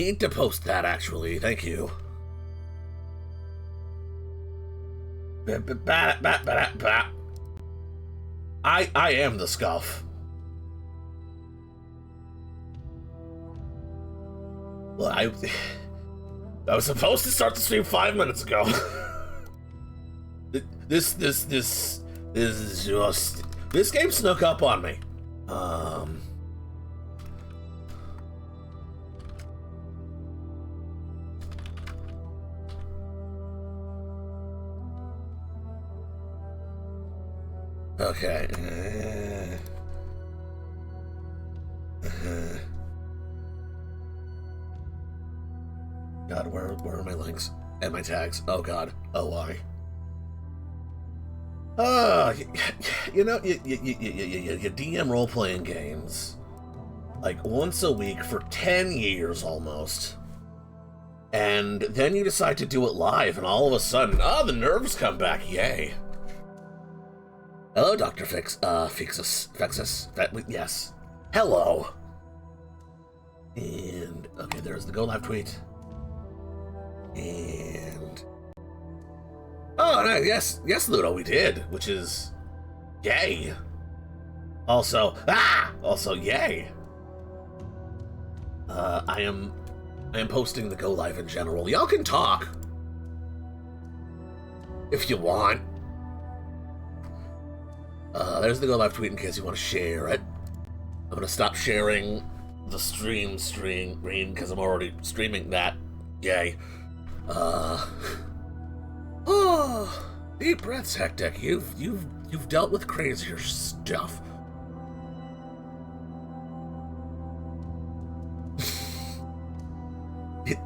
mean to post that, actually. Thank you. I am the scuff. Well, I was supposed to start the stream 5 minutes ago. This is just... This game snuck up on me. Okay. God, where are my links and my tags? Oh God, OI. You know, you DM role-playing games like once a week for 10 years almost, and then you decide to do it live, and all of a sudden, the nerves come back. Yay! Hello, Dr. Fixus. Yes. Hello. And, okay, there's the Go Live tweet. And... Oh, no, yes, Ludo, we did, which is... Yay. Also, yay. I am posting the Go Live in general. Y'all can talk. If you want. There's the Go Live tweet in case you want to share it. I'm gonna stop sharing the stream because I'm already streaming that. Yay. Oh, deep breaths, Hectic. You've dealt with crazier stuff.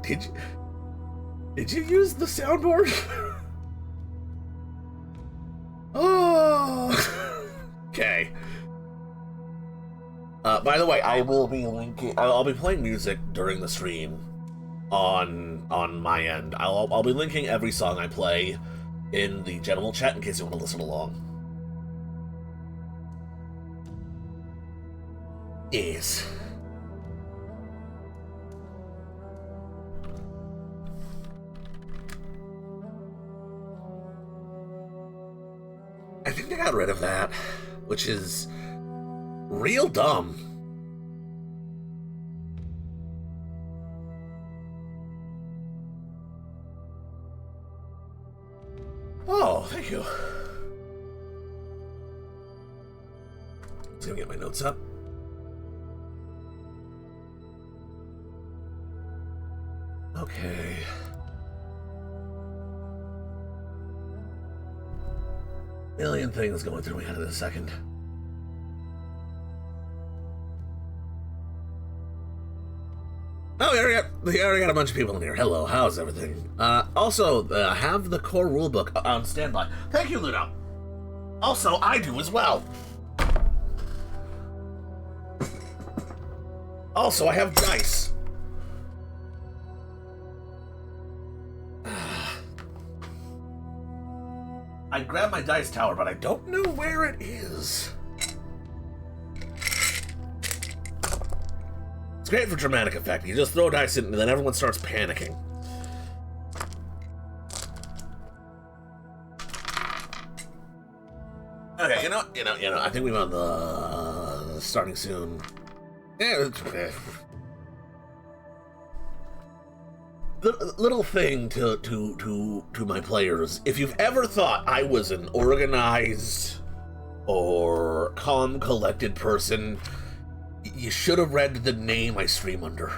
Did you use the soundboard? Oh. Okay. By the way, I'll be playing music during the stream on my end. I'll be linking every song I play in the general chat in case you want to listen along. Yes. I think they got rid of that, which is real dumb. Oh, thank you. Just gonna get my notes up. Okay. Million things going through my head in a second. Oh, we already got a bunch of people in here. Hello, how's everything? Also, have the core rulebook on standby. Thank you, Ludo. Also, I do as well. Also, I have dice. I grabbed my dice tower, but I don't know where it is. It's great for dramatic effect. You just throw dice in, and then everyone starts panicking. Okay, you know. I think we're on the starting soon. Yeah. The little thing to my players: if you've ever thought I was an organized or calm, collected person, you should have read the name I stream under.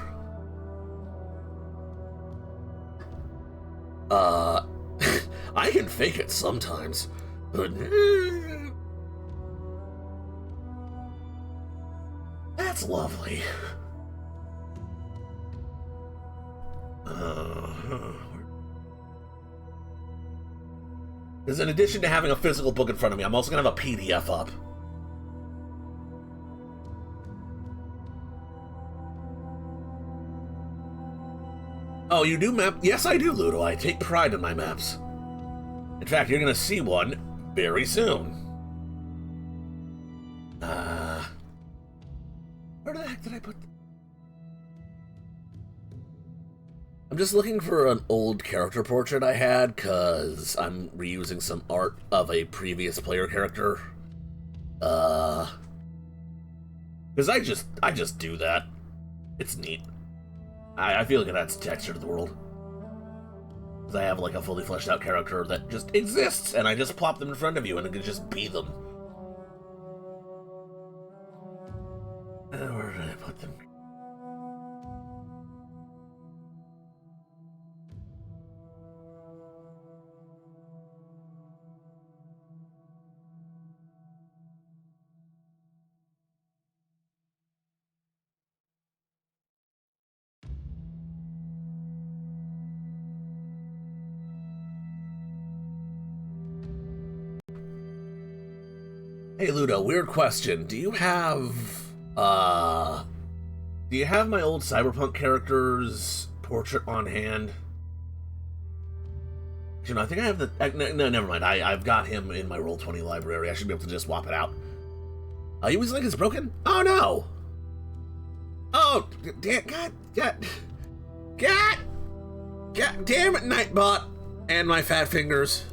I can fake it sometimes, but that's lovely. Because in addition to having a physical book in front of me, I'm also going to have a PDF up. Oh, you do map? Yes, I do, Ludo. I take pride in my maps. In fact, you're going to see one very soon. Where the heck did I put... I'm just looking for an old character portrait I had, because I'm reusing some art of a previous player character. Because I just do that. It's neat. I feel like it adds texture to the world. Because I have like a fully fleshed out character that just exists, and I just plop them in front of you, and it can just be them. Where did I put them? Hey Ludo, weird question. Do you have my old Cyberpunk character's portrait on hand? You know, I think I have the... No, never mind. I've got him in my Roll20 library. I should be able to just swap it out. U's link is broken? Oh, no! Oh, God damn it, Nightbot! And my fat fingers.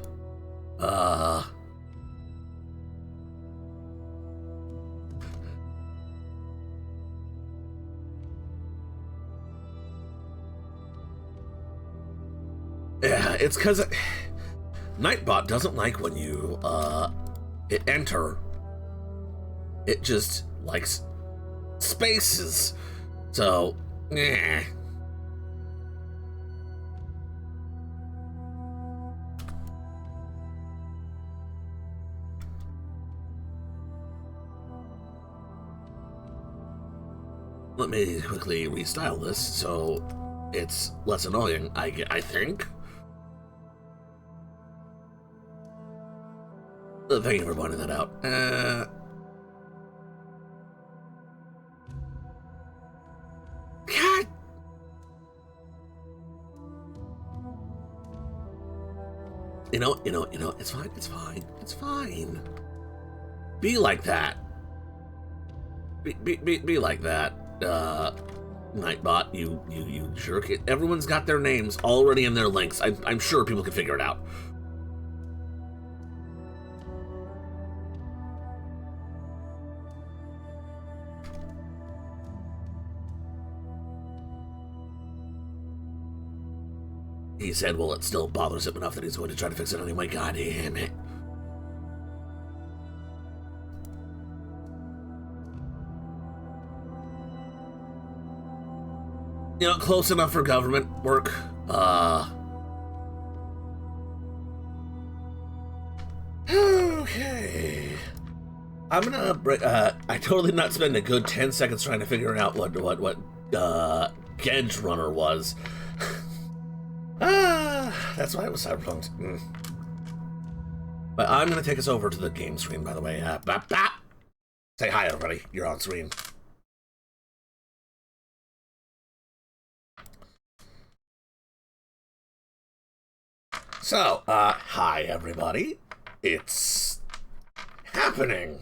Yeah, it's because Nightbot doesn't like when you enter. It just likes spaces. So, yeah. Let me quickly restyle this so it's less annoying, I think. Thank you for pointing that out. God! You know, it's fine. Be like that. Be like that. Nightbot, you jerk it. Everyone's got their names already in their links. I'm sure people can figure it out. He said, well, it still bothers him enough that he's going to try to fix it anyway. God damn it. You know, close enough for government work. Okay. I'm gonna, I totally not spend a good 10 seconds trying to figure out what Gedge Runner was. That's why it was Cyberpunk. But I'm gonna take us over to the game screen, by the way. Say hi, everybody. You're on screen. So, hi, everybody. It's happening.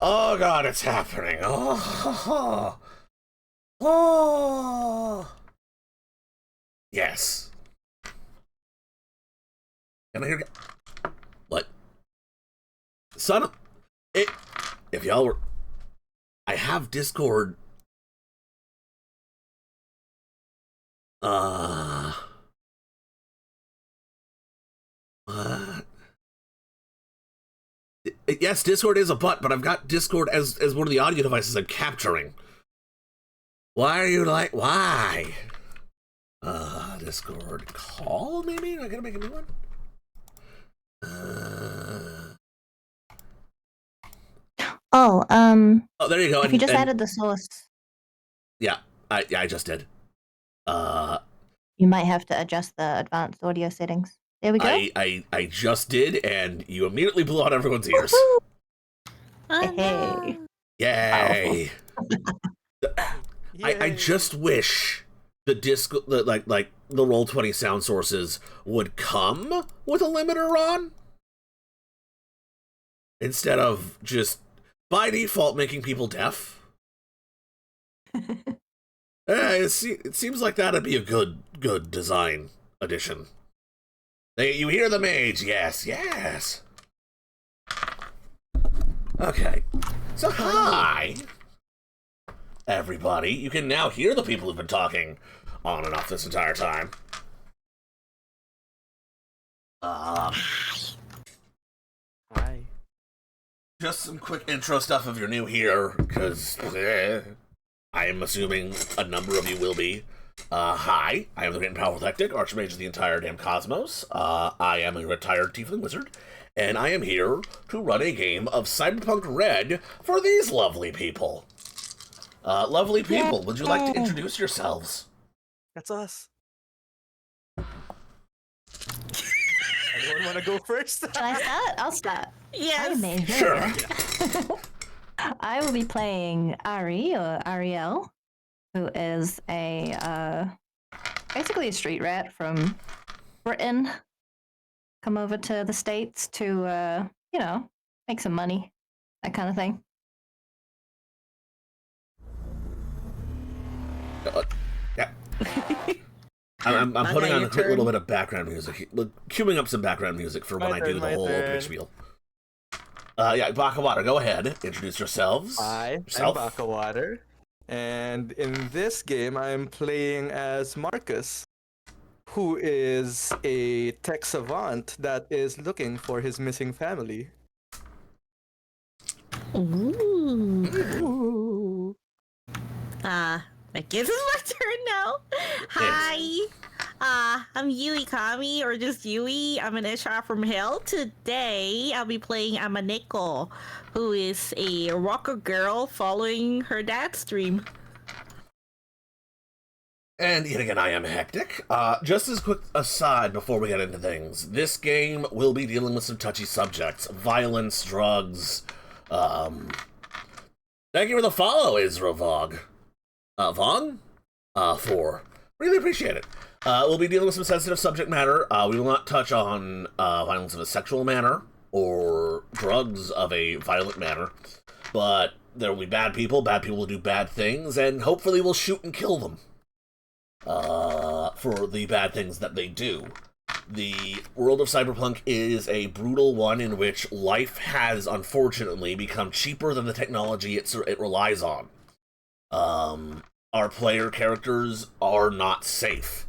Oh, God, it's happening. Oh. Yes. Can I hear? What? Son of it. If y'all were, I have Discord. What? Yes, Discord is a butt, but I've got Discord as one of the audio devices I'm capturing. Why are you like, why? Discord call, maybe? I gotta make a new one? Oh, there you go. If you just added the source. Yeah, I just did. You might have to adjust the advanced audio settings. There we go. I just did, and you immediately blew out everyone's ears. Hey. Yay. I just wish the disc, like the Roll20 sound sources would come with a limiter on, instead of just by default making people deaf. It seems like that'd be a good design addition. You hear the mage? Yes, yes. Okay. So hi, everybody. You can now hear the people who've been talking on and off this entire time. Hi. Just some quick intro stuff if you're new here, because I am assuming a number of you will be. Hi, I am the Great and Powerful Hectic, Archmage of the entire damn cosmos. I am a retired Tiefling Wizard, and I am here to run a game of Cyberpunk Red for these lovely people. Lovely people, would you like to introduce yourselves? That's us. Anyone want to go first? Can I start? I'll start. Yes. Sure. I will be playing Ari, or Ariel, who is a basically a street rat from Britain. Come over to the States to, make some money, that kind of thing. Yeah. I'm putting on a quick little bit of background music, queuing up some background music for when I do the whole pitch spiel. Bakawater, go ahead. Introduce yourselves. I'm Bakawater, and in this game I'm playing as Marcus, who is a tech savant that is looking for his missing family. Ooh. I guess it's my turn now. Hi. I'm Yui Kami, or just Yui. I'm an HR from Hell. Today, I'll be playing Amaneko, who is a rocker girl following her dad's dream. And yet again, I am Hectic. Just as quick aside before we get into things, this game will be dealing with some touchy subjects. Violence, drugs, Thank you for the follow, Isra Vog. Vaughn? Really appreciate it. We'll be dealing with some sensitive subject matter. We will not touch on violence of a sexual manner or drugs of a violent manner, but there will be bad people will do bad things, and hopefully we'll shoot and kill them for the bad things that they do. The world of Cyberpunk is a brutal one in which life has, unfortunately, become cheaper than the technology it relies on. Our player characters are not safe.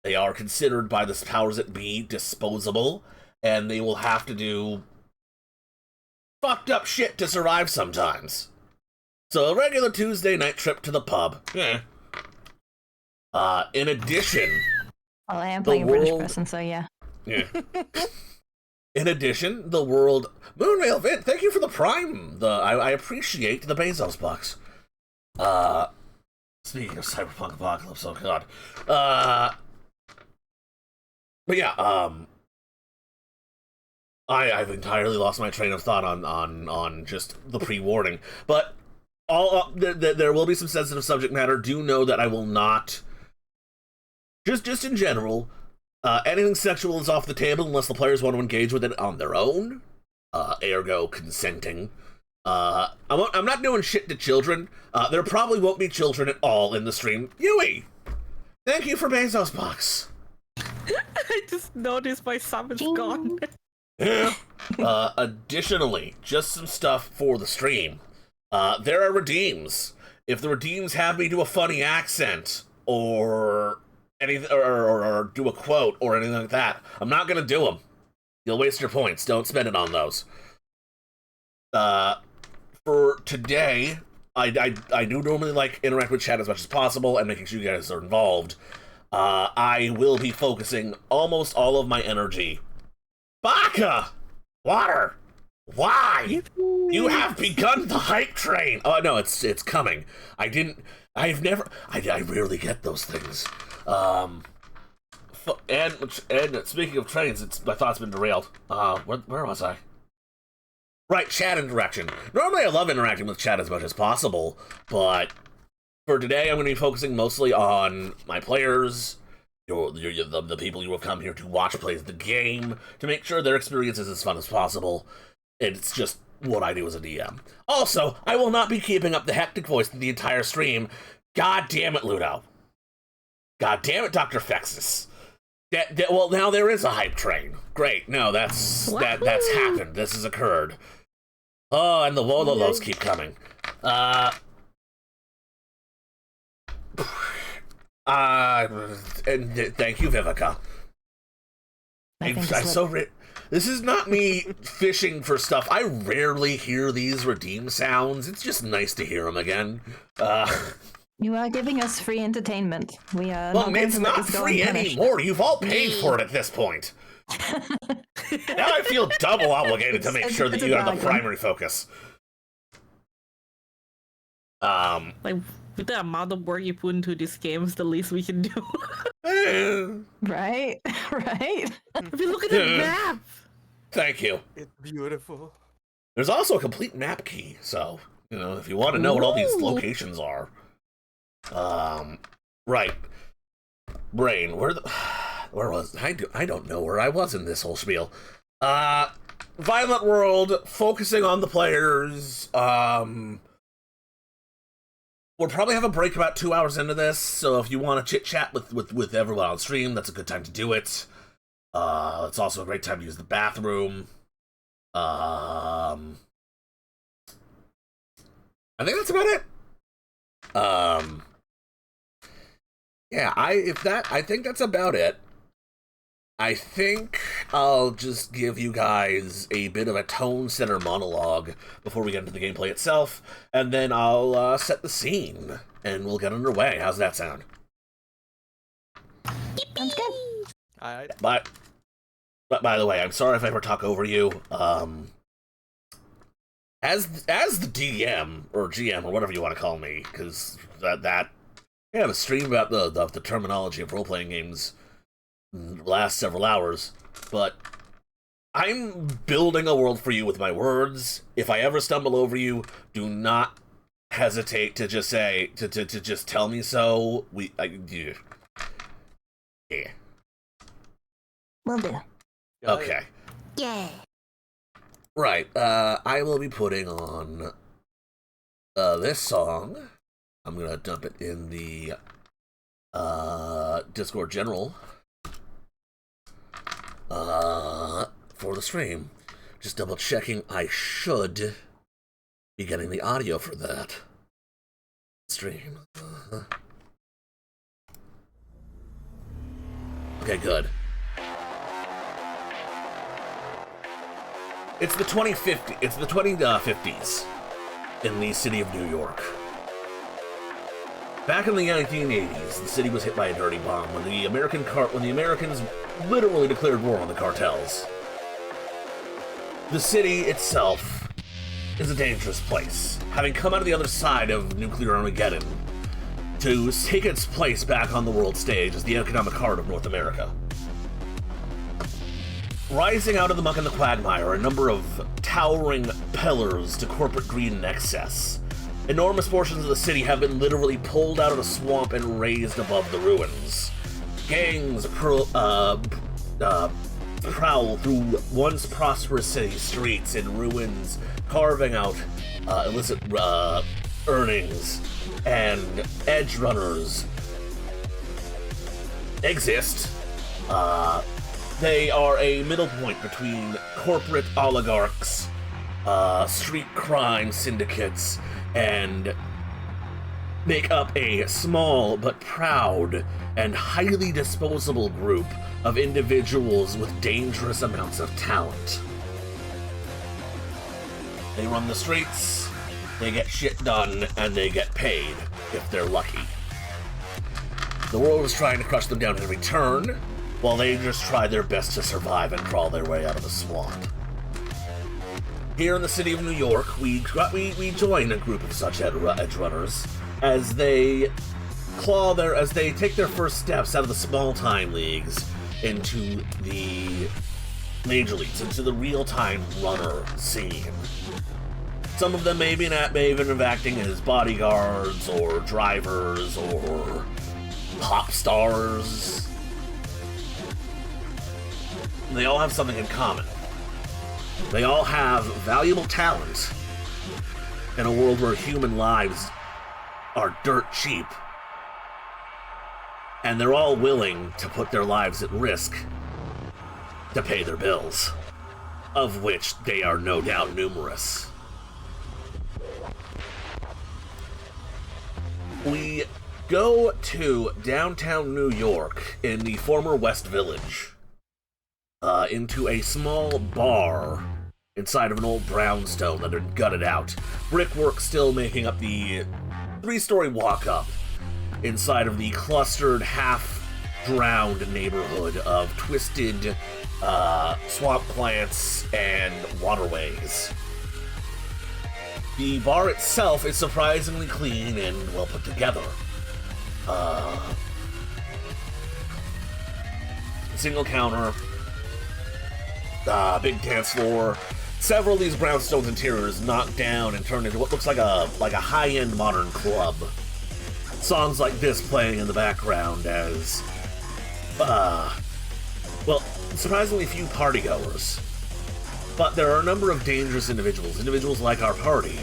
They are considered by the powers that be disposable, and they will have to do fucked up shit to survive sometimes. So a regular Tuesday night trip to the pub. Yeah. In addition... Well, I am playing a British person, so yeah. Yeah. In addition, the world... Moonrail Vint, thank you for the Prime! I appreciate the Bezos bucks. Speaking of Cyberpunk Apocalypse, oh god. But yeah, I've entirely lost my train of thought on just the pre-warning. But there will be some sensitive subject matter. Do know that I will not... Just in general, anything sexual is off the table unless the players want to engage with it on their own. Ergo consenting. I'm not doing shit to children. There probably won't be children at all in the stream. Yui! Thank you for Bezos Box. I just noticed my summon's gone. Yeah. Additionally, just some stuff for the stream. There are redeems. If the redeems have me do a funny accent, or anything, or do a quote, or anything like that, I'm not gonna do them. You'll waste your points. Don't spend it on those. For today, I do normally like interact with chat as much as possible and making sure you guys are involved. I will be focusing almost all of my energy. Baka! Water! Why? You have begun the hype train! Oh, no, it's coming. I rarely get those things. And speaking of trains, my thought's been derailed. Where was I? Right, chat interaction. Normally I love interacting with chat as much as possible, but for today I'm going to be focusing mostly on my players, the people who have come here to watch play the game, to make sure their experience is as fun as possible. It's just what I do as a DM. Also, I will not be keeping up the hectic voice the entire stream. God damn it, Ludo. God damn it, Dr. Fexus. Well, now there is a hype train. Great. No, that's happened. This has occurred. Oh, and the Wololos keep coming. And thank you, Vivica. This is not me fishing for stuff. I rarely hear these redeem sounds. It's just nice to hear them again. You are giving us free entertainment. We are. Well, it's not free anymore. You've all paid for it at this point. Now I feel double obligated to make sure that you are the primary focus. Like, with the amount of work you put into these games, the least we can do. Right? Right? If you look at the map. Thank you. It's beautiful. There's also a complete map key, so, you know, if you want to know what all these locations are. Right. Brain, where was I don't know where I was in this whole spiel. Violent world, focusing on the players. We'll probably have a break about 2 hours into this, so if you want to chit-chat with everyone on stream, that's a good time to do it. It's also a great time to use the bathroom. I think that's about it. Yeah, I think that's about it. I think I'll just give you guys a bit of a tone-setter monologue before we get into the gameplay itself, and then I'll set the scene, and we'll get underway. How's that sound? Sounds good. Alright. But by the way, I'm sorry if I ever talk over you. As the DM or GM or whatever you want to call me, because that I have a stream about the terminology of role-playing games last several hours, but I'm building a world for you with my words. If I ever stumble over you, do not hesitate to just say to just tell me so. Yeah. Will do. Okay. Yeah. Right. I will be putting on this song. I'm gonna dump it in the Discord general for the stream. Just double checking I should be getting the audio for that stream. Okay, good. It's the 2050s in the city of New York. Back in the 1980s, the city was hit by a dirty bomb when the Americans literally declared war on the cartels. The city itself is a dangerous place, having come out of the other side of nuclear Armageddon to take its place back on the world stage as the economic heart of North America. Rising out of the muck and the quagmire are a number of towering pillars to corporate greed and excess. Enormous portions of the city have been literally pulled out of the swamp and raised above the ruins. Gangs prowl through once prosperous city streets in ruins, carving out illicit earnings, and edge runners exist. They are a middle point between corporate oligarchs, street crime syndicates, and make up a small but proud and highly disposable group of individuals with dangerous amounts of talent. They run the streets, they get shit done, and they get paid, if they're lucky. The world is trying to crush them down in return, while they just try their best to survive and crawl their way out of the swamp. Here in the city of New York, we join a group of such edge runners as they take their first steps out of the small time leagues into the major leagues, into the real-time runner scene. Some of them may have been acting as bodyguards or drivers or pop stars. They all have something in common. They all have valuable talent in a world where human lives are dirt cheap. And they're all willing to put their lives at risk to pay their bills, of which they are no doubt numerous. We go to downtown New York in the former West Village, into a small bar inside of an old brownstone that had gutted out. Brickwork still making up the 3-story walk-up inside of the clustered, half-drowned neighborhood of twisted swamp plants and waterways. The bar itself is surprisingly clean and well put together. Single counter, big dance floor. Several of these brownstones interiors knocked down and turned into what looks like a high-end modern club. Songs like this playing in the background as, well, surprisingly few partygoers. But there are a number of dangerous individuals like our party,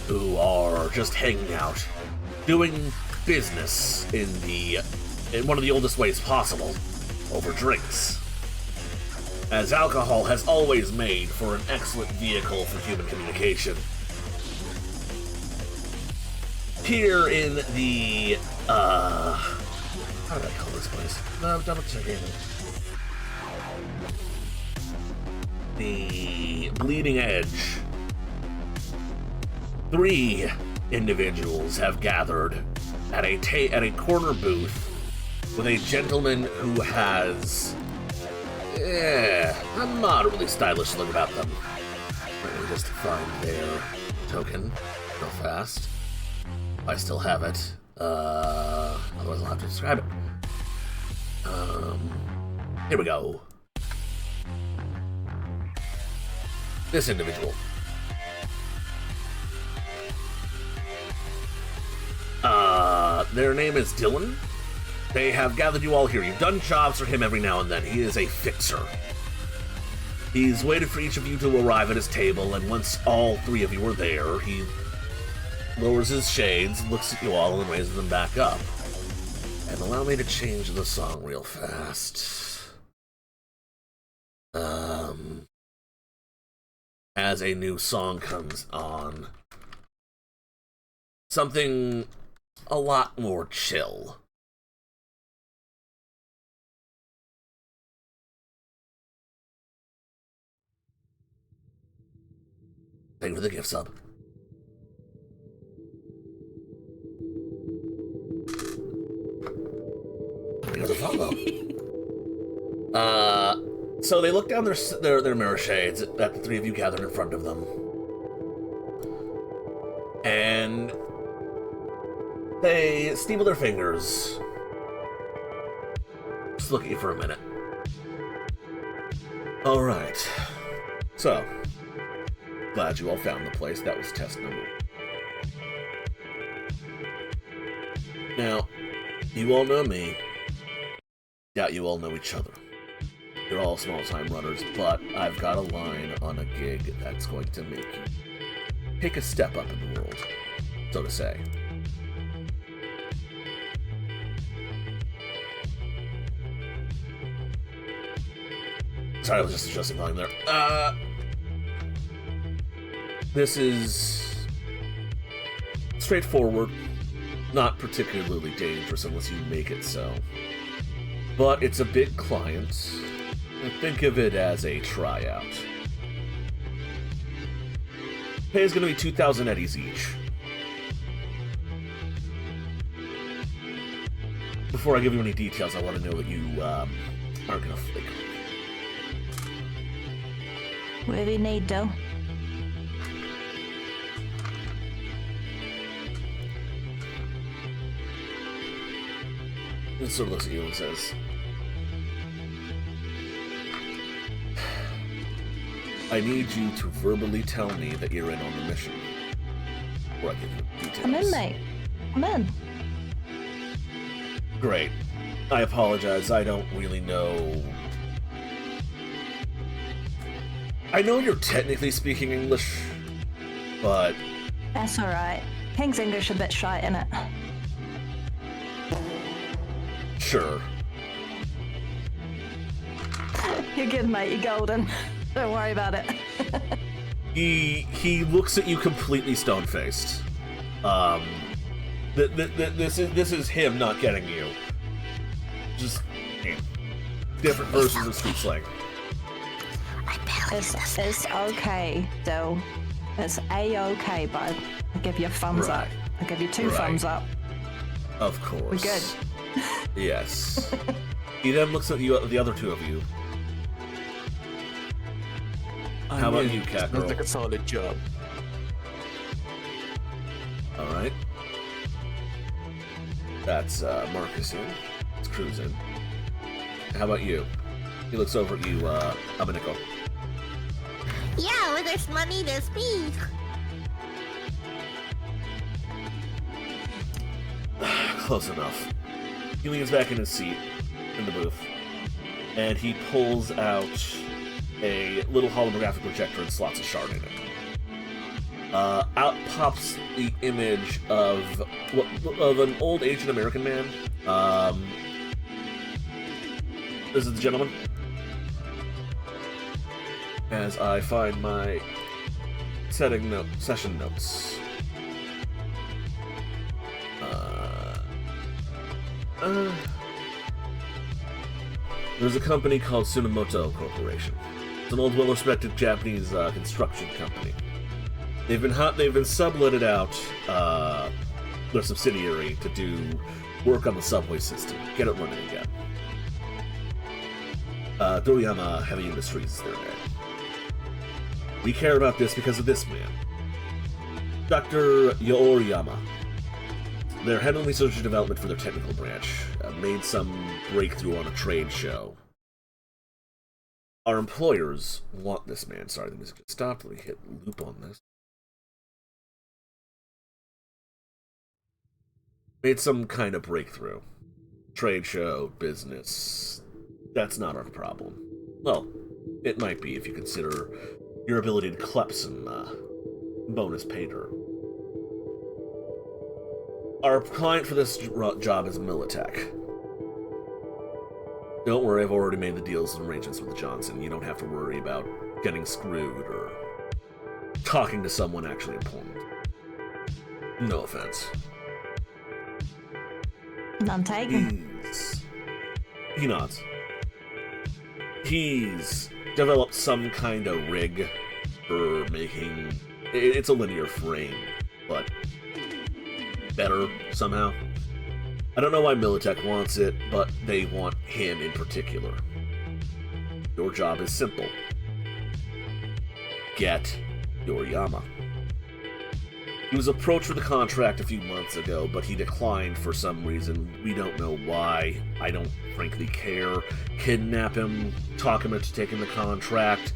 who are just hanging out, doing business in one of the oldest ways possible, over drinks. As alcohol has always made for an excellent vehicle for human communication. Here in the, how did I call this place? No, double checking. The Bleeding Edge. 3 individuals have gathered at a corner booth with a gentleman who has a moderately stylish look about them. Let me just find their token real fast. I still have it. Otherwise I'll have to describe it. Here we go. This individual. Their name is Dylan. They have gathered you all here. You've done jobs for him every now and then. He is a fixer. He's waited for each of you to arrive at his table, and once all 3 of you are there, he lowers his shades, looks at you all, and raises them back up. And allow me to change the song real fast. As a new song comes on. Something a lot more chill. Thank you for the gift sub. Here's a follow. So they look down their mirror shades at the 3 of you gathered in front of them. And they steeple their fingers. Just look at you for a minute. Alright. So, glad you all found the place. That was test number. Now, you all know me. Doubt you all know each other. You're all small-time runners, but I've got a line on a gig that's going to make you take a step up in the world, so to say. Sorry, I was just adjusting volume there. This is straightforward, not particularly dangerous unless you make it so. But it's a big client. Think of it as a tryout. Pay is going to be 2,000 eddies each. Before I give you any details, I want to know that you aren't going to flick. What do we need, though? It sort of looks at you and says, I need you to verbally tell me that you're in on the mission. Or I give you details. Come in, mate. Come in. Great. I apologize, I don't really know. I know you're technically speaking English, but... That's alright. King's English a bit shy, innit? Sure. You're good, mate. You're golden. Don't worry about it. He looks at you completely stone-faced. This is him not getting you. Just different versions of street slang. It's okay, Dill. It's A-okay, bud. I'll give you a thumbs up. I'll give you two thumbs up. Of course. We're good. Yes. He then looks at you, the other two of you. How about you, Cat Girl? Sounds like a solid job. All right. That's Marcus in. It's Cruz in. How about you? He looks over at you, Abanico. Yeah, when there's money, there's me. Close enough. He leans back in his seat in the booth, and he pulls out a little holographic projector and slots a shard in it. Out pops the image of an old Asian American man. This is the gentleman. As I find my session notes. There's a company called Tsunamoto Corporation. It's an old, well-respected Japanese construction company. They've been subletted out their subsidiary to do work on the subway system, get it running again. Doriyama Heavy Industries is their name. We care about this because of this man, Dr. Yoriyama. They're head of research and development for their technical branch. Made some breakthrough on a trade show. Our employers want this man. Sorry, the music just stopped. Let me hit loop on this. Made some kind of breakthrough. Trade show, business. That's not our problem. Well, it might be if you consider your ability to collect some bonus paydirt. Our client for this job is Militech. Don't worry, I've already made the deals and arrangements with Johnson. You don't have to worry about getting screwed or talking to someone actually important. No offense. None taken. He nods. He's developed some kind of rig for making... It's a linear frame, but better somehow. I don't know why Militech wants it, but they want him in particular. Your job is simple. Get Yoriyama. He was approached for the contract a few months ago, but he declined for some reason. We don't know why. I don't frankly care. Kidnap him, talk him into taking the contract,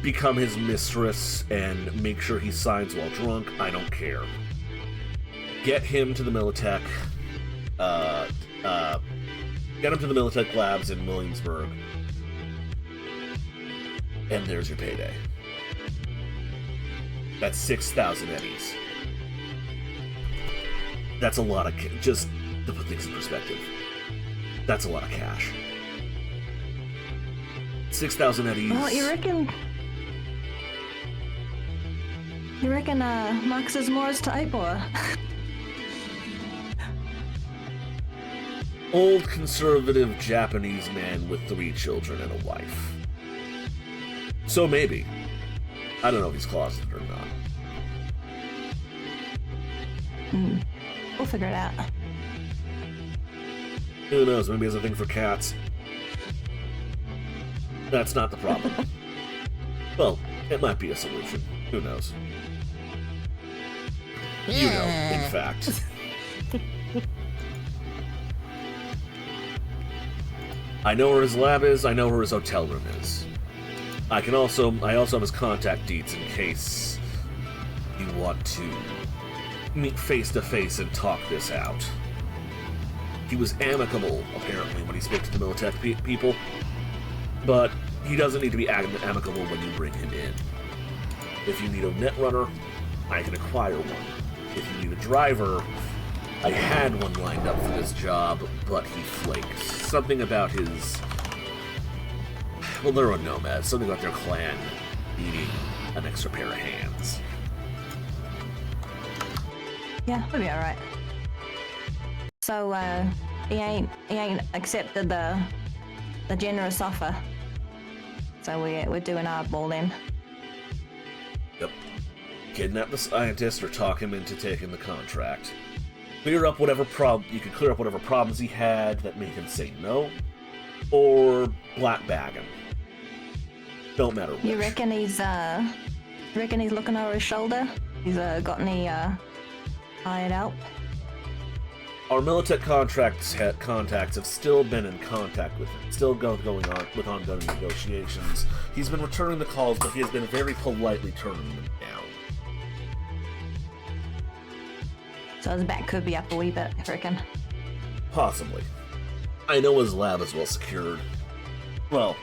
become his mistress, and make sure he signs while drunk. I don't care. Get him to the Militech. Get him to the Militech labs in Williamsburg. And there's your payday. That's 6,000 eddies. That's a lot of just to put things in perspective. That's a lot of cash. 6,000 eddies. Well, you reckon Max is Moore's type, or? Old conservative Japanese man with 3 children and a wife. So maybe. I don't know if he's closeted or not. We'll figure it out. Who knows? Maybe he has a thing for cats. That's not the problem. Well, it might be a solution. Who knows? You know, in fact. I know where his lab is, I know where his hotel room is. I also have his contact deeds in case you want to meet face to face and talk this out. He was amicable, apparently, when he spoke to the Militech people, but he doesn't need to be amicable when you bring him in. If you need a netrunner, I can acquire one. if you need a driver, I had one lined up for this job, but he flaked. Something about his... Well, they're a nomad. Something about their clan needing an extra pair of hands. Yeah, we'll be alright. So, he ain't accepted the generous offer. So we're doing oddball then. Yep. Kidnap the scientist or talk him into taking the contract. Clear up whatever you can clear up whatever problems he had that made him say no, or black bag him. Don't matter which. You reckon he's looking over his shoulder? He's got any hired out? Our Militech contacts have still been in contact with him, still going on with ongoing negotiations. He's been returning the calls, but he has been very politely turning them down. So his back could be up a wee bit, I reckon. Possibly. I know his lab is well secured. Well,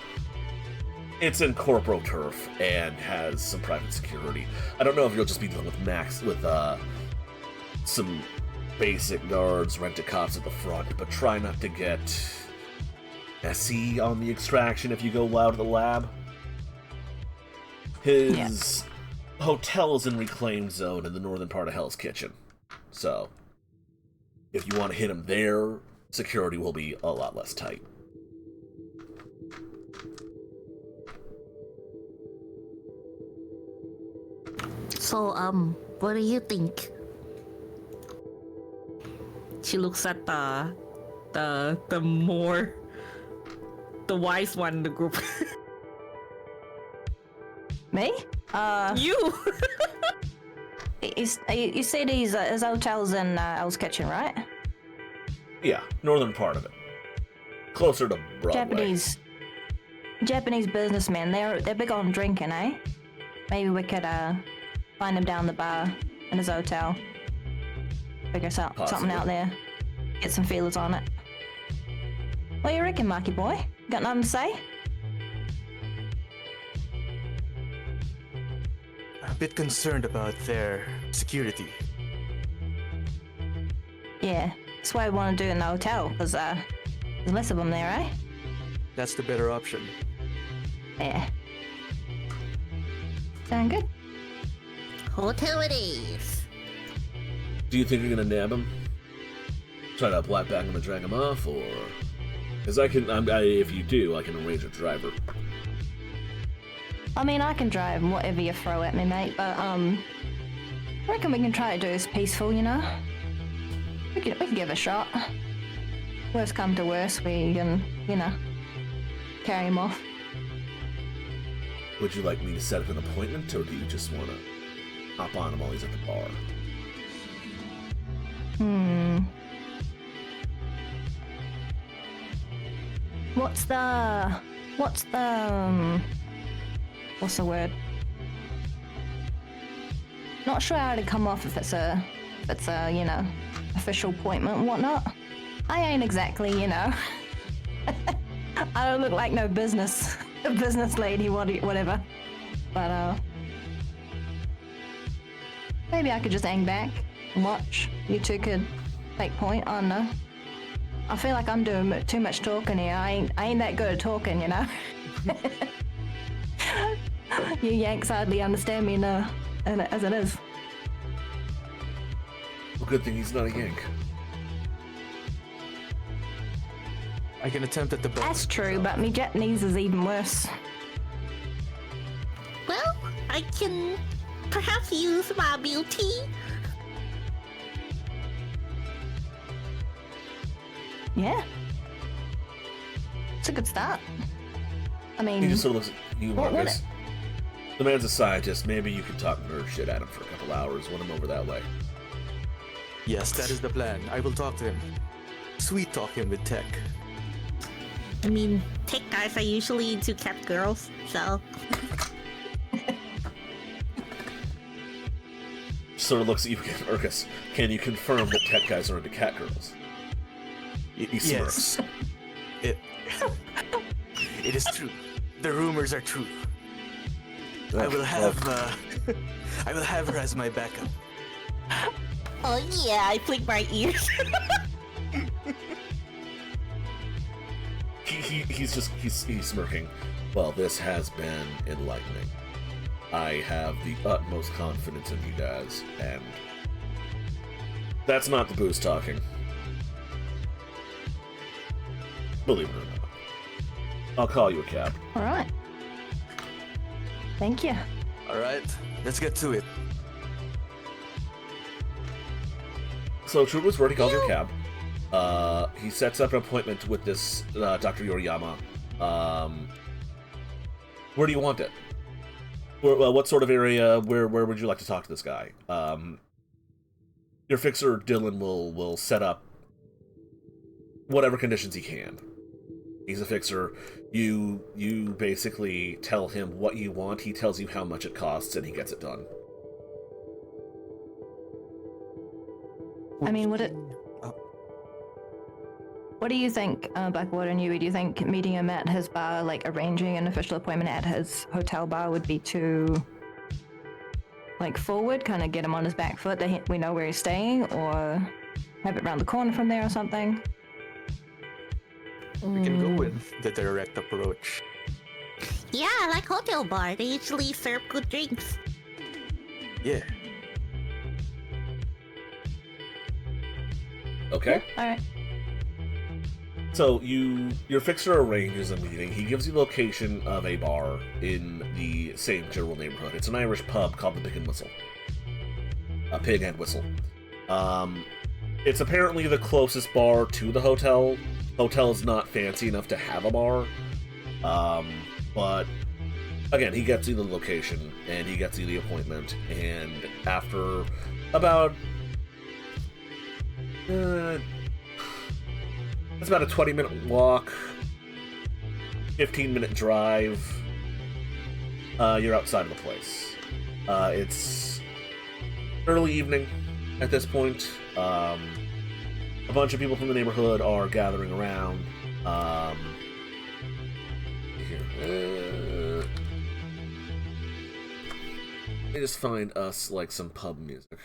it's in corporal turf and has some private security. I don't know if you'll just be dealing with some basic guards, rent-a-cops at the front, but try not to get messy on the extraction if you go loud at the lab. His hotel is in reclaimed zone in the northern part of Hell's Kitchen. So, if you want to hit him there, security will be a lot less tight. So, what do you think? She looks at the wise one in the group. Me? You! You said his hotel's in Hell's Kitchen, right? Yeah, northern part of it. Closer to Broadway. Japanese businessmen, they're big on drinking, eh? Maybe we could find him down the bar in his hotel. Figure something out there. Get some feelers on it. What do you reckon, Marky boy? Got nothing to say? A bit concerned about their security. Yeah, that's why we want to do it in the hotel, because there's less of them there, eh? That's the better option. Yeah. Sound good? Hotel it is. Do you think you're gonna nab him? Try to black bag him and drag him off, or... Because if you do, I can arrange a driver. I mean, I can drive whatever you throw at me, mate, but, I reckon we can try to do this peaceful, you know? We can give it a shot. Worst come to worst, we can, you know, carry him off. Would you like me to set up an appointment, or do you just want to hop on him while he's at the bar? What's the word? Not sure how to come off if it's a, you know, official appointment and whatnot. I ain't exactly, you know. I don't look like no business lady, whatever. But, maybe I could just hang back and watch. You two could take point on, I feel like I'm doing too much talking here. I ain't that good at talking, you know? You Yanks hardly understand me as it is. Well, good thing he's not a Yank. I can attempt at the best. That's true, but me Japanese is even worse. Well, I can perhaps use my beauty. Yeah. It's a good start. I mean... He just sort of looks at you, What- Marcus. The man's a scientist. Maybe you could talk nerd shit at him for a couple hours when I'm over that way. Yes, that is the plan. I will talk to him. Sweet talk him with tech. I mean, tech guys are usually into cat girls, so... Sort of looks at you again, Urkus. Can you confirm that tech guys are into cat girls? He smirks. Yes. It is true. The rumors are true. I will have her as my backup. Oh yeah, I flick my ears. He's smirking. Well, this has been enlightening. I have the utmost confidence in you guys, and that's not the booze talking. Believe it or not. I'll call you a cab. All right. Thank you. All right, let's get to it. So Truba's already called you a cab. He sets up an appointment with this Dr. Yoriyama. Where do you want it? What sort of area? Where would you like to talk to this guy? Your fixer Dylan will set up whatever conditions he can. He's a fixer. You basically tell him what you want. He tells you how much it costs, and he gets it done. I mean, would it? What do you think, Blackwater and Yui? Do you think meeting him at his bar, like arranging an official appointment at his hotel bar, would be too, like, forward? Kind of get him on his back foot that we know where he's staying, or have it round the corner from there or something? We can go with the direct approach. Yeah, like hotel bar. They usually serve good drinks. Yeah. Okay. All right. So your fixer arranges a meeting. He gives you the location of a bar in the same general neighborhood. It's an Irish pub called the Pig and Whistle. Pig and Whistle. It's apparently the closest bar to the hotel. Hotel is not fancy enough to have a bar. But again, he gets you the location and he gets you the appointment. And after about it's about a 20-minute walk, 15-minute drive. You're outside of the place. It's early evening at this point. A bunch of people from the neighborhood are gathering around. Let me just find us like some pub music.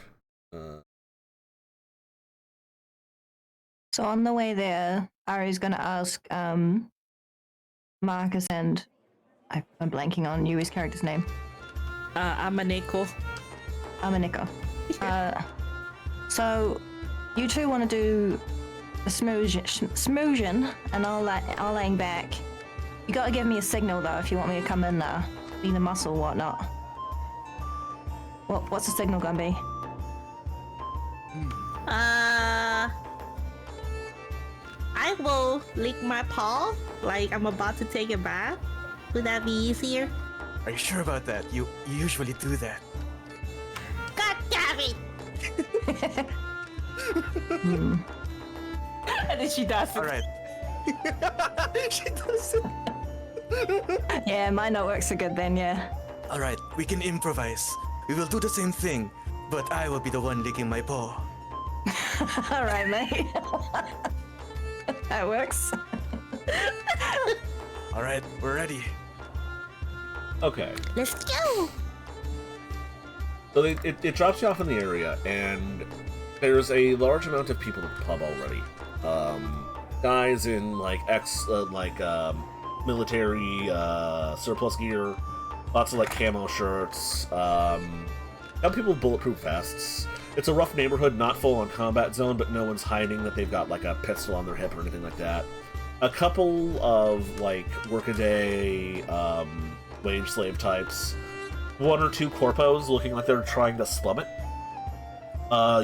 So on the way there, Ari's gonna ask Marcus and I'm blanking on Yui's character's name. Amaneko. Amaneko. So you two want to do a smoosion, and I'll laying back. You gotta give me a signal though if you want me to come in there, be the muscle, whatnot. What's the signal gonna be? I will lick my paw like I'm about to take a bath. Would that be easier? Are you sure about that? You usually do that. God damn it! And then she does it. All right. She does it. Yeah, my note works so good then, yeah. All right, we can improvise. We will do the same thing, but I will be the one licking my paw. Alright, mate. That works. All right, we're ready. Okay. Let's go! So it drops you off in the area, and there's a large amount of people at the pub already. Guys in like military surplus gear, lots of like camo shirts. Some people with bulletproof vests. It's a rough neighborhood, not full on combat zone, but no one's hiding that they've got like a pistol on their hip or anything like that. A couple of like workaday wage slave types. One or two corpos looking like they're trying to slum it.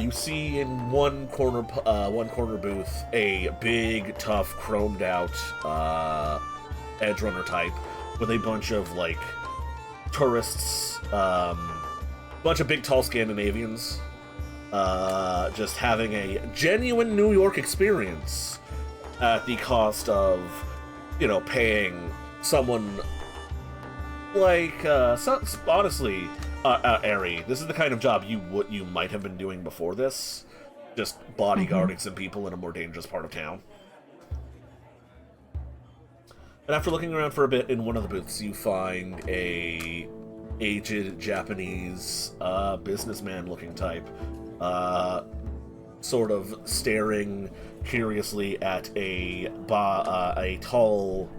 You see in one corner booth a big, tough, chromed out edge runner type with a bunch of like tourists, bunch of big, tall Scandinavians, just having a genuine New York experience at the cost of, you know, paying someone like honestly. Ari, this is the kind of job you might have been doing before this, just bodyguarding some people in a more dangerous part of town. And after looking around for a bit in one of the booths, you find a aged Japanese businessman-looking type, sort of staring curiously at a tall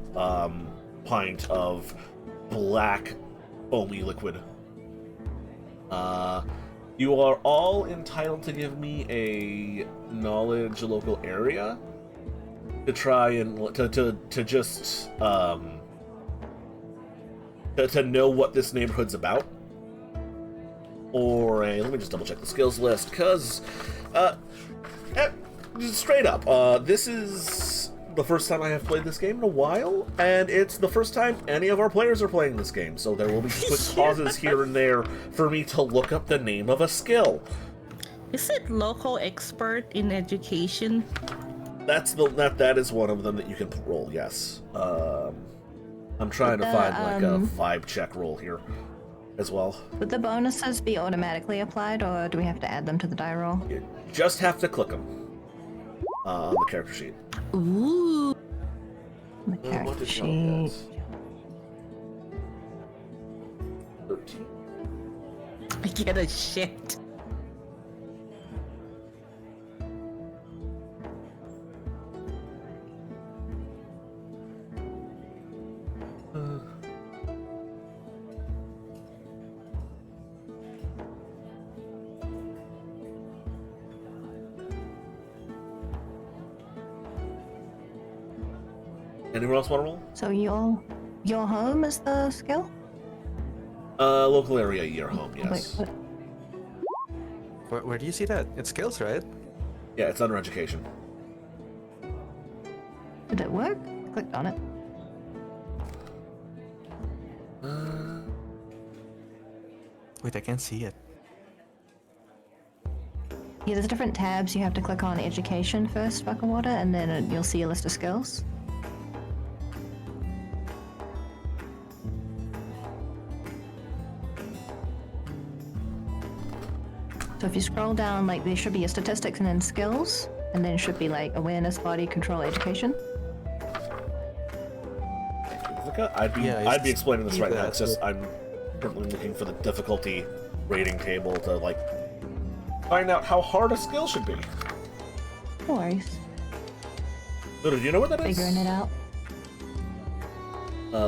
pint of black foamy liquid. You are all entitled to give me a knowledge local area to try and to just to know what this neighborhood's about. Or let me just double check the skills list, because just straight up, this is the first time I have played this game in a while, and it's the first time any of our players are playing this game, so there will be quick pauses here and there for me to look up the name of a skill. Is it local expert in education? That is one of them that you can roll, yes. I'm trying to find like a vibe check roll here as well. Would the bonuses be automatically applied, or do we have to add them to the die roll? You just have to click them on the character sheet. Ooh. The character sheet. 13. I get a shit. Anyone else want to roll? So your home is the skill? Local area, your home, yes. Wait, Where do you see that? It's skills, right? Yeah, it's under education. did it work? Clicked on it. Wait, I can't see it. Yeah, there's different tabs. You have to click on education first, Buckawater, and then you'll see a list of skills. So if you scroll down, like, there should be a statistics and then skills, and then should be like awareness, body control, education. I'd be explaining this right now. It's just I'm currently looking for the difficulty rating table to like find out how hard a skill should be. No worries. Ludo, do you know what that is? Figuring it out.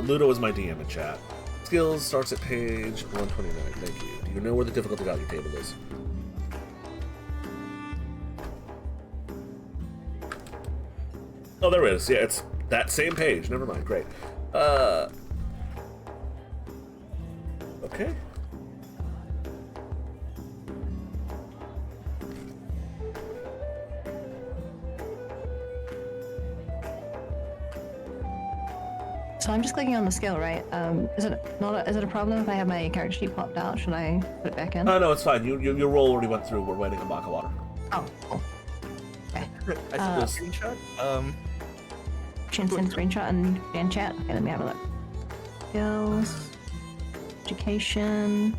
Ludo is my DM in chat. Skills starts at page 129. Thank you. Do you know where the difficulty value table is? Oh, there it is. Yeah, it's that same page. Never mind. Great. Okay. So I'm just clicking on the skill, right? Is it a problem if I have my character sheet popped out? Should I put it back in? No, it's fine. Your roll already went through. We're waiting on Buckawater. Oh, cool. Okay. I see the screenshot. Send screenshot and chat. Okay, let me have a look. Skills, education.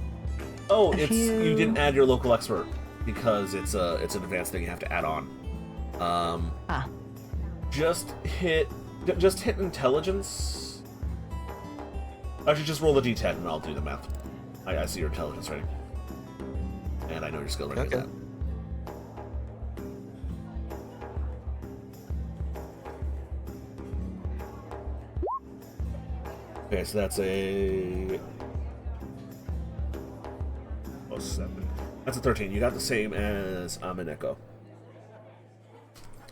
Oh, you didn't add your local expert because it's an advanced thing you have to add on. Just hit intelligence. I should just roll the d10 and I'll do the math. I see your intelligence rating, and I know your skill rating. Okay. Okay, so that's a 7. That's a 13. You got the same as Amineko.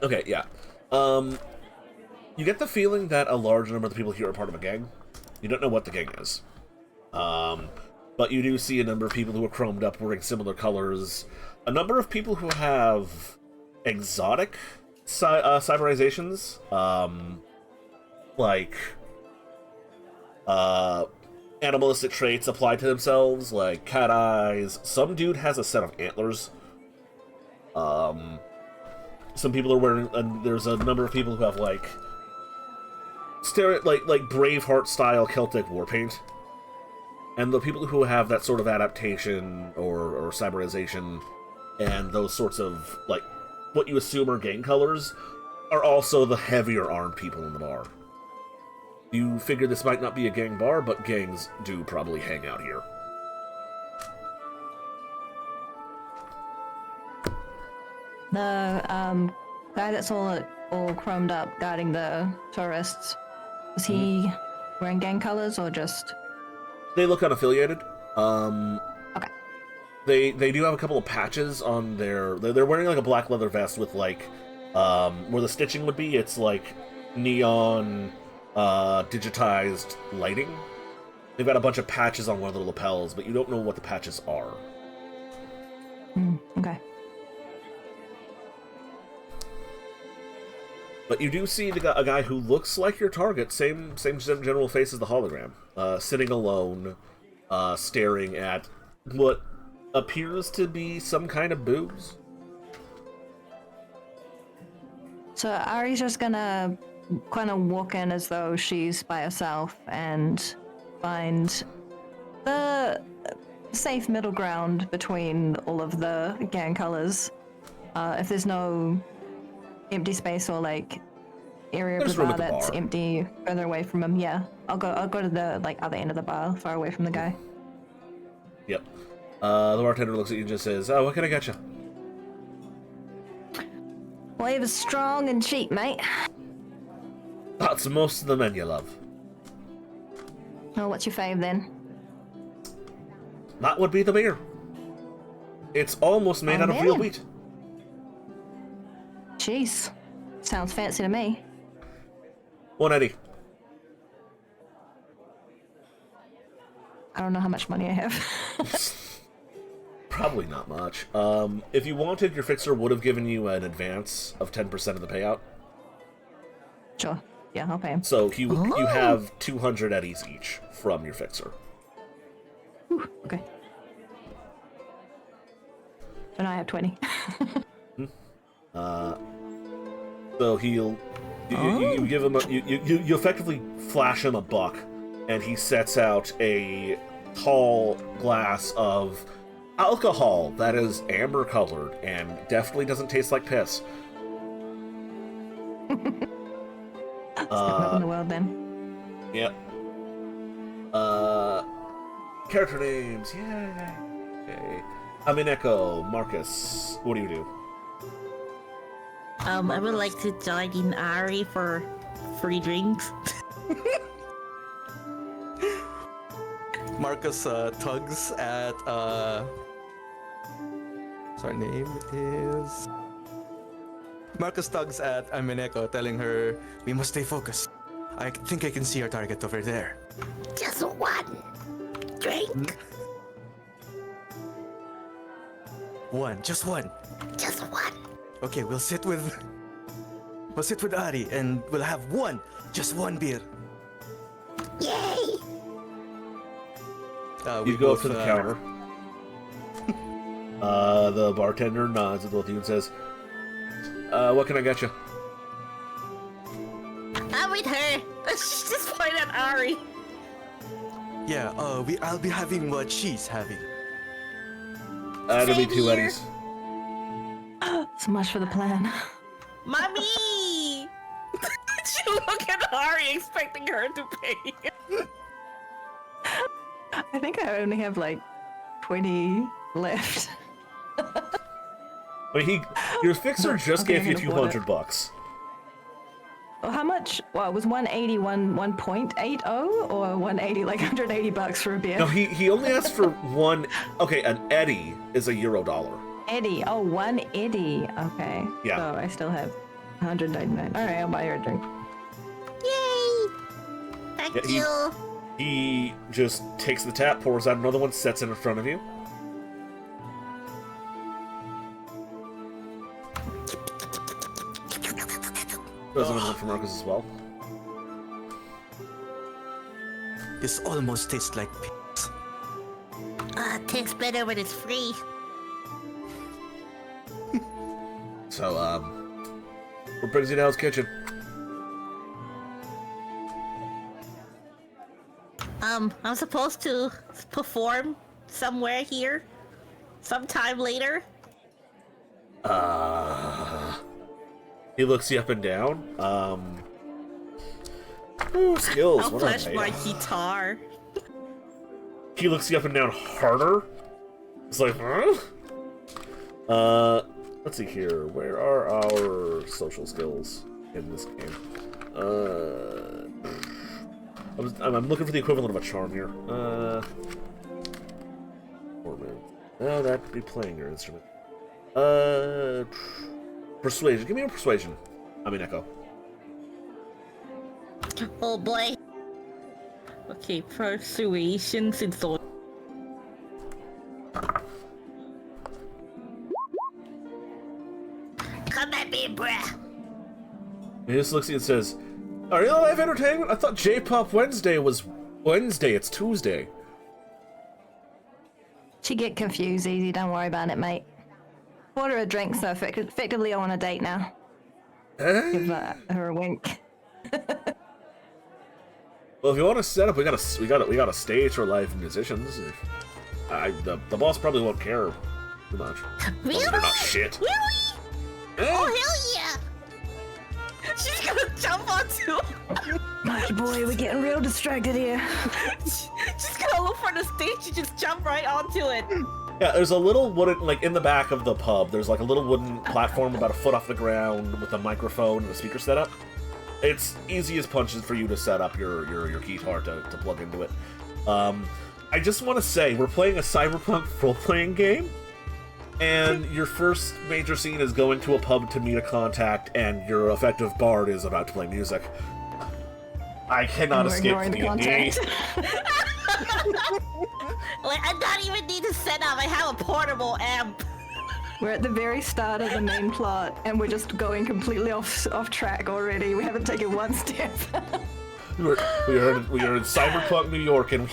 Okay, yeah. You get the feeling that a large number of the people here are part of a gang. You don't know what the gang is. But you do see a number of people who are chromed up wearing similar colors. A number of people who have exotic cyberizations. Like animalistic traits applied to themselves, like cat eyes. Some dude has a set of antlers. Some people are wearing, and there's a number of people who have like Braveheart style Celtic war paint. And the people who have that sort of adaptation or cyberization and those sorts of like what you assume are gang colors are also the heavier armed people in the bar. You figure this might not be a gang bar, but gangs do probably hang out here. The guy that's all chromed up guarding the tourists, is he wearing gang colors or just? They look unaffiliated. Okay. They do have a couple of patches on their. They're wearing like a black leather vest with like, where the stitching would be. It's like neon, digitized lighting. They've got a bunch of patches on one of the lapels, but you don't know what the patches are. Okay. But you do see a guy who looks like your target, same general face as the hologram, sitting alone, staring at what appears to be some kind of booze. So Ari's just gonna kind of walk in as though she's by herself and find the safe middle ground between all of the gang colors. If there's no empty space or like area of There's the room bar at the that's bar. empty further away from him, yeah, I'll go to the like other end of the bar, far away from the guy. Yep. The bartender looks at you and just says, "Oh, what can I get you?" Flavor's strong and cheap, mate. That's most of the menu, love. Oh, what's your fave then? That would be the beer. It's almost made Oh, out of real man. wheat. Jeez, sounds fancy to me. 180. I don't know how much money I have. Probably not much. If you wanted, your fixer would have given you an advance of 10% of the payout. Sure. Yeah, I'll pay him. So you have 200 eddies each from your fixer. Whew, okay. And I have 20. So you give him you effectively flash him a buck, and he sets out a tall glass of alcohol that is amber colored and definitely doesn't taste like piss. Up in the world then. Yep. Character names, yay! Okay. Amineko, Marcus, what do you do? I would like to join in Ari for free drinks. Marcus tugs at her name is Marcus tugs at Amineko, telling her, "We must stay focused. I think I can see our target over there." Just one drink. One, just one. Just one. Okay, we'll sit with Ari and we'll have just one beer. Yay! You go up to the counter. The bartender nods at both of you and says, "What can I get you?" I'm with her. Let's just point at Ari. Yeah, I'll be having what she's having. It'll be Same 2 here. eddies. So much for the plan. Mommy! She look at Ari expecting her to pay. I think I only have like 20 left. I mean, your fixer just Okay, gave I you can afford it. $200. Well, how much? Well, it was 180, 1.80 or 180, like $180 for a beer? No, he only asked for one. Okay, an eddy is a $1. Eddie. Oh, 180. Okay. Yeah. So I still have 199. All right, I'll buy her a drink. Yay! Thank Yeah, you. He just takes the tap, pours out another one, sets it in front of you. Does another one for Marcus as well. This almost tastes like piss. Tastes better when it's free. So, what brings you to Hell's Kitchen? I'm supposed to perform somewhere here, sometime later. He looks you up and down. Ooh, skills. I'll What are flash they? my guitar. He looks you up and down harder. It's like, huh? Let's see here. Where are our social skills in this game? I'm looking for the equivalent of a charm here. No, that'd be playing your instrument. Persuasion. Give me a persuasion. I mean, Echo. Oh boy. Okay, persuasion since all. Come at me, bruh. He just looks at you and says, "Are you live entertainment? I thought J-Pop Wednesday was Wednesday. It's Tuesday." She get confused easy, don't worry about it, mate. Order a drink, so effectively I'm on a date now. Give her a wink. Well, if you want to set up, we got a stage for live musicians. The boss probably won't care too much. Really? They're not shit. Really? Oh hell yeah! She's gonna jump onto. Mighty boy, we're getting real distracted here. She's gonna look for the stage and just jump right onto it. Yeah, there's a little wooden, like in the back of the pub, there's like a little wooden platform about a foot off the ground with a microphone and a speaker setup. It's easy as punches for you to set up your guitar to plug into it. I just want to say, we're playing a Cyberpunk role-playing game, and your first major scene is going to a pub to meet a contact, and your effective bard is about to play music. I cannot escape the D&D. contact. Like, I don't even need to set up. I have a portable amp. We're at the very start of the main plot, and we're just going completely off track already. We haven't taken one step. we are in Cyberpunk New York, and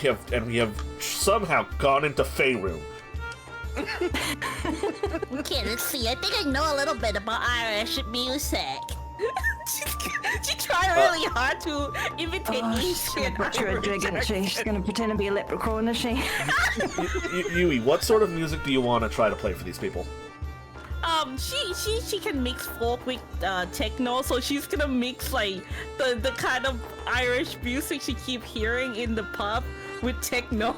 we have somehow gone into Faerun. Okay, let's see. I think I know a little bit about Irish music. She tried really hard to imitate She's gonna butcher a jig, isn't she? She's gonna pretend to be a leprechaun, is she? Yui, what sort of music do you want to try to play for these people? She can mix folk with techno, so she's gonna mix like the kind of Irish music she keep hearing in the pub with techno.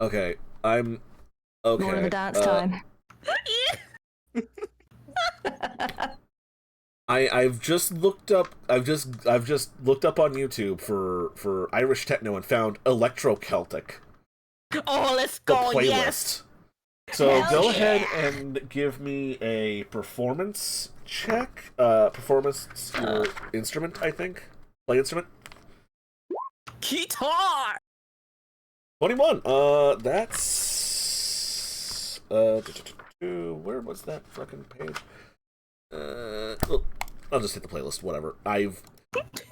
Okay, I'm okay. More of a dance time. I've just looked up on YouTube for Irish techno and found Electro Celtic. Oh, let's The go! playlist. Yes. So Hell go yeah. ahead and give me a performance check. Performance your instrument, I think. Play instrument. Guitar. 21. That's where was that fucking page? Well, I'll just hit the playlist. Whatever.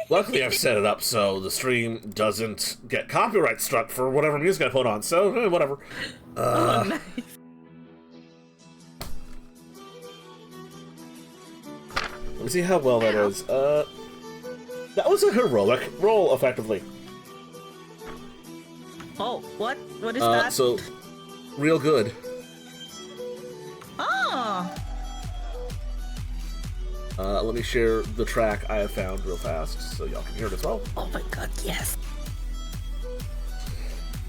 Luckily I've set it up so the stream doesn't get copyright struck for whatever music I put on. So whatever. Oh, nice. Let me see how well that is. That was a heroic roll, effectively. Oh, what? What is that? So, real good. Oh. Let me share the track I have found real fast so y'all can hear it as well. Oh my god, yes.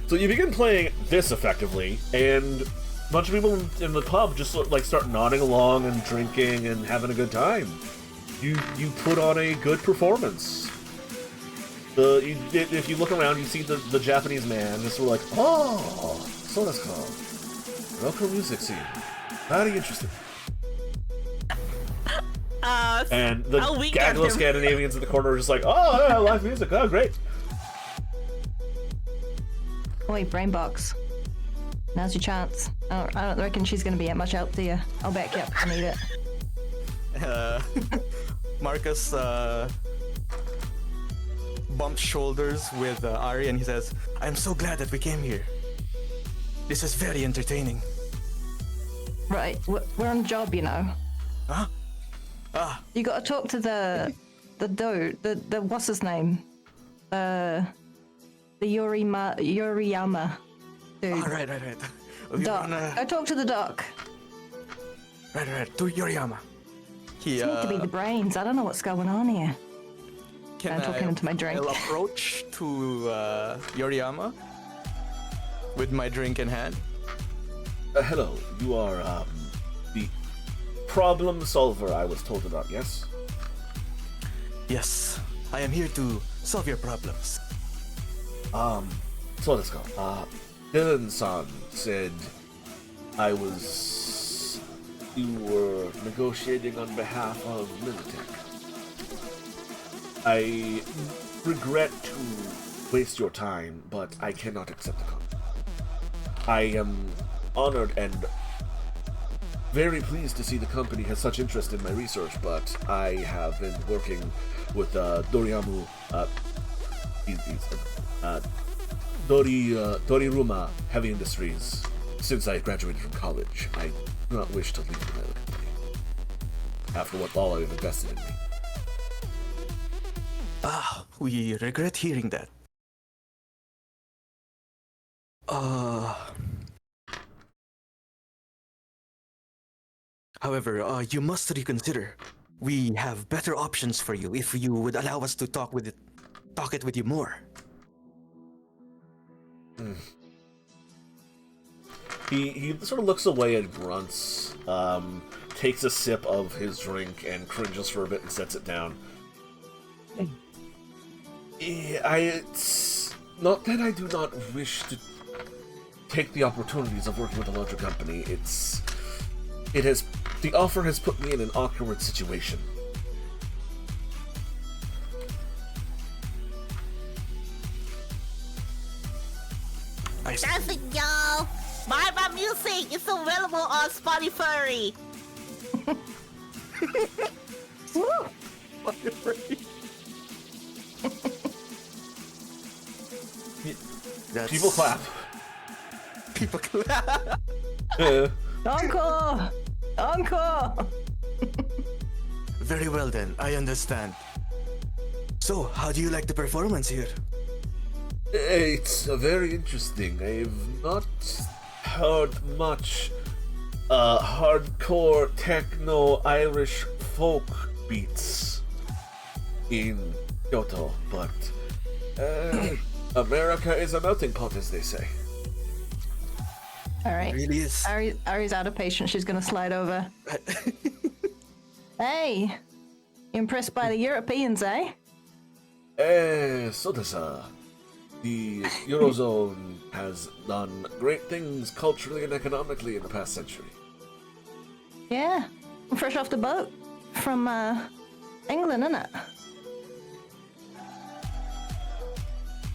So you begin playing this effectively, and a bunch of people in the pub just like start nodding along and drinking and having a good time. You put on a good performance. If you look around, you see the Japanese man just sort of like, oh, so that's called local music scene. Very interesting. And the gaggle of Scandinavians in the corner are just like, oh, yeah, live music, oh, great. Oi, Brainbox. Now's your chance. I don't reckon she's gonna be at much help to you. I'll back you up if I need it. Marcus bumps shoulders with Ari and he says, I'm so glad that we came here. This is very entertaining. Right, we're on a job, you know. Huh? Ah. You gotta talk to the dude, the what's his name? The Yoriyama dude. Oh, right. Doc. Go talk to the doc. Right. To Yoriyama. He Seems to be the brains. I don't know what's going on here. Can I'm talking into my drink. I'll approach to Yoriyama with my drink in hand. Hello. You are, the problem solver I was told about, yes? Yes, I am here to solve your problems. So let's go. Dylan-san said you were negotiating on behalf of Militech. I regret to waste your time, but I cannot accept the contract. I am honored and very pleased to see the company has such interest in my research, but I have been working with Doriruma Heavy Industries since I graduated from college. I do not wish to leave the company after what all I've invested in me. We regret hearing that. However, you must reconsider. We have better options for you if you would allow us to talk it with you more. He sort of looks away and grunts, takes a sip of his drink and cringes for a bit and sets it down. It's not that I do not wish to take the opportunities of working with a larger company. The offer has put me in an awkward situation. That's it, y'all. Buy my music. It's available on Spotify. People clap. People clap. Encore! Encore! Very well then, I understand. So, how do you like the performance here? It's very interesting. I've not heard much hardcore techno Irish folk beats in Kyoto, but America is a melting pot, as they say. All right. It really is. Ari's out of patience. She's gonna slide over. Hey, you impressed by the Europeans, eh? So the Eurozone has done great things culturally and economically in the past century. Yeah, I'm fresh off the boat from England, innit?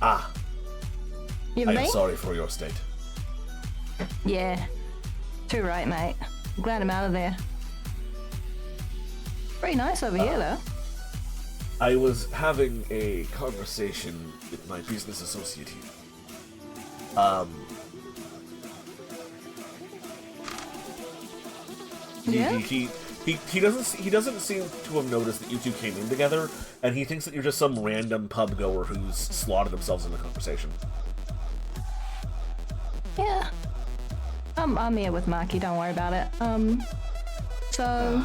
Ah, You I am mean? sorry for your state. Yeah, too right, mate. I'm glad I'm out of there. Pretty nice over here, though. I was having a conversation with my business associate here. Yeah? He doesn't seem to have noticed that you two came in together, and he thinks that you're just some random pub goer who's slaughtered themselves in the conversation. Yeah. I'm here with Marky, don't worry about it. So,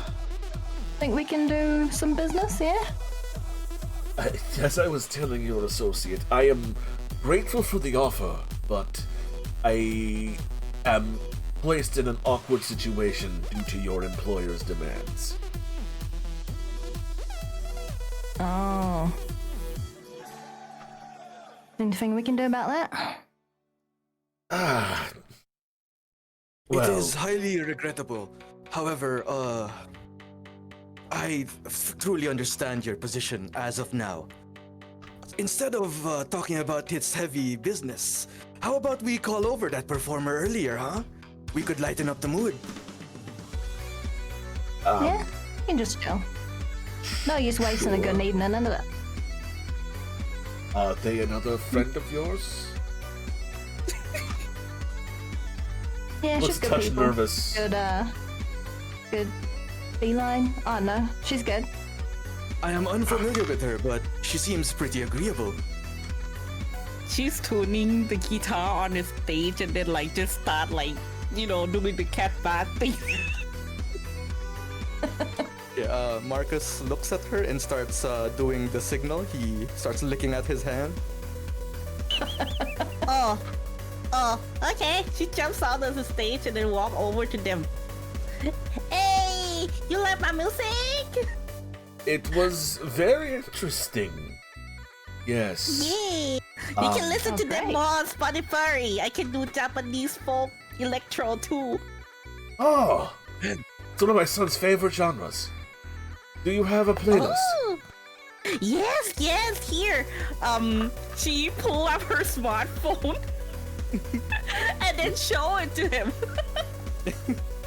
think we can do some business, yeah? As I was telling your associate, I am grateful for the offer, but I am placed in an awkward situation due to your employer's demands. Oh. Anything we can do about that? Well, It is highly regrettable. However, I truly understand your position as of now. Instead of talking about its heavy business, how about we call over that performer earlier, huh? We could lighten up the mood. Yeah, you can just chill. No use wasting a good evening into it. Are they another friend of yours? Yeah, Looks she's good touch people. nervous. Good feline. Oh no, she's good. I am unfamiliar with her, but she seems pretty agreeable. She's tuning the guitar on the stage and then like just start like, you know, doing the cat bat thing. Yeah, Marcus looks at her and starts doing the signal. He starts licking at his hand. Oh, Oh, okay. She jumps out of the stage and then walk over to them. Hey, you like my music? It was very interesting. Yes. Yeah. You can listen to them great. more on Spotify. I can do Japanese folk electro too. Oh, it's one of my son's favorite genres. Do you have a playlist? Oh. Yes, here. She pull up her smartphone and then show it to him.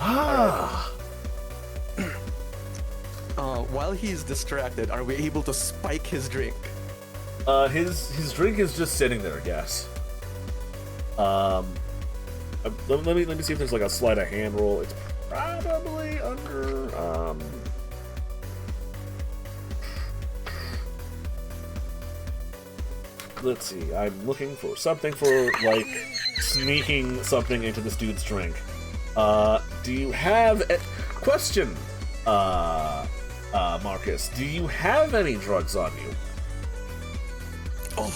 Ah. While he's distracted, are we able to spike his drink? His drink is just sitting there. Yes. Let me see if there's like a sleight of hand roll. It's probably under. Let's see. I'm looking for something for like sneaking something into this dude's drink. Do you have a question? Marcus, do you have any drugs on you? Oh,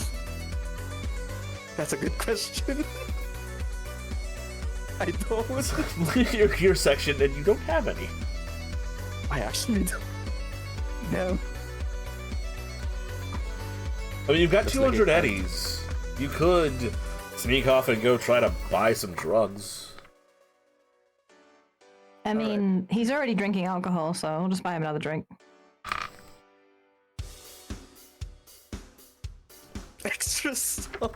that's a good question. I don't. your section, and you don't have any. I actually don't. No. I mean, you've got That's 200 like eddies. You could sneak off and go try to buy some drugs. I mean, he's already drinking alcohol, so we'll just buy him another drink. Extra stuff.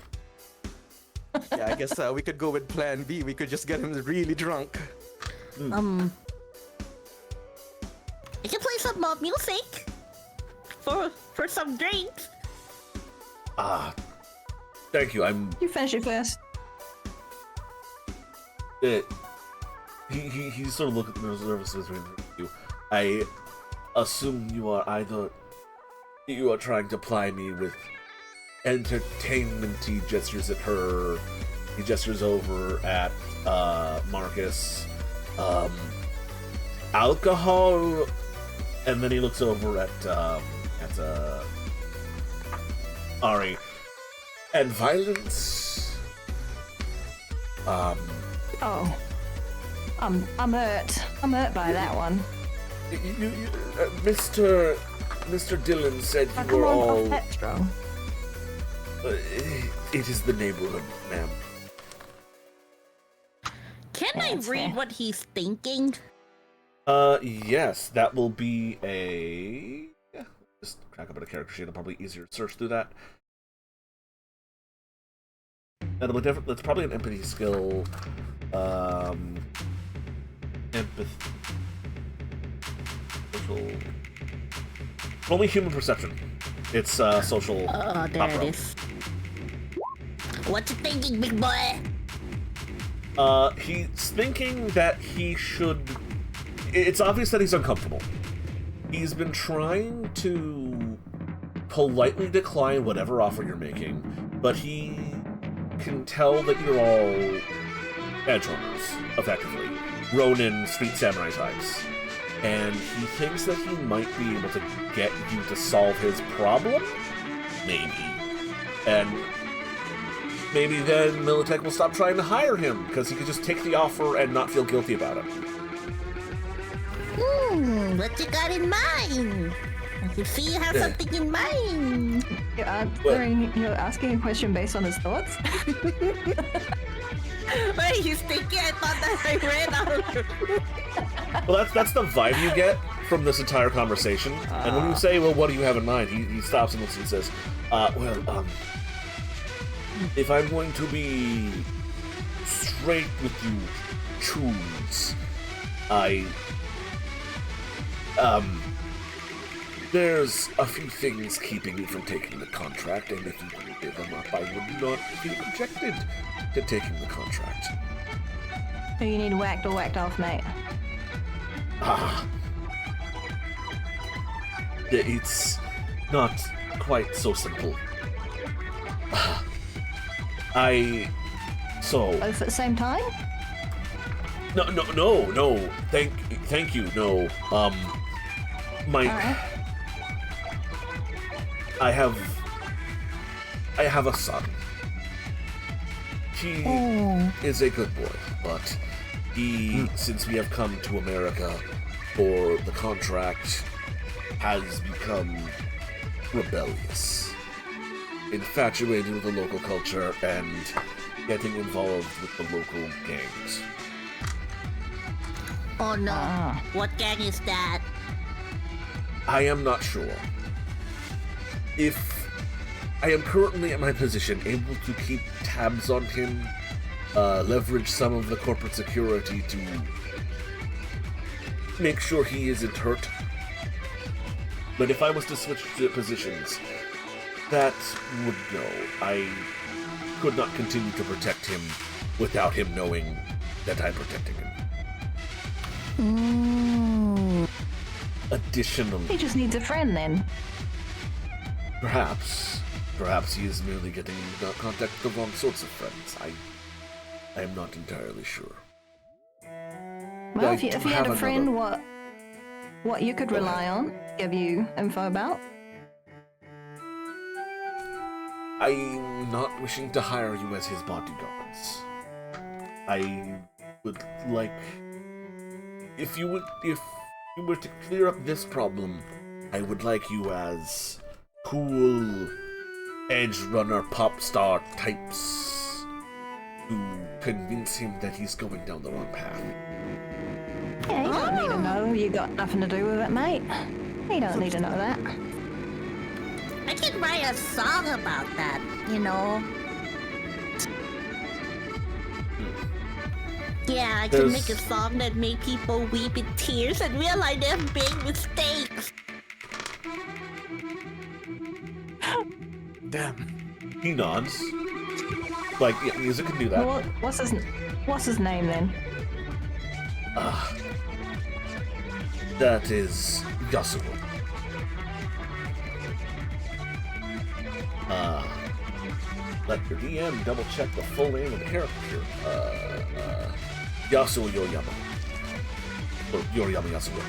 Yeah, I guess we could go with plan B. We could just get him really drunk. I can play some more music for some drinks. Thank you. You finish it first. He sort of looked nervous as we you. I assume you are trying to ply me with entertainment-y gestures at her. He gestures over at Marcus. Alcohol, and then he looks over at Ari. And violence. Oh. I'm hurt. I'm hurt by that one. Mr. Dillon said Oh, you come were on, all. Petro. It is the neighborhood, ma'am. Can Yeah, I that's read fair. what he's thinking? Yes, that will be a. Yeah, just crack up a character sheet. It'll probably be easier to search through that. That'll be different. That's probably an empathy skill. Empathy. Social. Only human perception. It's social. Oh, there opera. it is. What you thinking, big boy? He's thinking that he should. It's obvious that he's uncomfortable. He's been trying to politely decline whatever offer you're making, but he can tell that you're all edge runners, effectively. Ronin, street samurai types. And he thinks that he might be able to get you to solve his problem? Maybe. And maybe then Militech will stop trying to hire him, because he could just take the offer and not feel guilty about it. What you got in mind? I can see you have Yeah. something in mind. You're asking a question based on his thoughts? Wait, he's thinking. I thought that I read out of it. Well, that's the vibe you get from this entire conversation. And when you say, well, what do you have in mind? He stops and looks and says, if I'm going to be straight with you, choose. There's a few things keeping me from taking the contract, and if you can give them up, I would not feel objected to taking the contract. Who you need whacked or whacked off, mate? It's not quite so simple. Both at the same time? No. Thank you. No. Alright. I have a son. He Oh. is a good boy, but he, since we have come to America for the contract, has become rebellious, infatuated with the local culture, and getting involved with the local gangs. Oh no. Ah. What gang is that? I am not sure. If I am currently in my position able to keep tabs on him, leverage some of the corporate security to make sure he isn't hurt. But if I was to switch to positions, that would go. I could not continue to protect him without him knowing that I'm protecting him. Additionally, He just needs a friend then. perhaps he is merely getting into contact with the wrong sorts of friends. I am not entirely sure. Well, I if you do had have a friend, another- what you could rely on, give you info about. I'm not wishing to hire you as his bodyguards. I would like if you were to clear up this problem, I would like you as cool edge runner pop star types to convince him that he's going down the wrong path. Yeah, you don't need to know. You got nothing to do with it, mate. You don't need to know that. I can write a song about that, you know? Yeah, I can make a song that make people weep in tears and realize they have big mistakes. Damn. He nods. Like, yeah, music can do that. Well, what's his name then? That is Yasuo. Let your DM double check the full name of the character. Yasuo Yoriyama. Or Yoriyama Yasuo.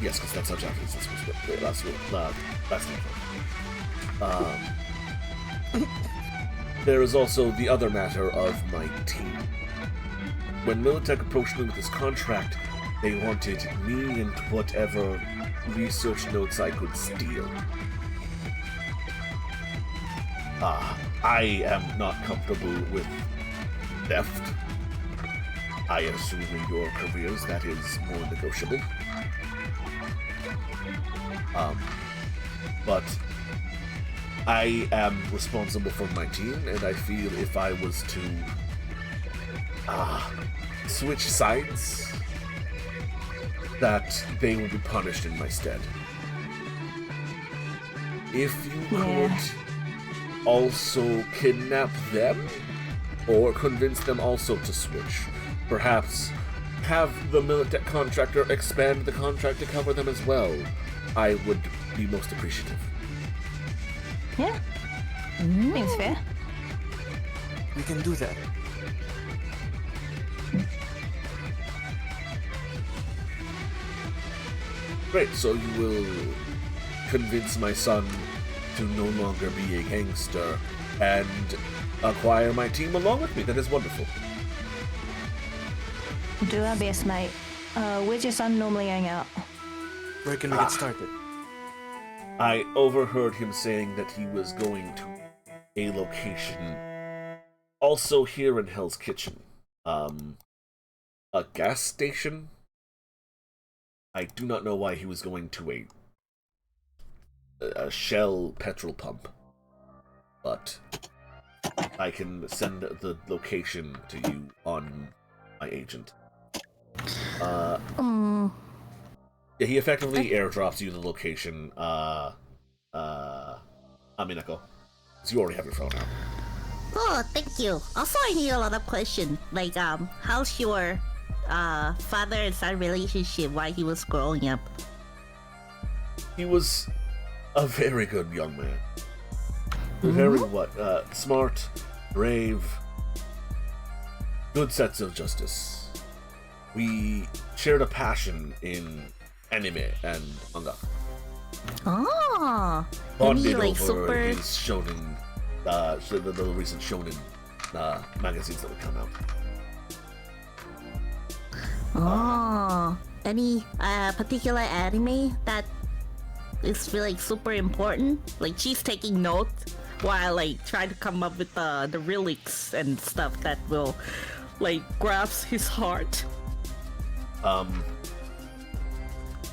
Yes, because that's how Japanese is supposed to be. Last name. There is also the other matter of my team. When Militech approached me with this contract, they wanted me and whatever research notes I could steal. I am not comfortable with theft. I assume in your careers that is more negotiable. But I am responsible for my team, and I feel if I was to switch sides, that they would be punished in my stead. If you could also kidnap them, or convince them also to switch, perhaps have the Militech contractor expand the contract to cover them as well, I would be most appreciative. Yeah. Seems fair. We can do that. Great, so you will convince my son to no longer be a gangster and acquire my team along with me. That is wonderful. Do our best, mate. Where's your son normally hang out? Where can we get started? I overheard him saying that he was going to a location also here in Hell's Kitchen. A gas station? I do not know why he was going to a Shell petrol pump, but I can send the location to you on my agent. Yeah, he effectively airdrops you the location. Aminako, so you already have your phone out. Oh, thank you. Also, I need a lot of questions. Like, how's your father and son relationship while he was growing up? He was a very good young man. Very smart, brave, good sense of justice. We shared a passion in anime and manga. Oh, Bonded like over super. his shonen the recent shonen magazines that would come out. Oh, any particular anime that is like super important? Like she's taking notes while like trying to come up with the lyrics and stuff that will like grasp his heart.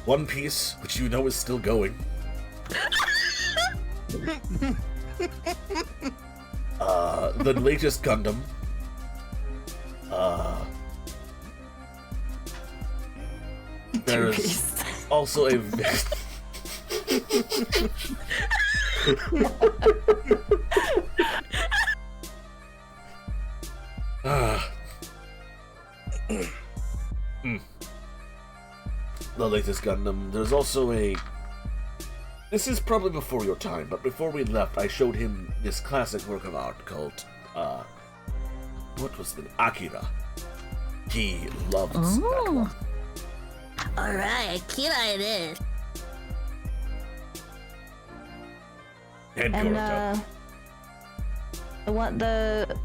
One Piece, which you know is still going. The latest Gundam. There's also a the latest Gundam. There's also a... This is probably before your time, but before we left, I showed him this classic work of art called, what was the... Akira. He loves that one. Alright, Akira it is. And Naruto. The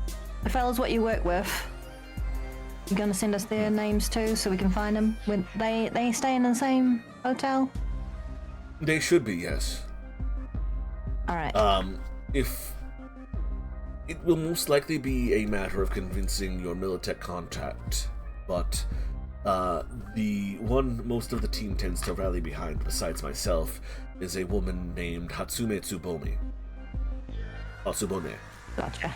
fellas what you work with, you gonna send us their names too so we can find them? When they stay in the same hotel? They should be, yes. Alright. If... It will most likely be a matter of convincing your Militech contact, but the one most of the team tends to rally behind, besides myself, is a woman named Hatsume Tsubome. Oh, Tsubone. Gotcha.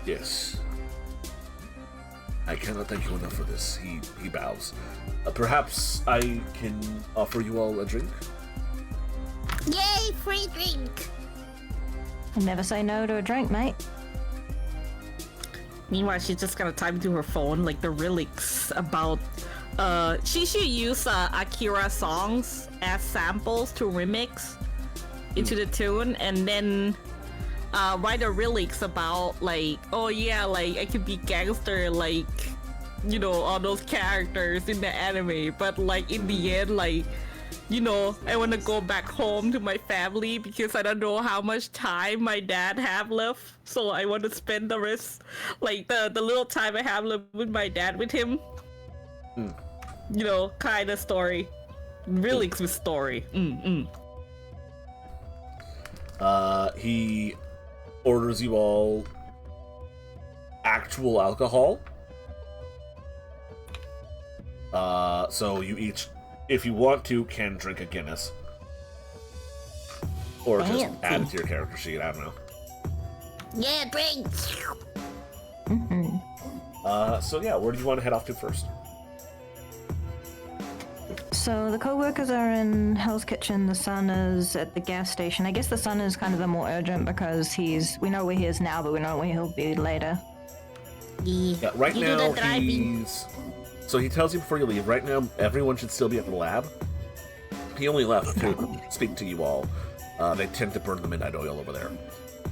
Yes. I cannot thank you enough for this. He bows. Perhaps I can offer you all a drink? Yay, free drink! Never say no to a drink, mate. Meanwhile, she's just gonna type into her phone like the lyrics about. She should use Akira songs as samples to remix into the tune, and then write the lyrics about like, oh yeah, like I could be gangster, like, you know, all those characters in the anime, but like in the end, like, you know, I want to go back home to my family because I don't know how much time my dad have left, so I want to spend the rest, like the little time I have left with my dad with him. You know, kind of story. Really with story. He orders you all actual alcohol. So you each, if you want to, can drink a Guinness. Or just add it to your character sheet, I don't know. Yeah, drink! So yeah, where do you want to head off to first? So the co-workers are in Hell's Kitchen, the son is at the gas station. I guess the son is kind of the more urgent because we know where he is now, but we know where he'll be later. Yeah, right You do now the driving. he's... So he tells you before you leave, right now everyone should still be at the lab. He only left to speak to you all. They tend to burn the midnight oil over there.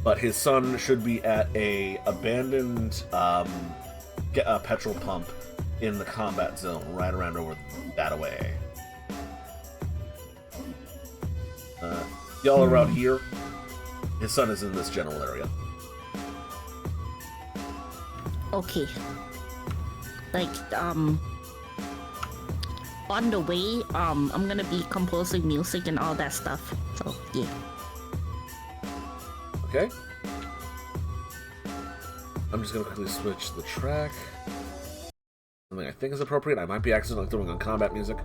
But his son should be at a abandoned petrol pump in the combat zone, right around over that away. Y'all around here. His son is in this general area. Okay. Like, on the way, I'm gonna be composing music and all that stuff. So, yeah. Okay. I'm just gonna quickly switch the track. Something I think is appropriate. I might be accidentally throwing on combat music.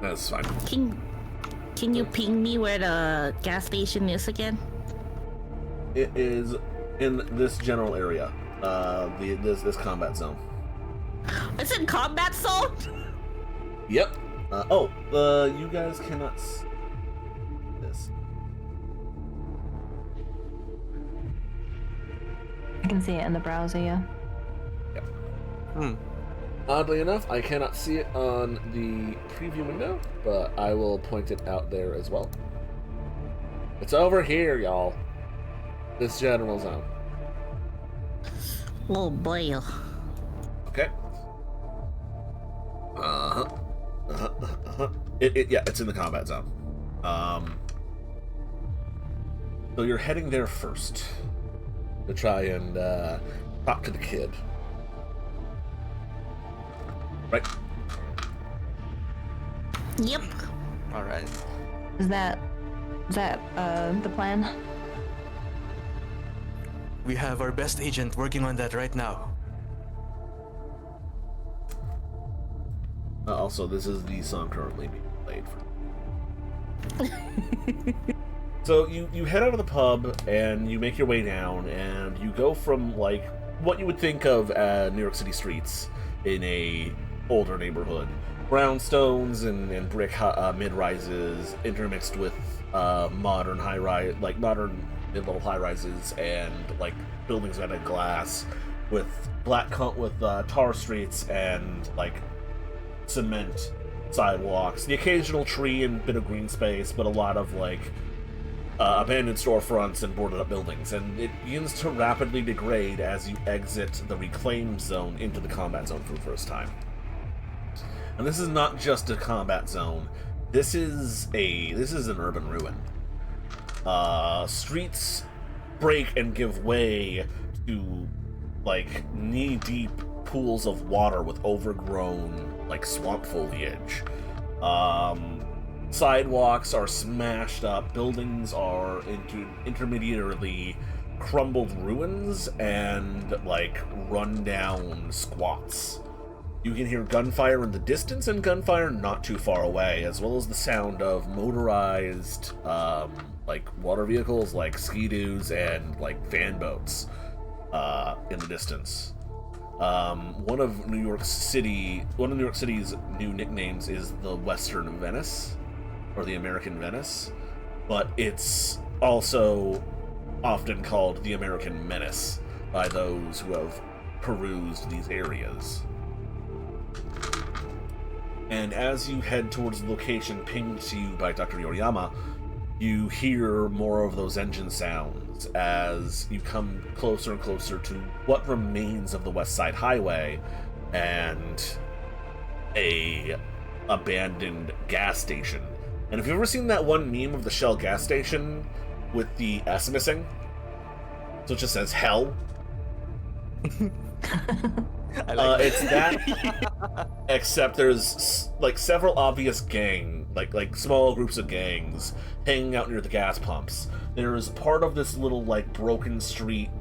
That's fine. Can you ping me where the gas station is again? It is in this general area. This combat zone. It's in combat zone? Yep. You guys cannot see this. I can see it in the browser, yeah. Yep. Oddly enough, I cannot see it on the preview window, but I will point it out there as well. It's over here, y'all. This general zone. Oh boy. Okay. Yeah, it's in the combat zone. So you're heading there first to try and talk to the kid, right? Yep. All right. Is that the plan? We have our best agent working on that right now. Also, this is the song currently being played for. So you head out of the pub and you make your way down, and you go from like what you would think of New York City streets in a older neighborhood, brownstones and brick mid-rises intermixed with modern high-rise, like modern mid-level high-rises, and like buildings made of glass with tar streets and like cement sidewalks, the occasional tree and bit of green space, but a lot of like abandoned storefronts and boarded up buildings, and it begins to rapidly degrade as you exit the reclaimed zone into the combat zone for the first time. And this is not just a combat zone. This is an urban ruin. Streets break and give way to like knee-deep pools of water with overgrown like swamp foliage. Sidewalks are smashed up, buildings are into intermediately crumbled ruins and like run-down squats. You can hear gunfire in the distance and gunfire not too far away, as well as the sound of motorized like water vehicles like ski-doos and like fan boats in the distance. One of New York City's new nicknames is the Western Venice, or the American Venice, but it's also often called the American Menace by those who have perused these areas. And as you head towards the location pinged to you by Dr. Yoriyama, you hear more of those engine sounds as you come closer and closer to what remains of the West Side Highway and a abandoned gas station. And have you ever seen that one meme of the Shell gas station with the S missing? So it just says hell. I like It's that, except there's like several obvious like small groups of gangs hanging out near the gas pumps. There is part of this little like broken street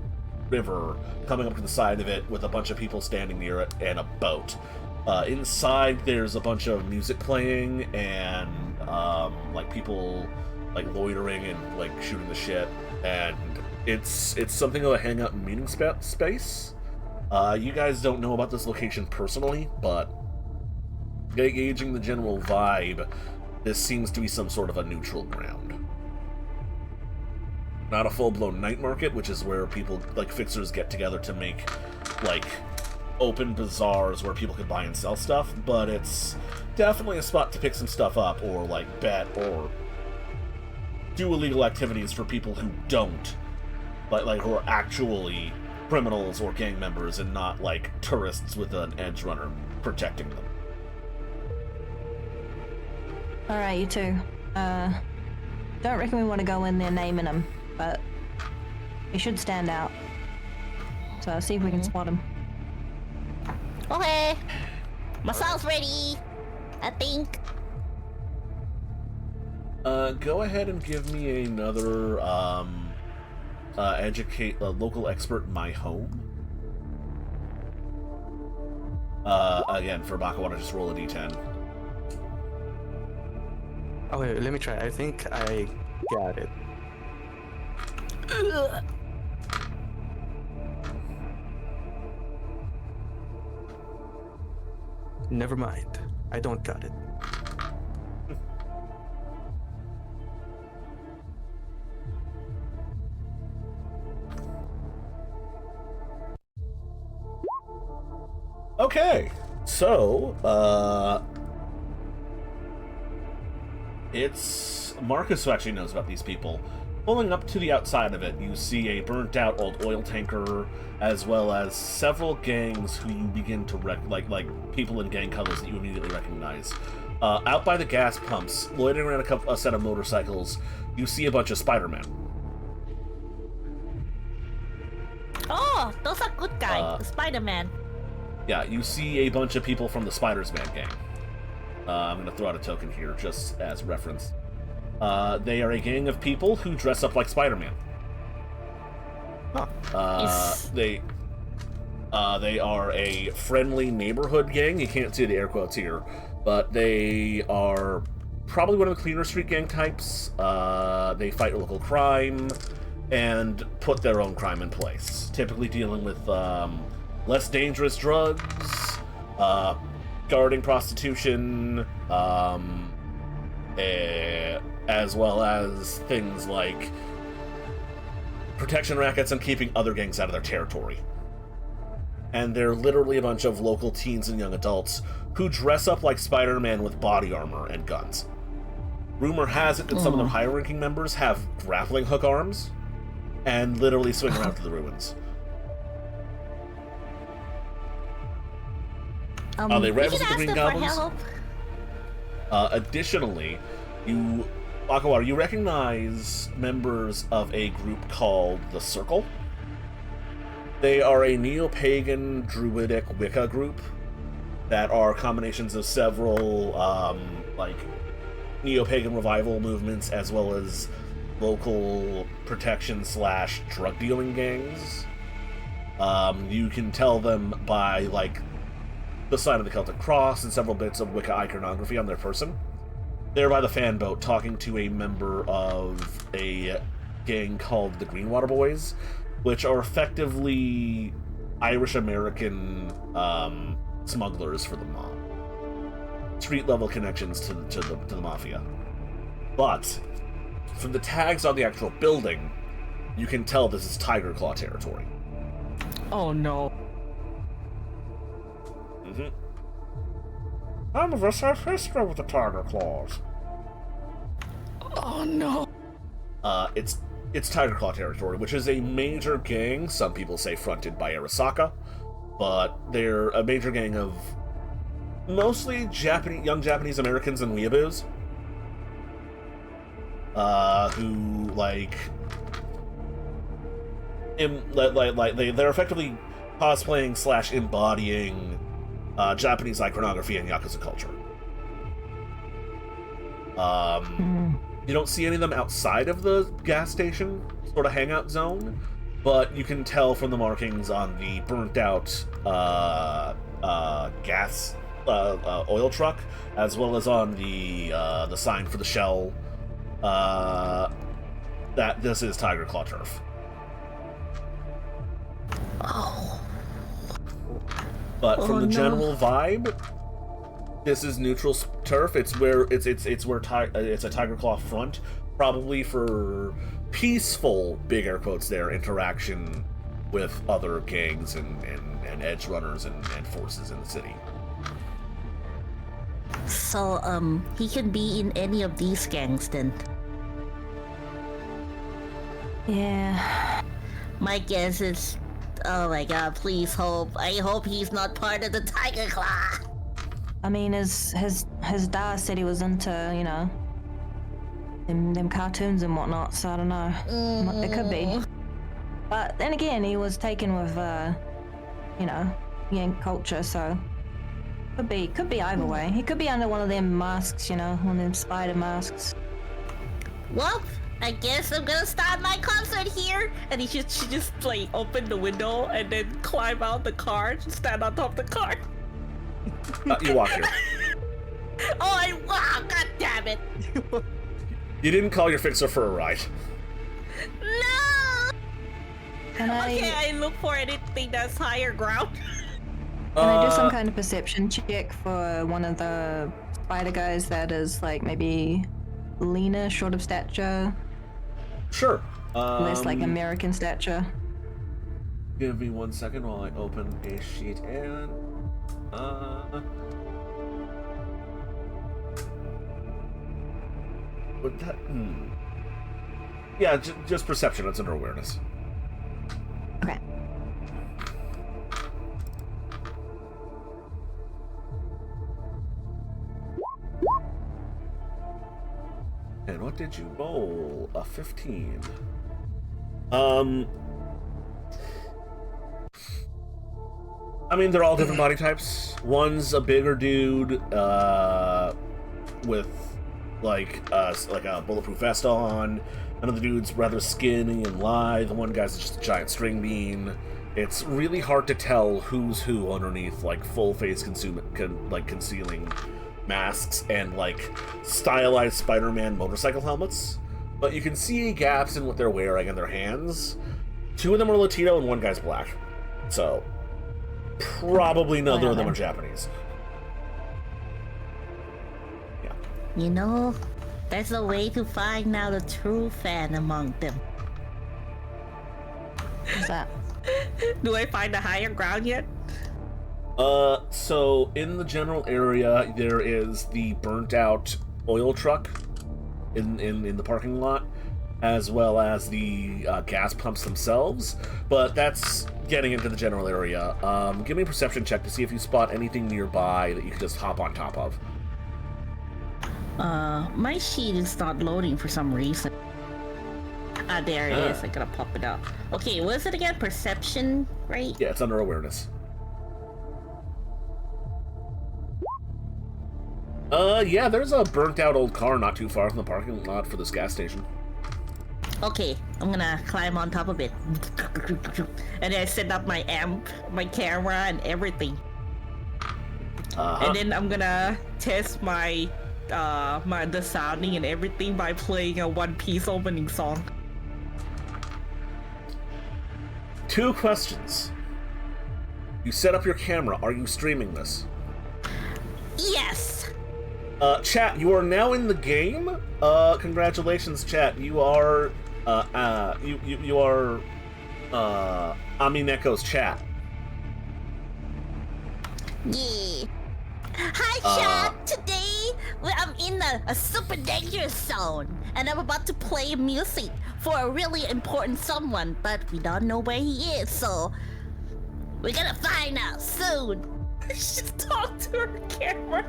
river coming up to the side of it with a bunch of people standing near it and a boat. Inside there's a bunch of music playing and like people like loitering and like shooting the shit, and it's something of a hangout and meeting space. You guys don't know about this location personally, but gauging the general vibe, this seems to be some sort of a neutral ground. Not a full-blown night market, which is where people, like fixers, get together to make, like, open bazaars where people can buy and sell stuff, but it's definitely a spot to pick some stuff up, or, like, bet, or do illegal activities for people who don't, like who are actually criminals or gang members and not, like, tourists with an edge runner protecting them. Alright, you two. Don't reckon we want to go in there naming them, but they should stand out. So I'll see if we can spot them. Okay. Masal's ready, I think. Go ahead and give me another, local expert my home. Again, for Bakawata, just roll a d10. Oh wait, let me try. I think I got it. Never mind. I don't got it. Okay, so, it's Marcus who actually knows about these people. Pulling up to the outside of it, you see a burnt-out old oil tanker, as well as several gangs who you begin to like people in gang colors that you immediately recognize. Out by the gas pumps, loitering around a set of motorcycles, you see a bunch of Spider-Men. Oh, those are good guys. The Spider-Man. Yeah, you see a bunch of people from the Spider-Man gang. I'm gonna throw out a token here just as reference. They are a gang of people who dress up like Spider-Man. They are a friendly neighborhood gang. You can't see the air quotes here, but they are probably one of the cleaner street gang types. They fight local crime and put their own crime in place, typically dealing with less dangerous drugs, guarding prostitution, as well as things like protection rackets and keeping other gangs out of their territory. And they're literally a bunch of local teens and young adults who dress up like Spider-Man with body armor and guns. Rumor has it that some of their higher-ranking members have grappling hook arms and literally swing around to the ruins. They rivals with the Green Goblins. Additionally, Akawara, you recognize members of a group called the Circle. They are a neo-pagan druidic Wicca group that are combinations of several neo-pagan revival movements as well as local protection / drug dealing gangs. You can tell them by the sign of the Celtic Cross and several bits of Wicca iconography on their person. They're by the fan boat talking to a member of a gang called the Greenwater Boys, which are effectively Irish-American smugglers for the mob. Street-level connections to the mafia. But from the tags on the actual building, you can tell this is Tiger Claw territory. Oh no. None of us have history with the Tiger Claws. Oh no. It's Tiger Claw territory, which is a major gang, some people say fronted by Arasaka, but they're a major gang of mostly young Japanese Americans and weeaboos, who they're effectively cosplaying / embodying Japanese iconography and Yakuza culture. You don't see any of them outside of the gas station sort of hangout zone, but you can tell from the markings on the burnt out gas oil truck, as well as on the sign for the Shell, that this is Tiger Claw turf. But from the general vibe, this is neutral turf. It's a Tiger Claw front, probably for peaceful, big air quotes there, interaction with other gangs and edge runners and forces in the city. So, he can be in any of these gangs then? Yeah. My guess is, oh my god, please hope. I hope he's not part of the Tiger Claw. I mean, his dad said he was into, them cartoons and whatnot, so I don't know. It could be. But then again, he was taken with, Yank culture, so could be either way. He could be under one of them masks, one of them spider masks. Well, I guess I'm gonna start my concert here. And she just open the window and then climb out the car, just stand on top of the car. You walk here. Wow, god damn it. You didn't call your fixer for a ride. No! Okay, I look for anything that's higher ground. Can I do some kind of perception check for one of the spider guys that is maybe leaner, short of stature? Sure. Less American stature. Give me 1 second while I open a sheet and would that yeah, just perception. It's under awareness. Okay. And what did you roll? A 15. I mean, they're all different body types. One's a bigger dude, with like a bulletproof vest on. Another dude's rather skinny and lithe. One guy's just a giant string bean. It's really hard to tell who's who underneath like full face concealing masks and like stylized Spider-Man motorcycle helmets. But you can see gaps in what they're wearing and their hands. Two of them are Latino and one guy's black. So probably neither of them are Japanese. Yeah. You know, there's a way to find out a true fan among them. What's that? Do I find a higher ground yet? So in the general area, there is the burnt out oil truck in the parking lot, as well as the gas pumps themselves, but that's getting into the general area. Give me a perception check to see if you spot anything nearby that you can just hop on top of. My sheet is not loading for some reason. Ah, there it is. I gotta pop it up. Okay, what is it again? Perception, right? Yeah, it's under awareness. Yeah, there's a burnt out old car not too far from the parking lot for this gas station. Okay, I'm gonna climb on top of it. And then I set up my amp, my camera, and everything. And then I'm gonna test my the sounding and everything by playing a One Piece opening song. 2 questions. You set up your camera. Are you streaming this? Yes! Chat, you are now in the game. Congratulations, chat. You are, you are, Amineko's chat. Yeah. Hi, chat. Today, I'm in a super dangerous zone, and I'm about to play music for a really important someone, but we don't know where he is, so we're gonna find out soon. Just talk to her camera.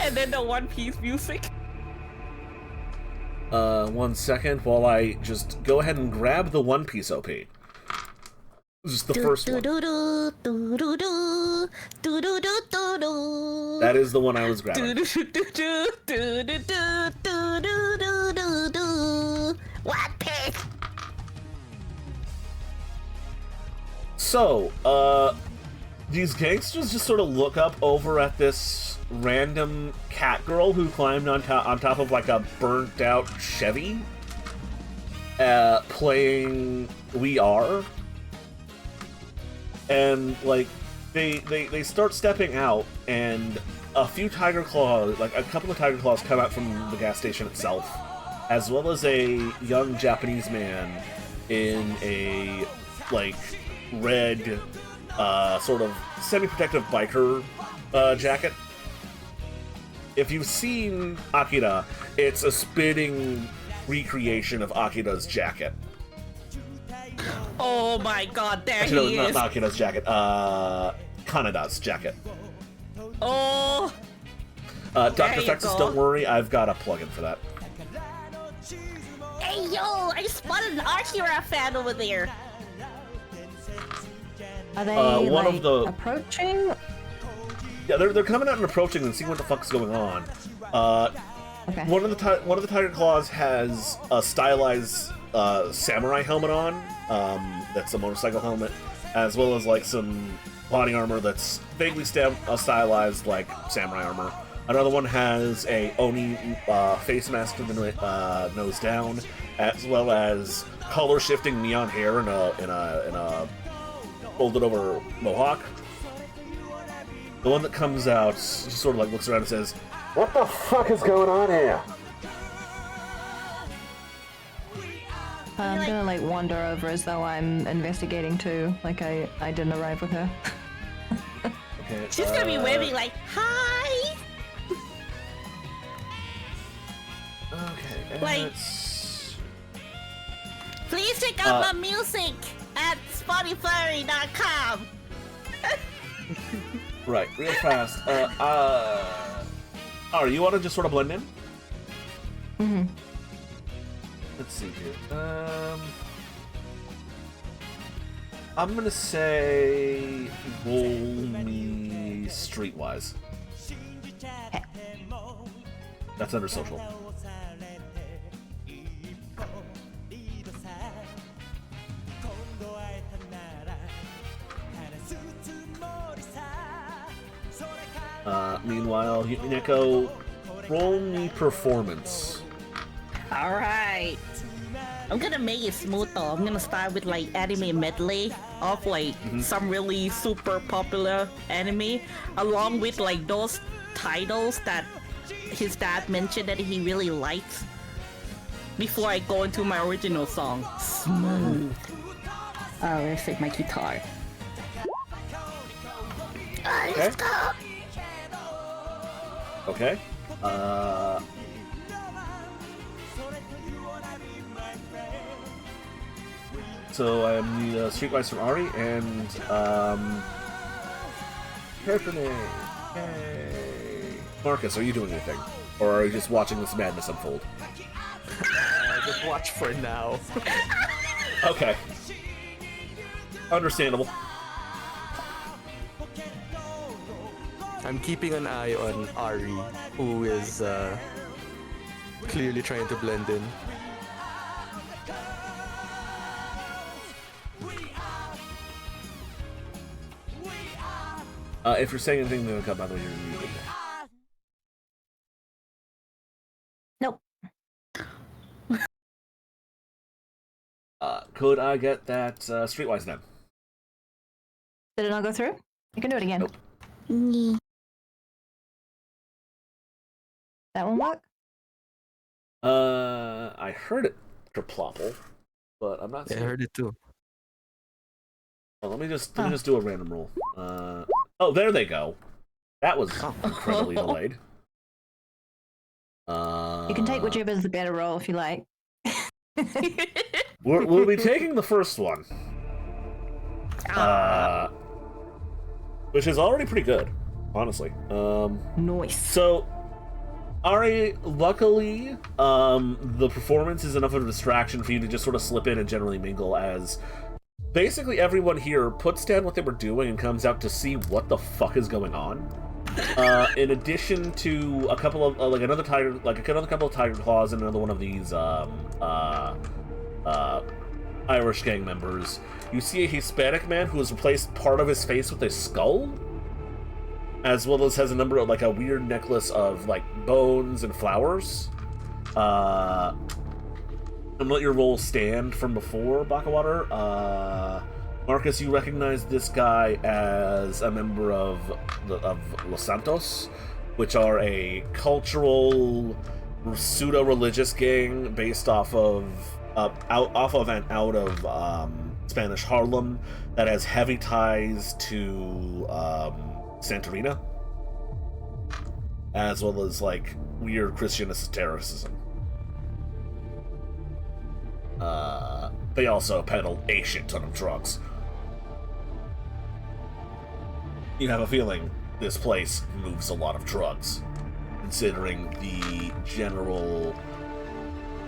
And then the One Piece music. 1 second while I just go ahead and grab the One Piece OP. This is the first one. That is the one I was grabbing. What pick? So, these gangsters just sort of look up over at this random cat girl who climbed on top of like a burnt out Chevy, playing We Are. And like they start stepping out, and a few tiger claws, like a couple of tiger claws, come out from the gas station itself, as well as a young Japanese man in a like red sort of semi-protective biker jacket. If you've seen Akira, it's a spitting recreation of Akira's jacket. Oh my god, there Actually, he no, is. not Akira's jacket. Kanada's jacket. Oh. Dr. you Fexus, go. don't worry, I've got a plugin for that. Hey yo, I spotted an Akira fan over there. Are they one of like the- approaching? Yeah, they're coming out and approaching and seeing what the fuck's going on. Okay. One of the Tiger Claws has a stylized samurai helmet on. That's a motorcycle helmet, as well as like some body armor that's vaguely stylized like samurai armor. Another one has a Oni face mask with the nose down, as well as color shifting neon hair in a folded over mohawk. The one that comes out just sort of like looks around and says, "What the fuck is going on here?" I'm gonna like wander over as though I'm investigating too. Like I didn't arrive with her. Okay, She's gonna be waving like, hi! Okay, Like- let's... Please check out my music at Spotify.com. Right, real fast. Alright, you want to just sort of blend in? Mm-hmm. Let's see here. I'm gonna say roll me streetwise. Okay. That's under social. Meanwhile, Neko, roll me performance. Alright. I'm gonna make it smooth though. I'm gonna start with like anime medley of like some really super popular anime, along with like those titles that his dad mentioned that he really likes. Before I go into my original song, smooth. Oh, where's like my guitar? Okay. Okay. So I am the streetwise from Ari and character name. Yay. Marcus, are you doing anything, or are you just watching this madness unfold? Just watch for now. Okay. Understandable. I'm keeping an eye on Ari, who is clearly trying to blend in. If you're saying anything, then by the way, you're muted. Nope. Could I get that streetwise then? Did it not go through? You can do it again. Nope. That one work? I heard it, Kerplopple, but I'm not. I heard it too. Well, let me just do a random roll. Oh, there they go. That was incredibly delayed. You can take whichever is the better roll if you like. We'll be taking the first one. Which is already pretty good, honestly. Nice. So, Ari, luckily, the performance is enough of a distraction for you to just sort of slip in and generally mingle, as basically everyone here puts down what they were doing and comes out to see what the fuck is going on. In addition to a couple of another couple of tiger claws and another one of these Irish gang members, you see a Hispanic man who has replaced part of his face with a skull, as well as has a number of a weird necklace of bones and flowers. And let your roll stand from before, Bacawater. Marcus, you recognize this guy as a member of Los Santos, which are a cultural pseudo-religious gang based off of Spanish Harlem that has heavy ties to Santorina, as well as weird Christian esotericism. They also peddle a shit ton of drugs. You have a feeling this place moves a lot of drugs, considering the general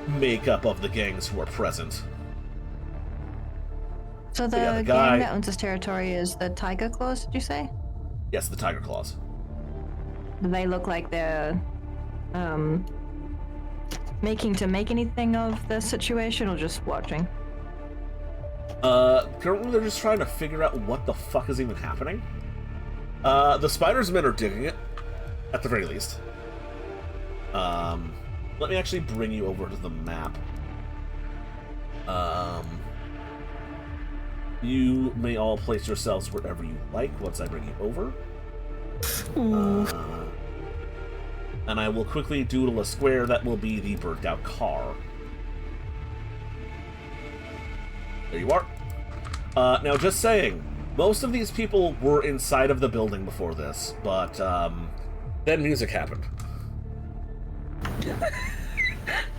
makeup of the gangs who are present. So the, yeah, the gang guy... that owns this territory is the Tiger Claws, did you say? Yes, the Tiger Claws. Do they look like they're making to make anything of the situation, or just watching? Currently they're just trying to figure out what the fuck is even happening. The Spiders men are digging it, at the very least. Let me actually bring you over to the map. You may all place yourselves wherever you like once I bring you over. And I will quickly doodle a square that will be the burnt out car. There you are. Now, just saying, most of these people were inside of the building before this, but then music happened.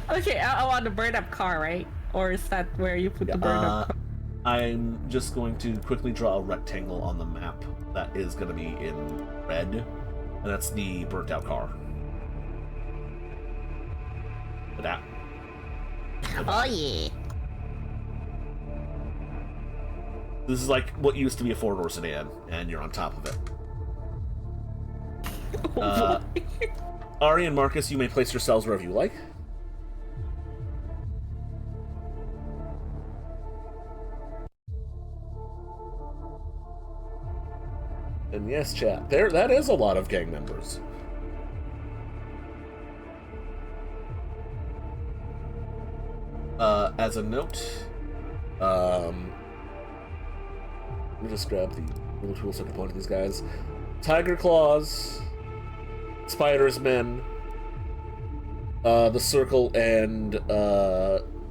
Okay, I want the burn up car, right? Or is that where you put the burn up car? I'm just going to quickly draw a rectangle on the map that is going to be in red, and that's the burnt out car. That. Oh yeah. This is like what used to be a four-door sedan, and you're on top of it. Ari and Marcus, you may place yourselves wherever you like. And yes, chat, that is a lot of gang members. As a note, let me just grab the little tool so I can point at these guys. Tiger Claws, Spider's Men, the Circle and,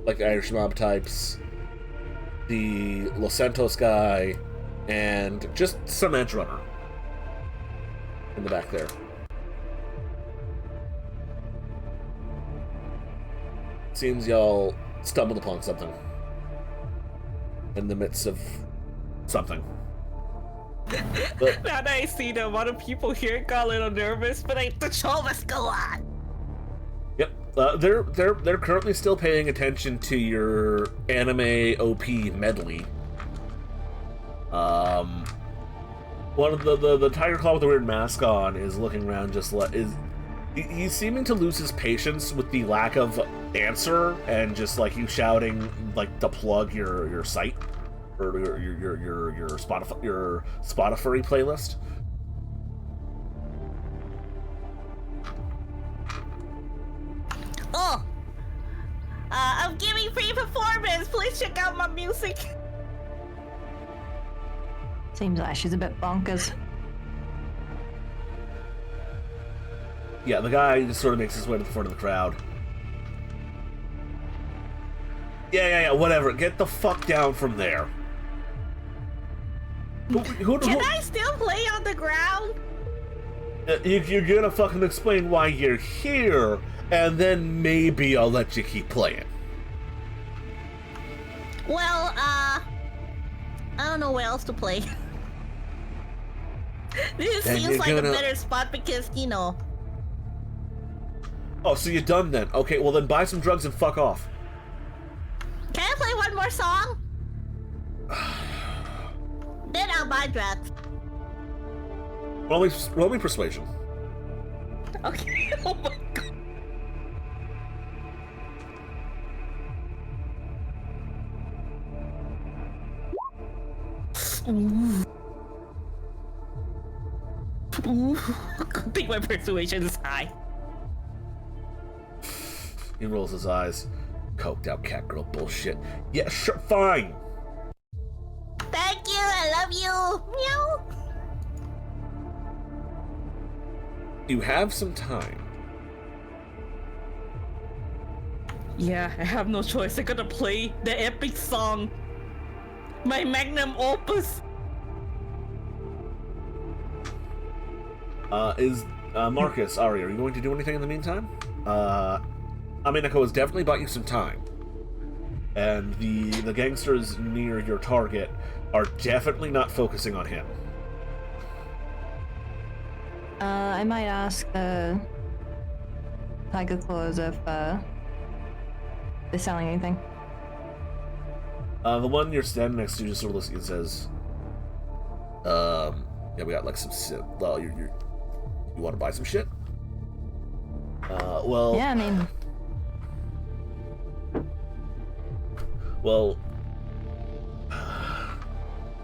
like Irish mob types, the Los Santos guy, and just some Edge Runner in the back there. Seems y'all stumbled upon something in the midst of something. But, Now that I see the amount of people here, got a little nervous, but the show must go on. yep, they're currently still paying attention to your anime OP medley. One of the Tiger Claw with the weird mask on is looking around, he's seeming to lose his patience with the lack of answer and just like you shouting like to plug your site or your Spotify playlist. Oh. I'm giving free performance. Please check out my music. Seems like she's a bit bonkers. Yeah, the guy just sort of makes his way to the front of the crowd. Yeah, whatever. Get the fuck down from there. Can I still play on the ground? You're gonna fucking explain why you're here, and then maybe I'll let you keep playing. Well, I don't know where else to play. This Then seems you're like a gonna- better spot because, you know. Oh, so you're done then? Okay, well then buy some drugs and fuck off. Can I play one more song? Then I'll buy drugs. Roll me persuasion. Okay. Oh my god. Ooh. I think my persuasion is high. He rolls his eyes. Coked out cat girl bullshit. Yeah, sure, fine. Thank you. I love you. Meow. You have some time. Yeah, I have no choice. I gotta play the epic song. My magnum opus. Marcus, Ari, are you going to do anything in the meantime? Aminako has definitely bought you some time. And the gangsters near your target are definitely not focusing on him. I might ask Tiger Claws if they're selling anything. The one you're standing next to just sort of looks and says, yeah, we got like some shit. Well, you want to buy some shit? Well... Yeah, I mean... Well...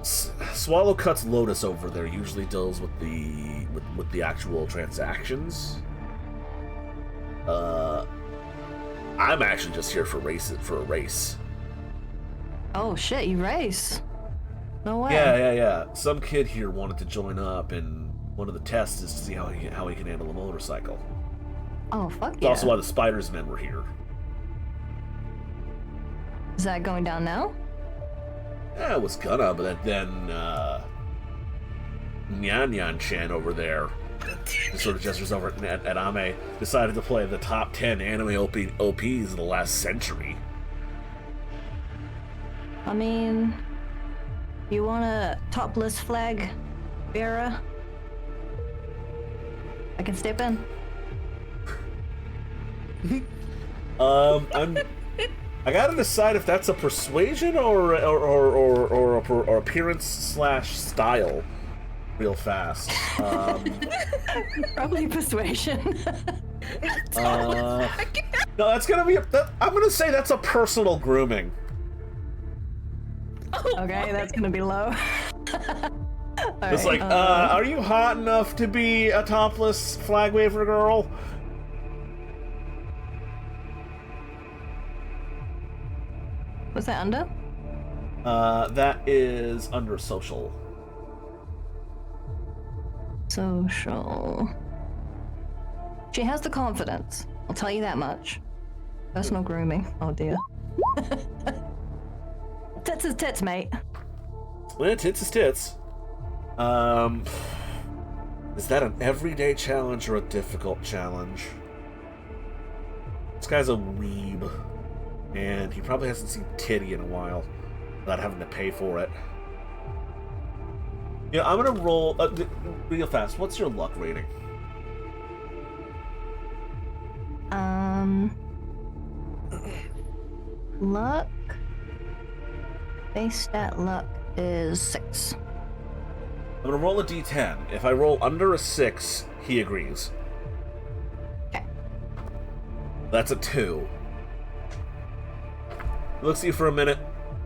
Swallow Cuts Lotus over there usually deals with the actual transactions. I'm actually just here for a race. Oh shit, you race? No way. Yeah. Some kid here wanted to join up, and one of the tests is to see how he can handle a motorcycle. Oh fuck It's yeah. also why the Spider's Men were here. Is that going down now? Yeah, it was gonna, but then Nyan Nyan Chan over there, just sort of gestures over at Ame, decided to play the top 10 anime OPs of the last century. I mean, you want a topless flag bearer? I can step in. I gotta decide if that's a persuasion or appearance slash style. Real fast. Probably persuasion. No, that's gonna be. I'm gonna say that's a personal grooming. Okay, that's gonna be low. It's like, are you hot enough to be a topless flag waver girl? Was that under? That is under social. Social. She has the confidence. I'll tell you that much. Personal grooming. Oh dear. Tits is tits, mate. Well, tits is tits. Is that an everyday challenge or a difficult challenge? This guy's a weeb, and he probably hasn't seen titty in a while without having to pay for it. Yeah, I'm gonna roll real fast. What's your luck rating? Luck. Base stat luck is 6. I'm gonna roll a d10. If I roll under a 6, he agrees. Okay. That's a 2. Looks at you for a minute,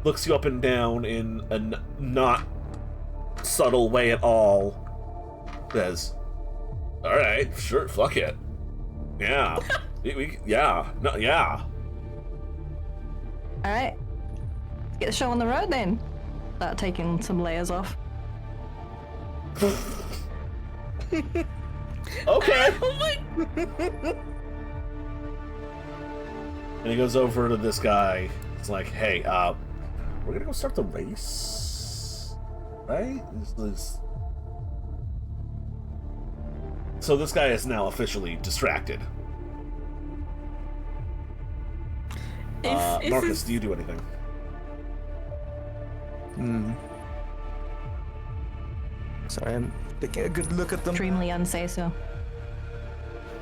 looks you up and down in a not subtle way at all. Says, "Alright, sure, fuck it. Yeah. Yeah. No, yeah. Alright. Let's get the show on the road then. Start taking some layers off. Okay. Oh my! And he goes over to this guy. It's like, hey, we're gonna go start the race, right? So this guy is now officially distracted. If Marcus, do you do anything? Sorry, I'm taking a good look at them. Extremely unsay so.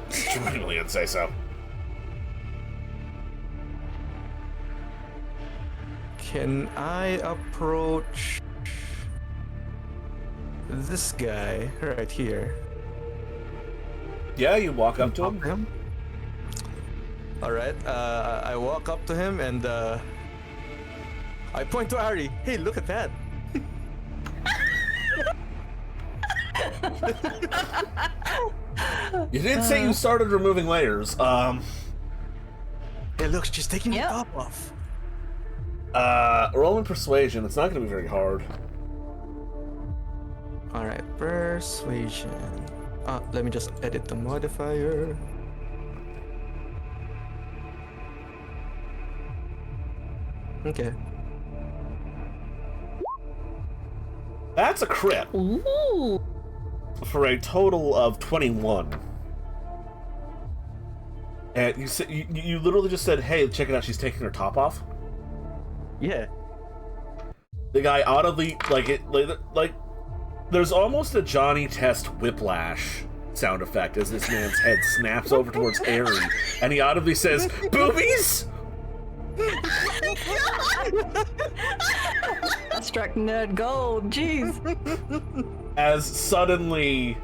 Extremely and say so. Can I approach this guy right here? Yeah, you walk up to him. All right. I walk up to him and I point to Ari. Hey, look at that. You did say you started removing layers. Hey, look, she's taking Yep. the top off. Roll in persuasion. It's not going to be very hard. All right, persuasion. Let me just edit the modifier. Okay. That's a crit Ooh. for a total of 21. And you said you literally just said, "Hey, check it out. She's taking her top off." Yeah. The guy audibly like there's almost a Johnny Test whiplash sound effect as this man's head snaps over towards Aerie, and he audibly says, "Boobies!" I struck nerd gold. Jeez. As suddenly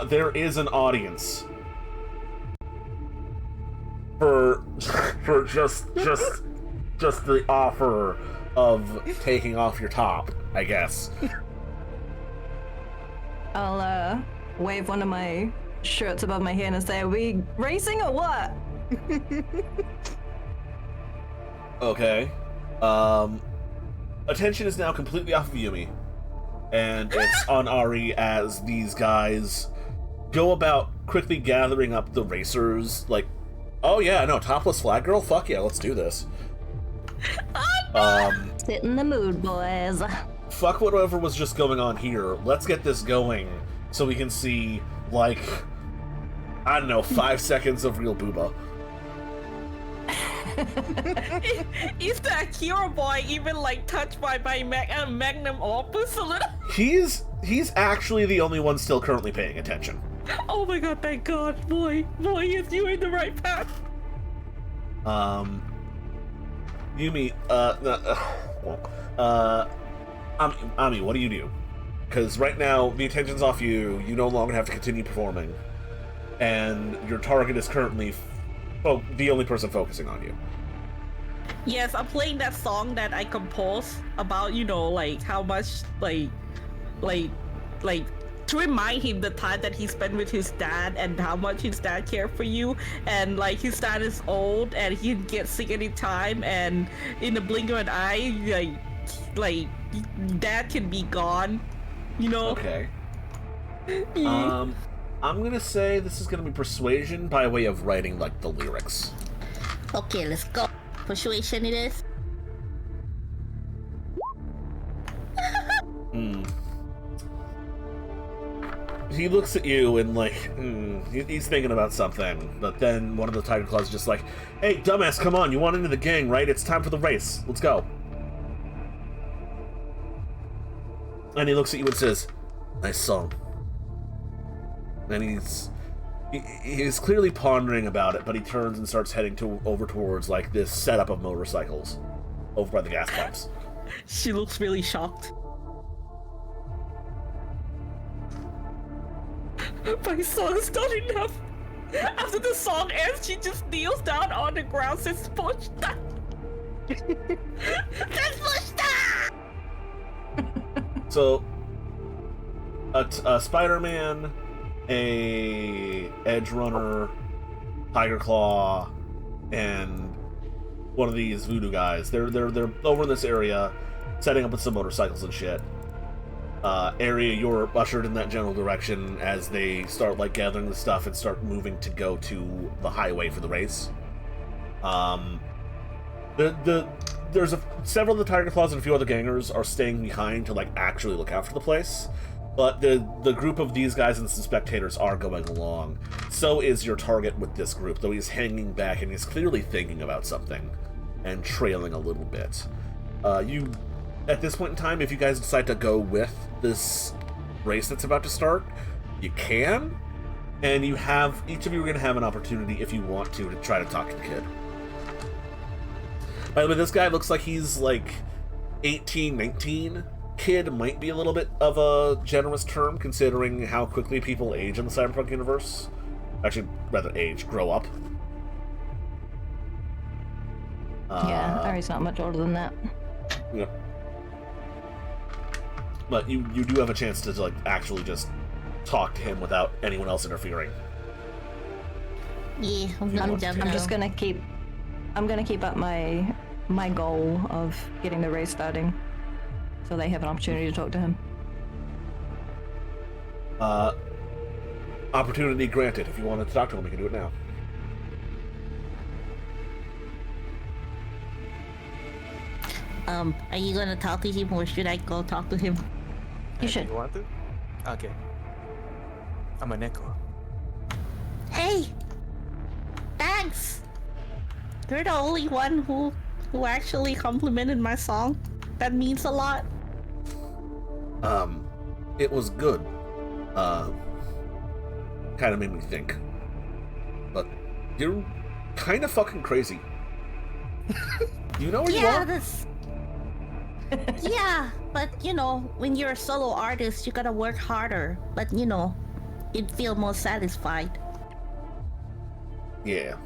there is an audience for just the offer of taking off your top, I guess. I'll wave one of my shirts above my head and say, "Are we racing or what?" Okay. Attention is now completely off of Yumi, and it's on Ari as these guys go about quickly gathering up the racers. Like, oh yeah, no, topless flag girl, fuck yeah, let's do this. Sit in the mood, boys. Fuck whatever was just going on here. Let's get this going so we can see, like, I don't know, 5 seconds of real booba. Is the Akira boy even like touched by magnum opus a little? He's actually the only one still currently paying attention. Oh my god, thank god, boy, yes, you're in the right path. Yumi, Ami, what do you do? Because right now, the attention's off you, you no longer have to continue performing, and your target is currently the only person focusing on you. Yes, I'm playing that song that I composed about, like how much, like, to remind him the time that he spent with his dad and how much his dad cared for you, and like his dad is old and he can get sick anytime, and in the blink of an eye, like dad can be gone, Okay. I'm gonna say this is gonna be persuasion by way of writing like the lyrics. Okay, let's go. Persuasion it is. He looks at you and like, he's thinking about something, but then one of the Tiger Claws is just like, hey, dumbass, come on, you want into the gang, right? It's time for the race. Let's go. And he looks at you and says, nice song. And he's clearly pondering about it, but he turns and starts heading over towards like this setup of motorcycles over by the gas pumps. She looks really shocked. My song's not enough. After the song ends, she just kneels down on the ground, says, push that. Let's push that! So, a Spider-Man, a Edge Runner, Tiger Claw, and one of these voodoo guys. They're over in this area, setting up with some motorcycles and shit. Area, you're ushered in that general direction as they start like gathering the stuff and start moving to go to the highway for the race. There's several of the Tiger Claws and a few other gangers are staying behind to like actually look after the place, but the group of these guys and some spectators are going along. So is your target with this group, though he's hanging back and he's clearly thinking about something and trailing a little bit. At this point in time, if you guys decide to go with this race that's about to start, you can, and each of you are going to have an opportunity if you want to try to talk to the kid. By the way, this guy looks like he's like 18, 19. Kid might be a little bit of a generous term considering how quickly people age in the Cyberpunk universe. Actually, rather grow up. Yeah, Ari's not much older than that. Yeah. But you do have a chance to like actually just talk to him without anyone else interfering. Yeah, I'm just gonna keep up my goal of getting the race starting, so they have an opportunity to talk to him. Opportunity granted. If you wanted to talk to him, you can do it now. Are you gonna talk to him or should I go talk to him? You should. You want to? Okay. I'm an echo. Hey! Thanks! You're the only one who actually complimented my song. That means a lot. It was good. Kind of made me think. But you're kind of fucking crazy. You know where you are? Yeah, but when you're a solo artist, you gotta work harder. But you'd feel more satisfied. Yeah.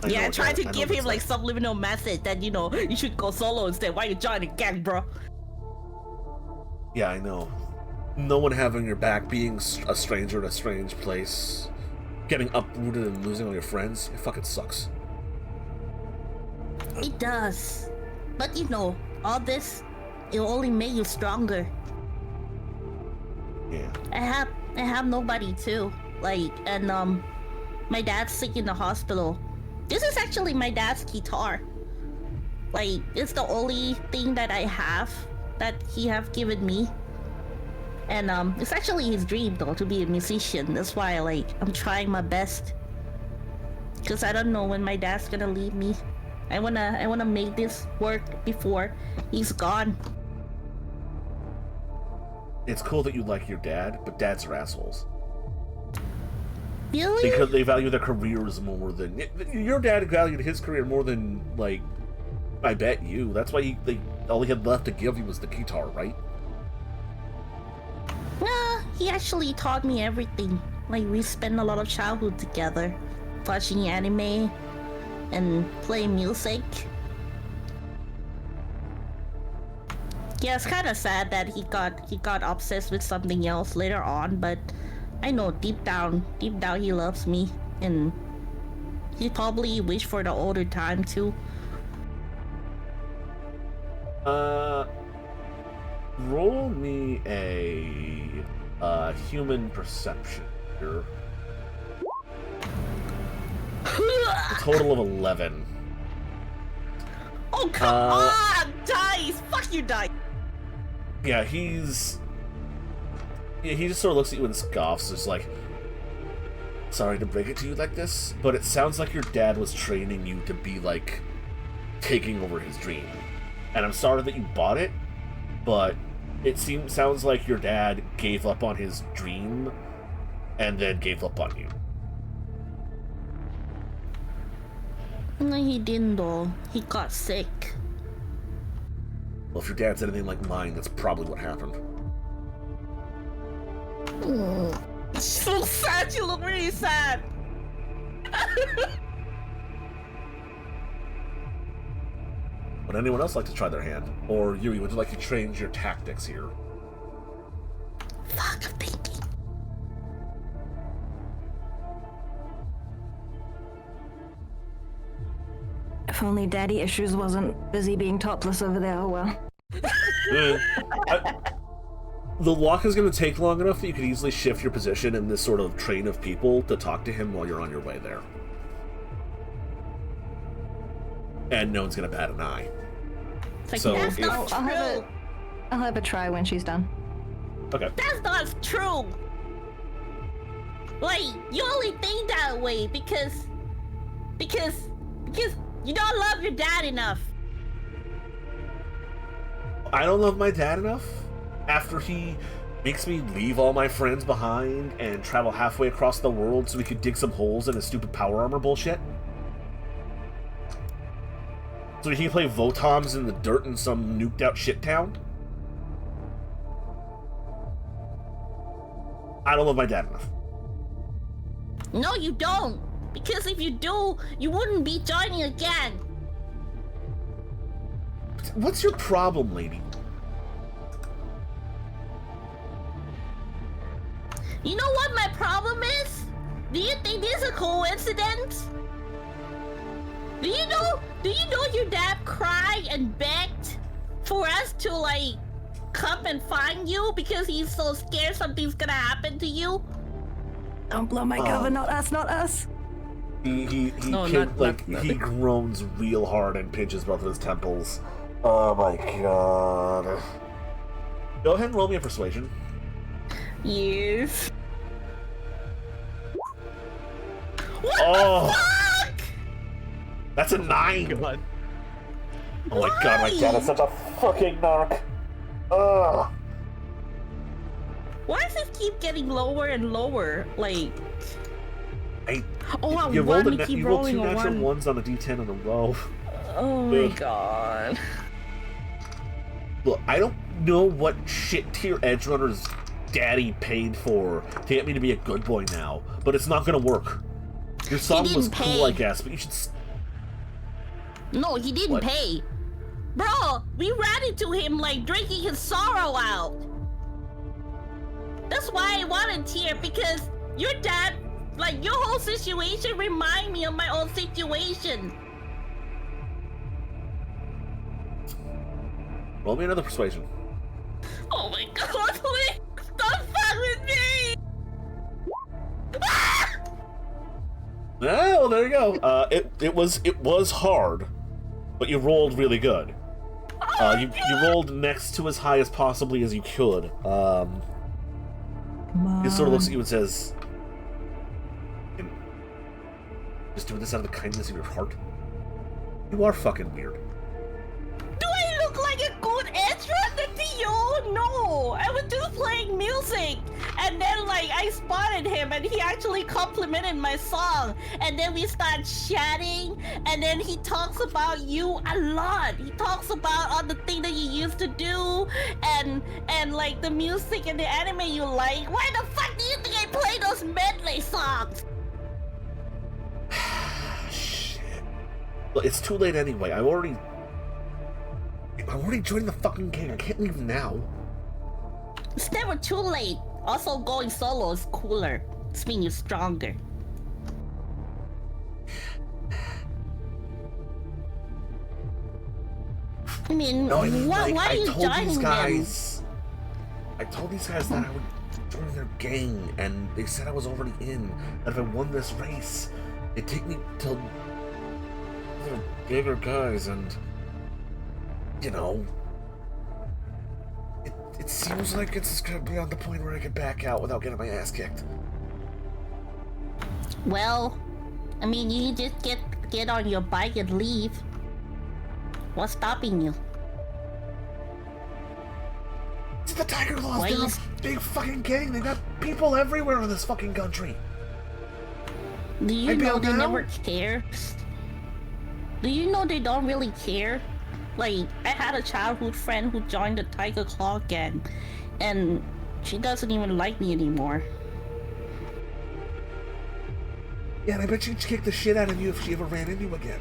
Yeah, try to give him like subliminal message that you should go solo instead. Why you join a gang, bro? Yeah, I know. No one having your back, being a stranger in a strange place, getting uprooted and losing all your friends, it fucking sucks. It does. But all this, it'll only make you stronger. Yeah. I have nobody too. And my dad's sick in the hospital. This is actually my dad's guitar. It's the only thing that I have that he have given me. And it's actually his dream though to be a musician. That's why I'm trying my best. Cause I don't know when my dad's gonna leave me. I wanna make this work before he's gone. It's cool that you like your dad, but dads are assholes. Really? Because they value their careers more than... Your dad valued his career more than, like, I bet you. That's why all he had left to give you was the guitar, right? Nah, he actually taught me everything. Like, we spent a lot of childhood together, watching anime and playing music. Yeah, it's kind of sad that he got obsessed with something else later on, but I know deep down he loves me, and he probably wished for the older time too. Roll me a human perception here. A total of 11. Oh come on, dice! Fuck you, dice! Yeah, he just sort of looks at you and scoffs. It's like, sorry to break it to you like this, but it sounds like your dad was training you to be like taking over his dream. And I'm sorry that you bought it, but it sounds like your dad gave up on his dream and then gave up on you. No, he didn't though. He got sick. Well, if your dad's anything like mine, that's probably what happened. So sad, you look really sad. Would anyone else like to try their hand? Or Yui, would you like to change your tactics here? Fuck, I'm thinking. If only Daddy Issues wasn't busy being topless over there, oh well. The walk is going to take long enough that you could easily shift your position in this sort of train of people to talk to him while you're on your way there. And no one's going to bat an eye. Like, So that's if- not true. I'll have a try when she's done. Okay. That's not true. Like, you only think that way because you don't love your dad enough. I don't love my dad enough after he makes me leave all my friends behind and travel halfway across the world so we could dig some holes in his stupid power armor bullshit. So he can play Votoms in the dirt in some nuked out shit town. I don't love my dad enough. No, you don't. Because if you do, you wouldn't be joining again. What's your problem, lady? You know what my problem is? Do you think this is a coincidence? Do you know your dad cried and begged for us to, like, come and find you because he's so scared something's gonna happen to you? Don't blow my cover, not us, not us. He No, he groans real hard and pinches both of his temples. Oh my god. Go ahead and roll me a persuasion. Yes. What Oh, the fuck? that's a 9. God. Oh my god, my dad is such a fucking narc. Ugh. Why does it keep getting lower and lower? Like, oh, You rolled, one, keep you rolled rolling 2 a natural one. ones on a d10 in a row. Oh my Ugh. god. Look, I don't know what shit tier Edge Runner's daddy paid for to get me to be a good boy now, but it's not gonna work. Your song was didn't cool, I pay. guess, but you should. No, he didn't What? pay. Bro, we ran into him like drinking his sorrow out. That's why I volunteered, because your dad, like, your whole situation remind me of my own situation. Roll me another persuasion. Oh my god, please don't fuck with me! Ah! Well, there you go. It was hard, but you rolled really good. You rolled next to as high as possibly as you could. He sort of looks at you and says, "Just doing this out of the kindness of your heart. You are fucking weird." Do I look like a good edge runner to you? No, I was just playing music, And then like I spotted him and he actually complimented my song. And then we start chatting and then he talks about you a lot. He talks about all the things that you used to do and like the music and the anime you like. Why the fuck do you think I play those medley songs? Shit. Well, it's too late anyway. I'm already joined the fucking game. I can't leave now. It's never too late. Also, going solo is cooler. It's mean you're stronger. I mean, No, I mean, why like, are you joining them? I told these guys that I would join their gang, and they said I was already in. And if I won this race, it'd take me to the bigger guys, and you know, it seems like it's gonna be on the point where I can back out without getting my ass kicked. Well, I mean, you just get on your bike and leave. What's stopping you? It's the Tiger Claws. Why They're you a big fucking gang. They got people everywhere in this fucking country. Do you I know bailed they out. never care? Do you know they don't really care? Like, I had a childhood friend who joined the Tiger Claw gang, and she doesn't even like me anymore. Yeah, and I bet she'd kick the shit out of you if she ever ran into you again.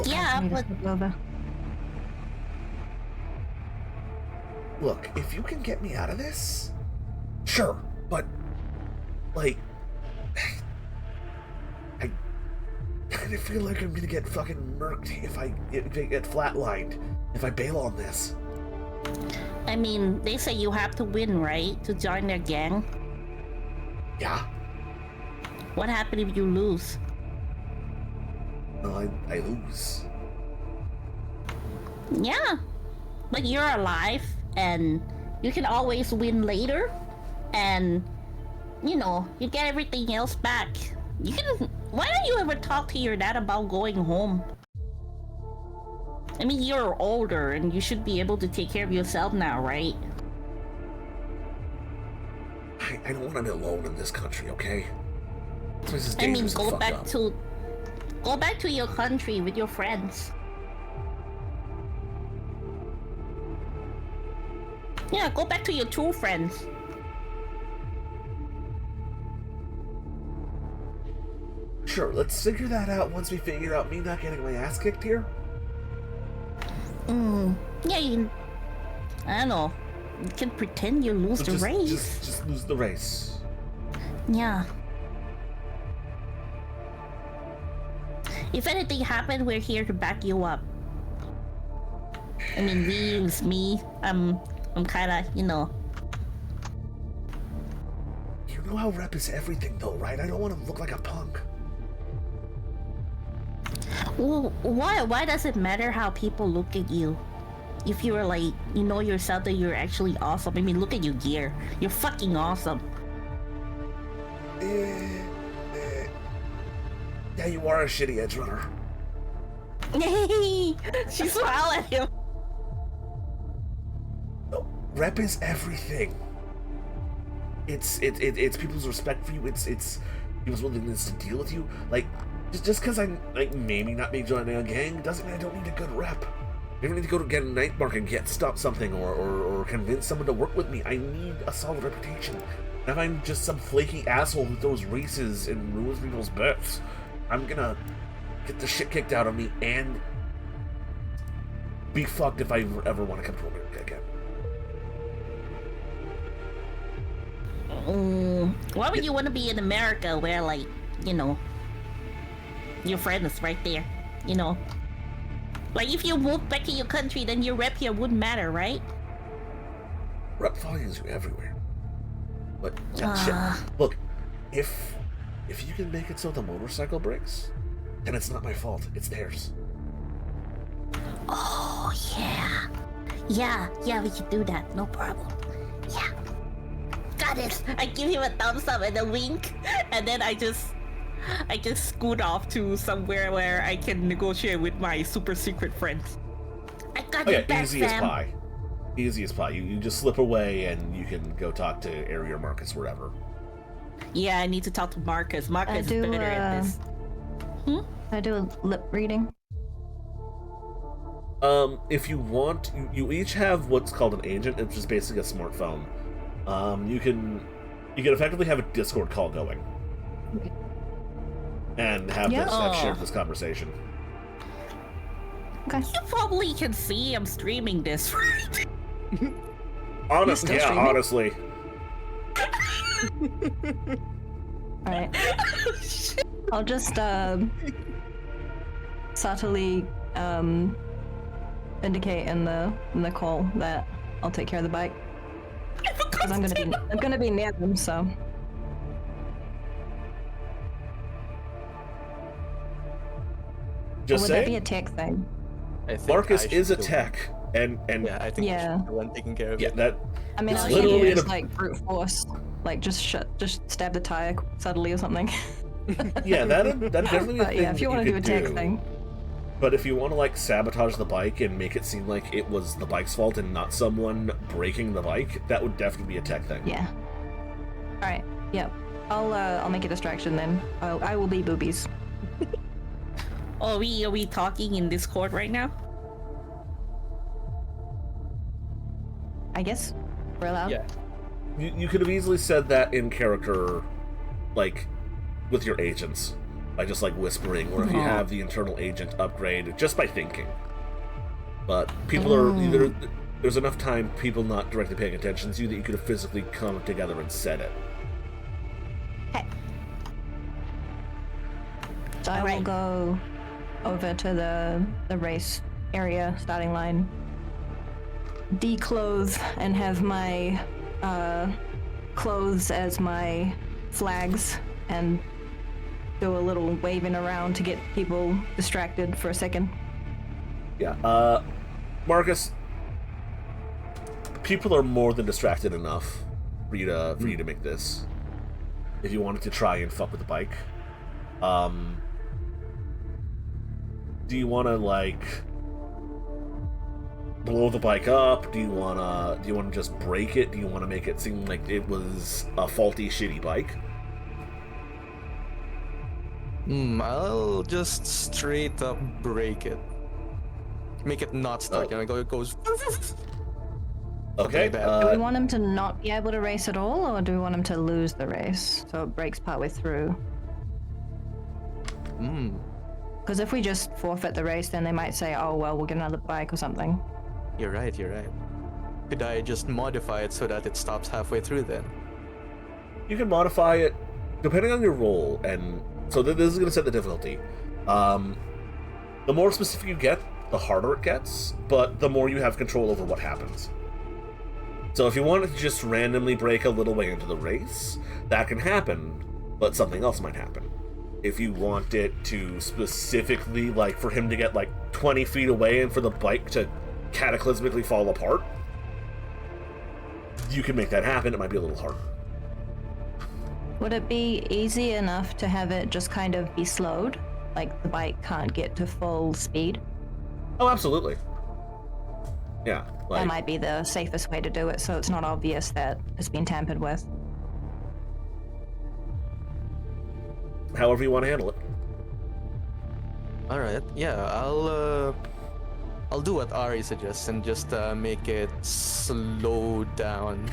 Yeah, but Look, if you can get me out of this, sure, but like, I kind of feel like I'm gonna get fucking murked if I get flatlined if I bail on this. I mean, they say you have to win, right, to join their gang? Yeah. What happened if you lose? Well, I lose. Yeah, but you're alive, and you can always win later, and you know, you get everything else back. You can. Why don't you ever talk to your dad about going home? I mean, you're older, and you should be able to take care of yourself now, right? I don't want to be alone in this country, okay? This place is I mean, dangerous and fucked up. Go back to your country with your friends. Yeah, go back to your true friends. Sure, let's figure that out once we figure out me not getting my ass kicked here. Yeah, I don't know. You can pretend you lose the race. Just lose the race. Yeah. If anything happened, we're here to back you up. I mean, it's me. I'm kinda, you know. You know how rep is everything though, right? I don't want to look like a punk. Well, why does it matter how people look at you? If you're like, you know yourself that you're actually awesome. I mean, look at your gear. You're fucking awesome. Yeah, you are a shitty edge runner. She smiled at him. No, rep is everything. It's people's respect for you. It's people's willingness to deal with you. Like, just because I'm like maybe not being joining a gang doesn't mean I don't need a good rep. I don't need to go to get a night mark and get stop something or convince someone to work with me. I need a solid reputation. And if I'm just some flaky asshole who throws races and ruins people's bets, I'm gonna get the shit kicked out of me and be fucked if I ever want to come to America again. Why would you want to be in America where, like, you know, your friend is right there, you know? Like, if you move back to your country, then your rep here wouldn't matter, right? Rep follows you everywhere. But shit. Look, if you can make it so the motorcycle breaks, then it's not my fault. It's theirs. Oh, yeah. Yeah, we can do that. No problem. Yeah. Got it. I give him a thumbs up and a wink, and then I just scoot off to somewhere where I can negotiate with my super secret friends. I got Oh your yeah, back, easy as Sam. pie. Easiest pie. You just slip away and you can go talk to Ari or Marcus wherever. Yeah, I need to talk to Marcus. Marcus is do, better at this. I do a lip reading. If you want, you each have what's called an agent, which is basically a smartphone. You can effectively have a Discord call going. Okay. And have Yeah. have shared this conversation. Okay. You probably can see I'm streaming this, right? Honestly, still yeah, streaming? honestly. Alright. I'll just subtly indicate in the call that I'll take care of the bike. Because I'm gonna be near them, so. Or Just would that be a saying, tech thing? I think Marcus I should is a do- tech, and Yeah, I think I Yeah. should be the one taking care of yeah, it. that I mean, It's I'll literally use an- like brute force, like just stab the tire subtly or something. yeah, that definitely be a But thing yeah, if you that want to do a could tech thing, But if you want to like sabotage the bike and make it seem like it was the bike's fault and not someone breaking the bike, that would definitely be a tech thing. yeah. All right, yep. I'll make a distraction then. I will be boobies. Oh, are we talking in Discord right now? I guess we're allowed. Yeah. You could have easily said that in character, like with your agents, by just like whispering, or if you have the internal agent upgrade just by thinking. But people are there's enough time people not directly paying attention to you that you could have physically come together and said it. Okay. So I will Alright. go over to the race area, starting line, declothe, and have my clothes as my flags, and do a little waving around to get people distracted for a second. Yeah. Marcus, people are more than distracted enough for you to make this. If you wanted to try and fuck with the bike, do you want to like blow the bike up? Do you want to just break it? Do you want to make it seem like it was a faulty, shitty bike? I'll just straight up break it. Make it not start. Oh. It goes. Okay. like that. Do we want him to not be able to race at all, or do we want him to lose the race so it breaks partway through? Because if we just forfeit the race, then they might say, oh, well, we'll get another bike or something. You're right. Could I just modify it so that it stops halfway through then? You can modify it depending on your role, and so this is going to set the difficulty. The more specific you get, the harder it gets, but the more you have control over what happens. So if you wanted to just randomly break a little way into the race, that can happen, but something else might happen. If you want it to specifically, like, for him to get, like, 20 feet away and for the bike to cataclysmically fall apart, you can make that happen. It might be a little harder. Would it be easy enough to have it just kind of be slowed? Like the bike can't get to full speed? Oh, absolutely. Yeah, That like, might be the safest way to do it, so it's not obvious that it's been tampered with. however you want to handle it. All right. Yeah, I'll do what Ari suggests and just make it slow down.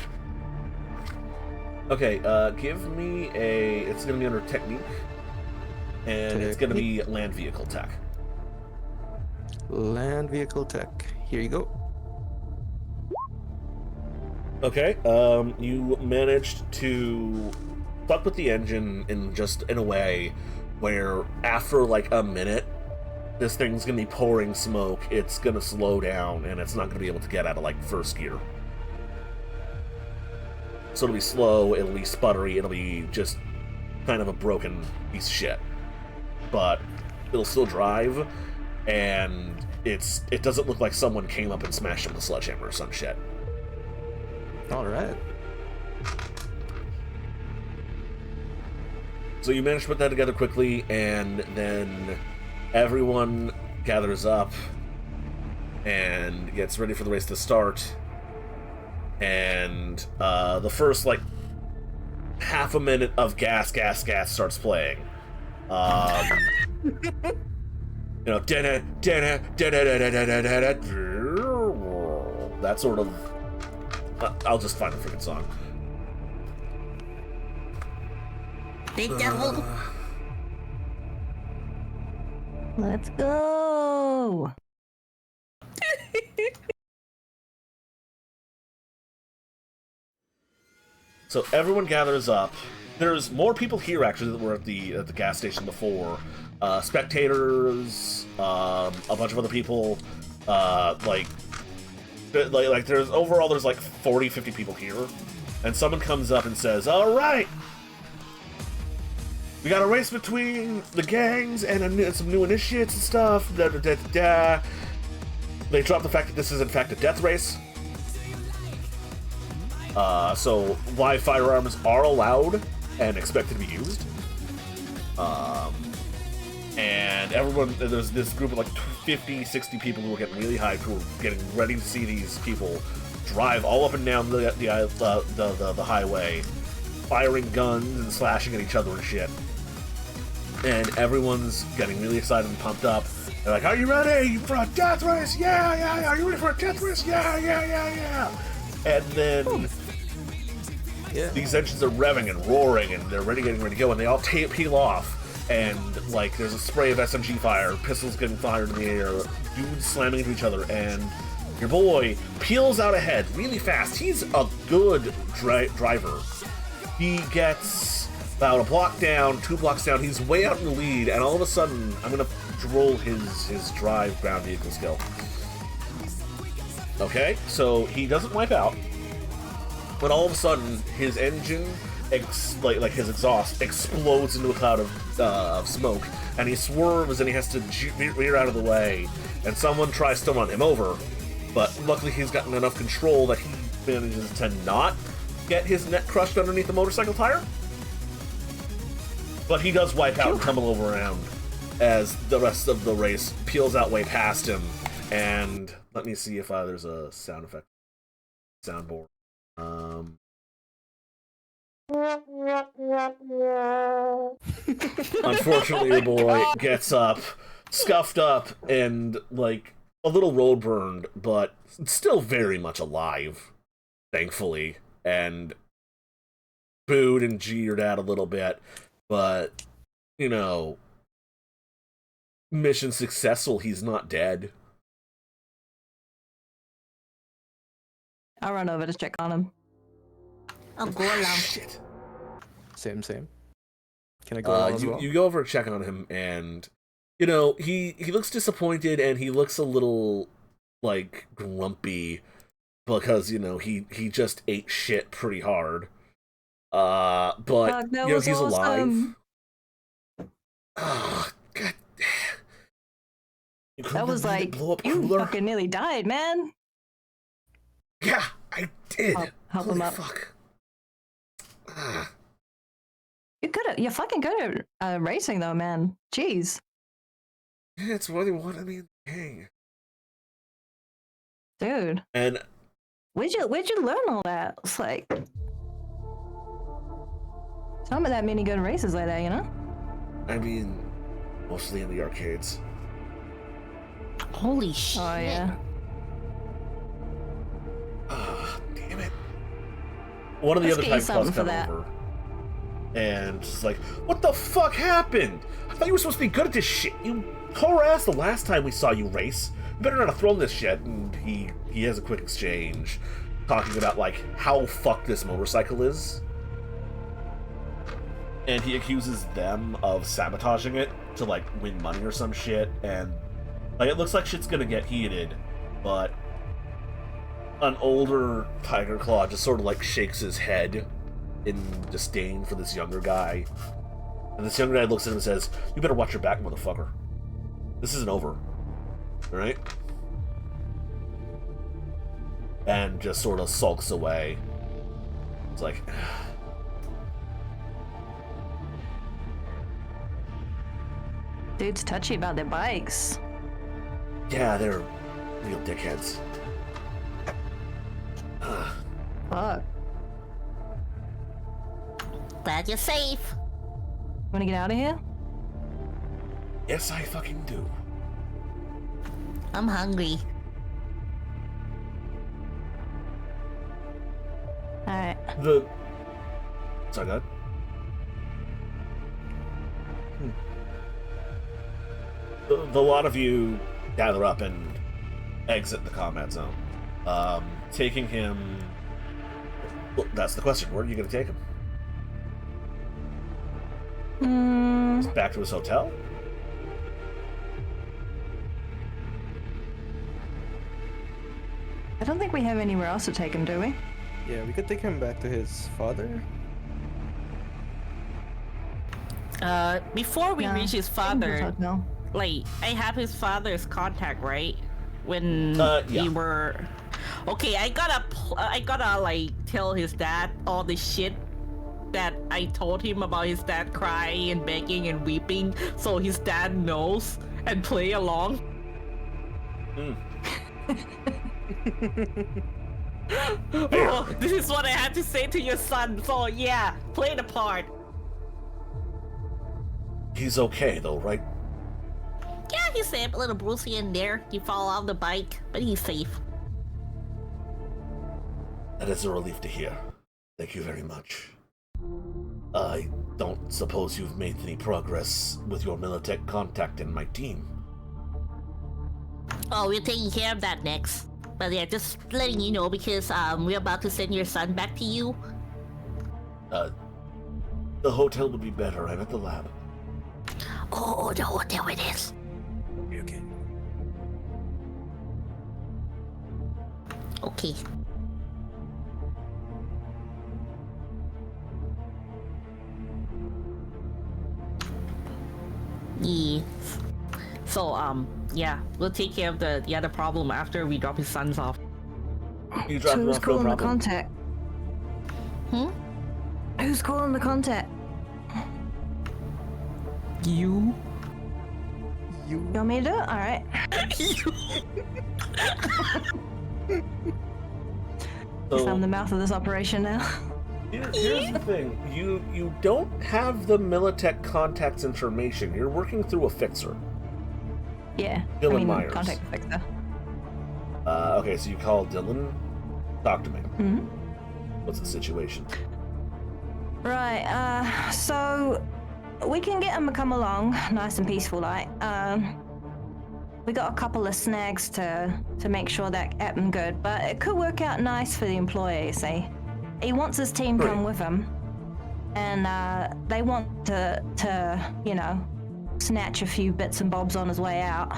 Okay, give me a... It's going to be under technique, and it's going to be land vehicle tech. Land vehicle tech. Here you go. Okay, you managed to fuck with the engine in a way where after like a minute, this thing's gonna be pouring smoke, it's gonna slow down, and it's not gonna be able to get out of like first gear. So it'll be slow, it'll be sputtery, it'll be just kind of a broken piece of shit. But it'll still drive, and it doesn't look like someone came up and smashed it with a sledgehammer or some shit. All right. So you manage to put that together quickly, and then everyone gathers up and gets ready for the race to start. and the first like half a minute of gas starts playing. You know, that sort of. I'll just find the freaking song. Big devil. Let's go. So everyone gathers up. There's more people here actually that were at the gas station before. Spectators, a bunch of other people. Like there's overall there's like 40, 50 people here, and someone comes up and says, "All right, we got a race between the gangs and some new initiates and stuff." Da, da, da, da. They drop the fact that this is in fact a death race. So live firearms are allowed and expected to be used. And everyone, there's this group of like 50, 60 people who are getting really hyped, who are getting ready to see these people drive all up and down the highway, firing guns and slashing at each other and shit. And everyone's getting really excited and pumped up. They're like, "Are you ready for a death race? Yeah, yeah, yeah. Are you ready for a death race? Yeah, yeah, yeah, yeah." And then these engines are revving and roaring, and they're getting ready to go, and they all peel off. And like, there's a spray of SMG fire, pistols getting fired in the air, dudes slamming into each other, and your boy peels out ahead really fast. He's a good driver. He gets about a block down, 2 blocks down. He's way out in the lead, and all of a sudden, I'm gonna roll his drive ground vehicle skill. Okay, so he doesn't wipe out, but all of a sudden, his engine, like his exhaust, explodes into a cloud of smoke, and he swerves and he has to veer out of the way, and someone tries to run him over, but luckily he's gotten enough control that he manages to not get his neck crushed underneath the motorcycle tire. But he does wipe out and tumble over around as the rest of the race peels out way past him. And let me see if there's a sound effect soundboard. Unfortunately, the boy gets up, scuffed up, and like a little road burned, but still very much alive, thankfully, and booed and jeered at a little bit, but you know, mission successful. He's not dead. I'll run over to check on him. I'll go along. Shit. Same. Can I go along as well? You go over and check on him, and you know, he looks disappointed, and he looks a little like grumpy because you know he just ate shit pretty hard. But you know, he's alive. Oh, God. That was like, you fucking nearly died, man. Yeah, I did. Help him up. Fuck. You're fucking good at racing though, man. Jeez. Yeah, it's really what I mean. Dang. Dude. And where'd you learn all that? It's like some of that many good races like that, you know? I mean, mostly in the arcades. Holy shit. Oh yeah. Damn it. One of the Let's other get you Titan Claws something for come that. over. And just like, what the fuck happened? I thought you were supposed to be good at this shit. You tore ass the last time we saw you race. You better not have thrown this shit. And he has a quick exchange talking about like how fucked this motorcycle is. And he accuses them of sabotaging it to like win money or some shit. And like, it looks like shit's gonna get heated, but an older Tiger Claw just sort of like shakes his head in disdain for this younger guy. And this younger guy looks at him and says, "You better watch your back, motherfucker. This isn't over. Alright?" And just sort of sulks away. It's like... Dude's touchy about their bikes. Yeah, they're real dickheads. Glad you're safe. Wanna get out of here? Yes, I fucking do. I'm hungry. Alright. Sorry, go ahead. The lot of you gather up and exit the combat zone. Taking him... Well, that's the question. Where are you going to take him? Back to his hotel? I don't think we have anywhere else to take him, do we? Yeah, we could take him back to his father. Before we Yeah, reach his take him to his father, hotel. like, I have his father's contact, right? When Yeah. we were... Okay, I gotta, like, tell his dad all the shit that I told him about his dad crying and begging and weeping, so his dad knows and play along. Oh, this is what I had to say to your son, so yeah, play the part. He's okay, though, right? Yeah, he's safe. A little bruisey in there. He fell off the bike, but he's safe. That is a relief to hear. Thank you very much. I don't suppose you've made any progress with your Militech contact in my team. Oh, we're taking care of that next. But yeah, just letting you know because we're about to send your son back to you. The hotel would be better. I'm at the lab. Oh, the hotel it is. Okay. Okay. Yeah. So, yeah, we'll take care of the other problem after we drop his sons off. You drop So him who's off, no calling the problem. contact? Hmm? Who's calling the contact? You? You want me to do it? Alright. Guess I'm the mouth of this operation now. Here's the thing. You don't have the Militech contact's information. You're working through a fixer. Yeah. Dylan Myers. Contact the fixer. Okay, so you call Dylan. Talk to me. Mm-hmm. What's the situation? Right, so we can get him to come along, nice and peaceful like. We got a couple of snags to make sure that happen good, but it could work out nice for the employee, see. He wants his team come with him, and they want to, you know, snatch a few bits and bobs on his way out.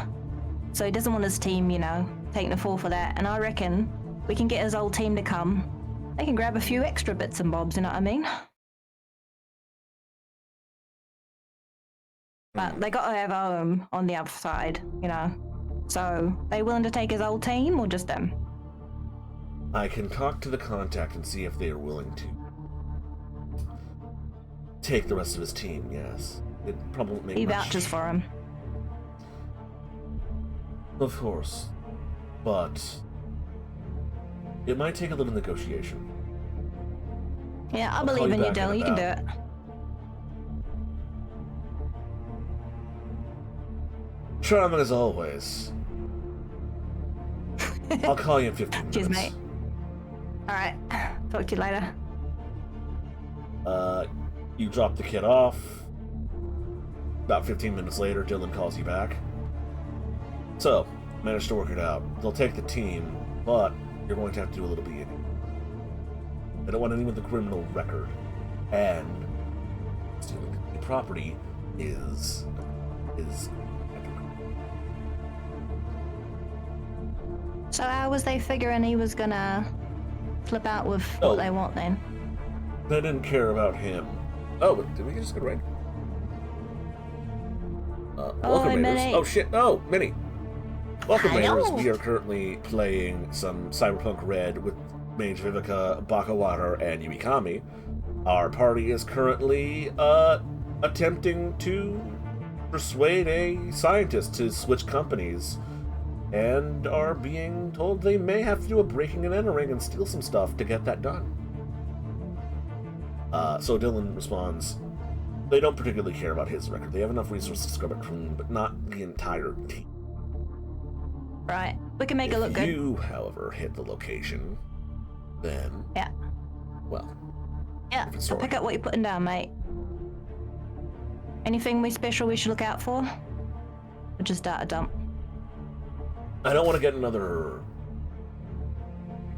So he doesn't want his team, you know, taking the fall for that. And I reckon we can get his old team to come. They can grab a few extra bits and bobs, you know what I mean? But they gotta have on the other side, you know. So, they willing to take his old team or just them? I can talk to the contact and see if they are willing to take the rest of his team, yes. It probably won't make He much... vouches for him. Of course. But it might take a little negotiation. Yeah, I I'll call believe you in you, back in Dylan. You can do about- it. Charming as always. I'll call you in 15 minutes. Cheers, mate. Alright. Talk to you later. You drop the kid off. About 15 minutes later, Dylan calls you back. So, managed to work it out. They'll take the team, but you're going to have to do a little bit. They don't want anyone with a criminal record. And stealing the property is So how was they figuring he was gonna flip out with what they want then? they didn't care about him. Oh, but did we just get right? Welcome, Hi, Raiders. Minnie. Oh shit! Oh, Minnie. Welcome, Hello. Raiders. We are currently playing some Cyberpunk Red with Mage Vivica, Bakawater, and Yuikami. Our party is currently attempting to persuade a scientist to switch companies, and are being told they may have to do a breaking and entering and steal some stuff to get that done. So Dylan responds, they don't particularly care about his record. They have enough resources to scrub it clean, but not the entire team. Right. We can make it look If good. you, however, hit the location, then... Yeah. Well, Yeah, different I'll story. pick up what you're putting down, mate. Anything special we should look out for? Or just data dump? I don't want to get another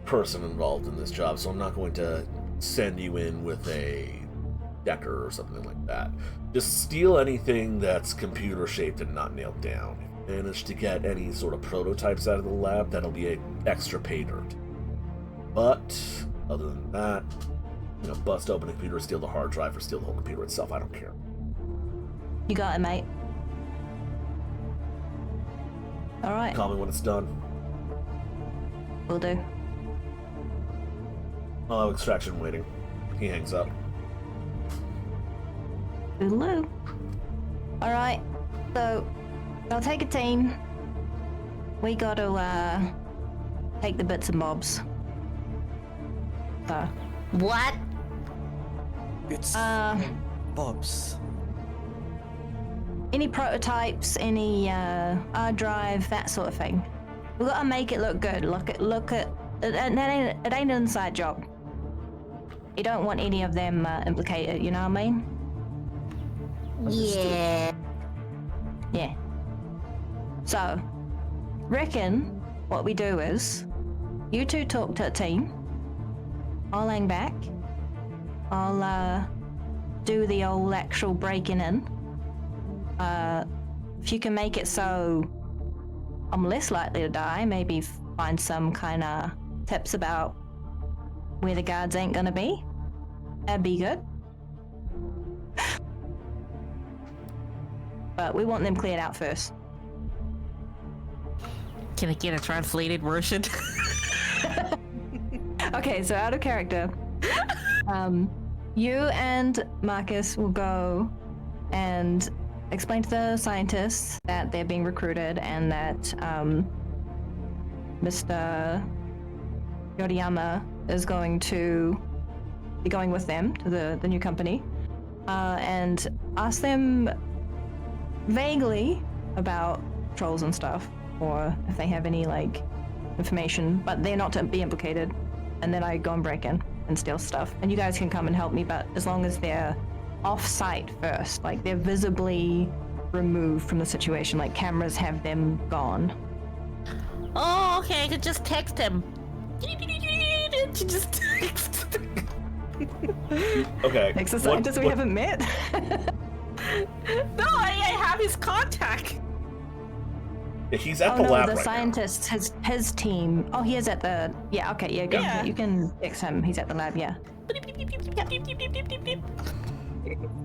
person involved in this job, so I'm not going to send you in with a decker or something like that. Just steal anything that's computer shaped and not nailed down. If you manage to get any sort of prototypes out of the lab, that'll be an extra pay dirt. But other than that, bust open a computer, steal the hard drive, or steal the whole computer itself. I don't care. You got it, mate. Alright, Call me when it's done. will do. I'll have extraction waiting. He hangs up. Toodaloo. Alright, so I'll take a team. We gotta take the bits and bobs. So, What? It's Bob's. any prototypes, any hard drive, that sort of thing. We gotta make it look good. Look at it ain't an inside job. You don't want any of them implicated, you know what I mean? Yeah. Yeah. So, reckon what we do is, you two talk to a team. I'll hang back. I'll do the old actual breaking in. If you can make it so I'm less likely to die, maybe find some kind of tips about where the guards ain't gonna be. That'd be good. But we want them cleared out first. Can I get a translated version? Okay, so out of character. You and Marcus will go and explain to the scientists that they're being recruited and that Mr. Yoriyama is going to be going with them to the new company, and ask them vaguely about trolls and stuff, or if they have any information, but they're not to be implicated. And then I go and break in and steal stuff, and you guys can come and help me, but as long as they're off-site first, they're visibly removed from the situation, cameras have them gone. Oh, okay. I could just text him. You just text. Okay. Next scientist we haven't met. No, I have his contact. He's at the lab the right scientist, his team. Oh, he is at the. Yeah, okay, yeah, Yeah. you can fix him. He's at the lab, yeah.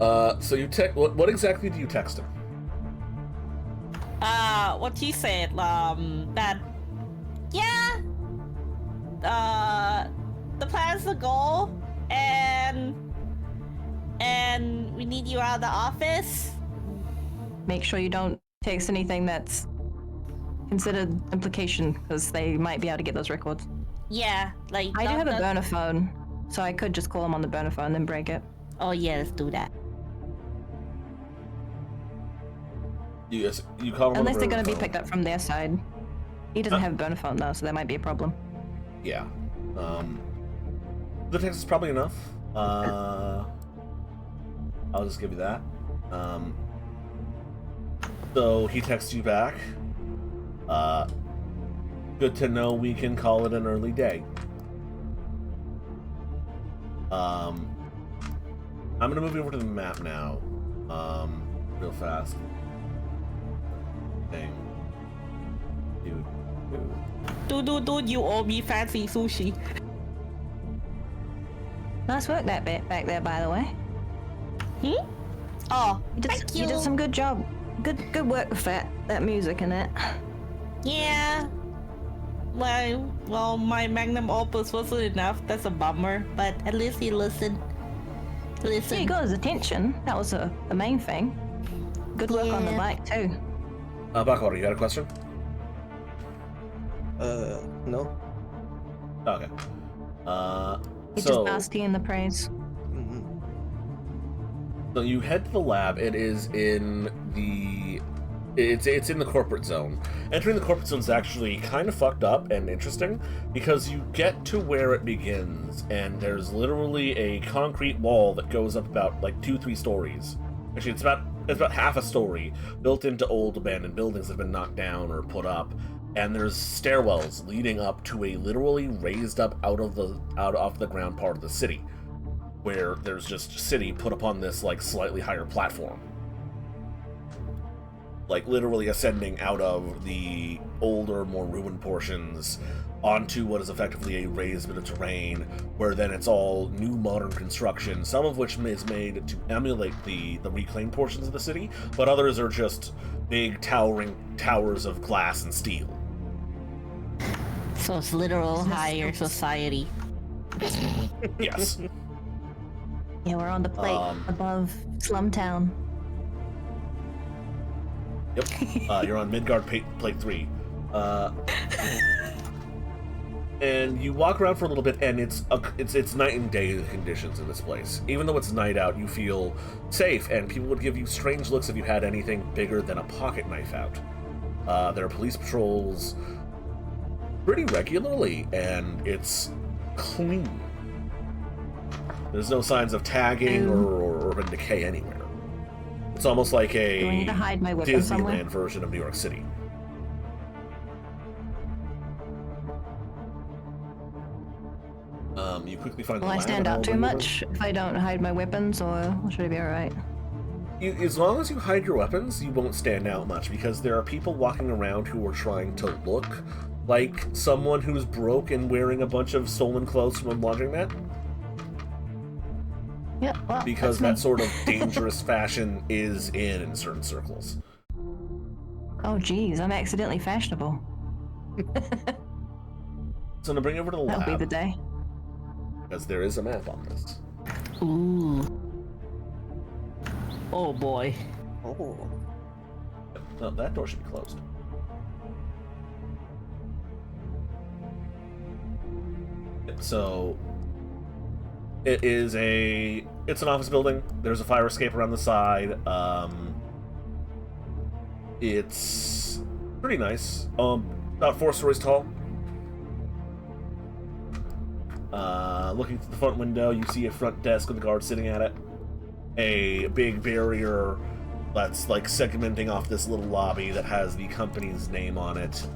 now. So you what exactly do you text him? What he said, that, yeah, the plan's the goal, and we need you out of the office. Make sure you don't text anything that's considered implication, because they might be able to get those records. Yeah, I do have a burner phone, so I could just call him on the burner phone and then break it. Oh yeah, let's do that. Yes, you call him. Unless they're going going to be picked up from their side. He doesn't have a burner phone though, so that might be a problem. Yeah. The text is probably enough. I'll just give you that. So he texts you back. Good to know we can call it an early day. I'm gonna move you over to the map now. Real fast. Thing. Dude, you owe me fancy sushi. Nice work that bit back there, by the way. Oh, You did some good job. Good work with that music and it. yeah. Well, my magnum opus wasn't enough. That's a bummer. But at least he listened. Yeah, you got his attention. That was the main thing. Good work on the Yeah. bike too. Backwater, you got a question? No. Okay. He So, just basking in the praise. So you head to the lab. It is in the... It's in the corporate zone. Entering the corporate zone is actually kind of fucked up and interesting because you get to where it begins, and there's literally a concrete wall that goes up about like 2-3 stories. Actually, it's about half a story built into old abandoned buildings that have been knocked down or put up, and there's stairwells leading up to a literally raised up out off the ground part of the city, where there's just city put upon this like slightly higher platform. Like literally ascending out of the older, more ruined portions onto what is effectively a raised bit of terrain, where then it's all new modern construction, some of which is made to emulate the reclaimed portions of the city, but others are just big towering towers of glass and steel. So it's literal higher society. Yes. Yeah, we're on the plate above Slumtown. Yep. You're on Midgard Plate 3. And you walk around for a little bit, and it's night and day conditions in this place. Even though it's night out, you feel safe, and people would give you strange looks if you had anything bigger than a pocket knife out. There are police patrols pretty regularly, and it's clean. There's no signs of tagging or urban decay anywhere. It's almost like a Do I need to hide my weapon Disneyland somewhere? version of New York City. You quickly find Will the I lab stand and out all too the- much if I don't hide my weapons, or should I be alright? As long as you hide your weapons, you won't stand out much, because there are people walking around who are trying to look like someone who's broke and wearing a bunch of stolen clothes from a laundromat, Yeah, well, because that's that me. sort of dangerous fashion is in certain circles. Oh geez, I'm accidentally fashionable. So I'm gonna bring you over to the That'll be lab, the day. because there is a map on this. Ooh. Oh boy. Oh. No, that door should be closed. So it's an office building. There's a fire escape around the side. It's pretty nice. About 4 stories tall. Looking through the front window, you see a front desk with a guard sitting at it. A big barrier that's like segmenting off this little lobby that has the company's name on it.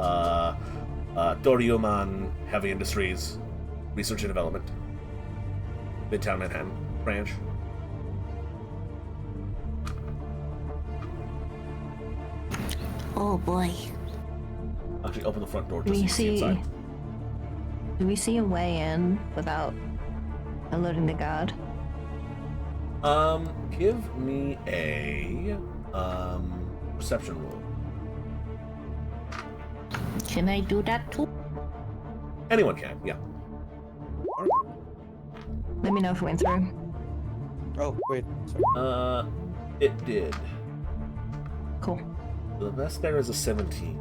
Dorioman Heavy Industries, Research and Development, Midtown Manhattan branch. Oh boy. Actually, open the front door Do just so we you can see see? inside. Do we see a way in without alerting the guard? Give me a perception roll. Can I do that too? Anyone can, yeah. Let me know if it went through. Oh, wait. Sorry. It did. Cool. The best there is a 17.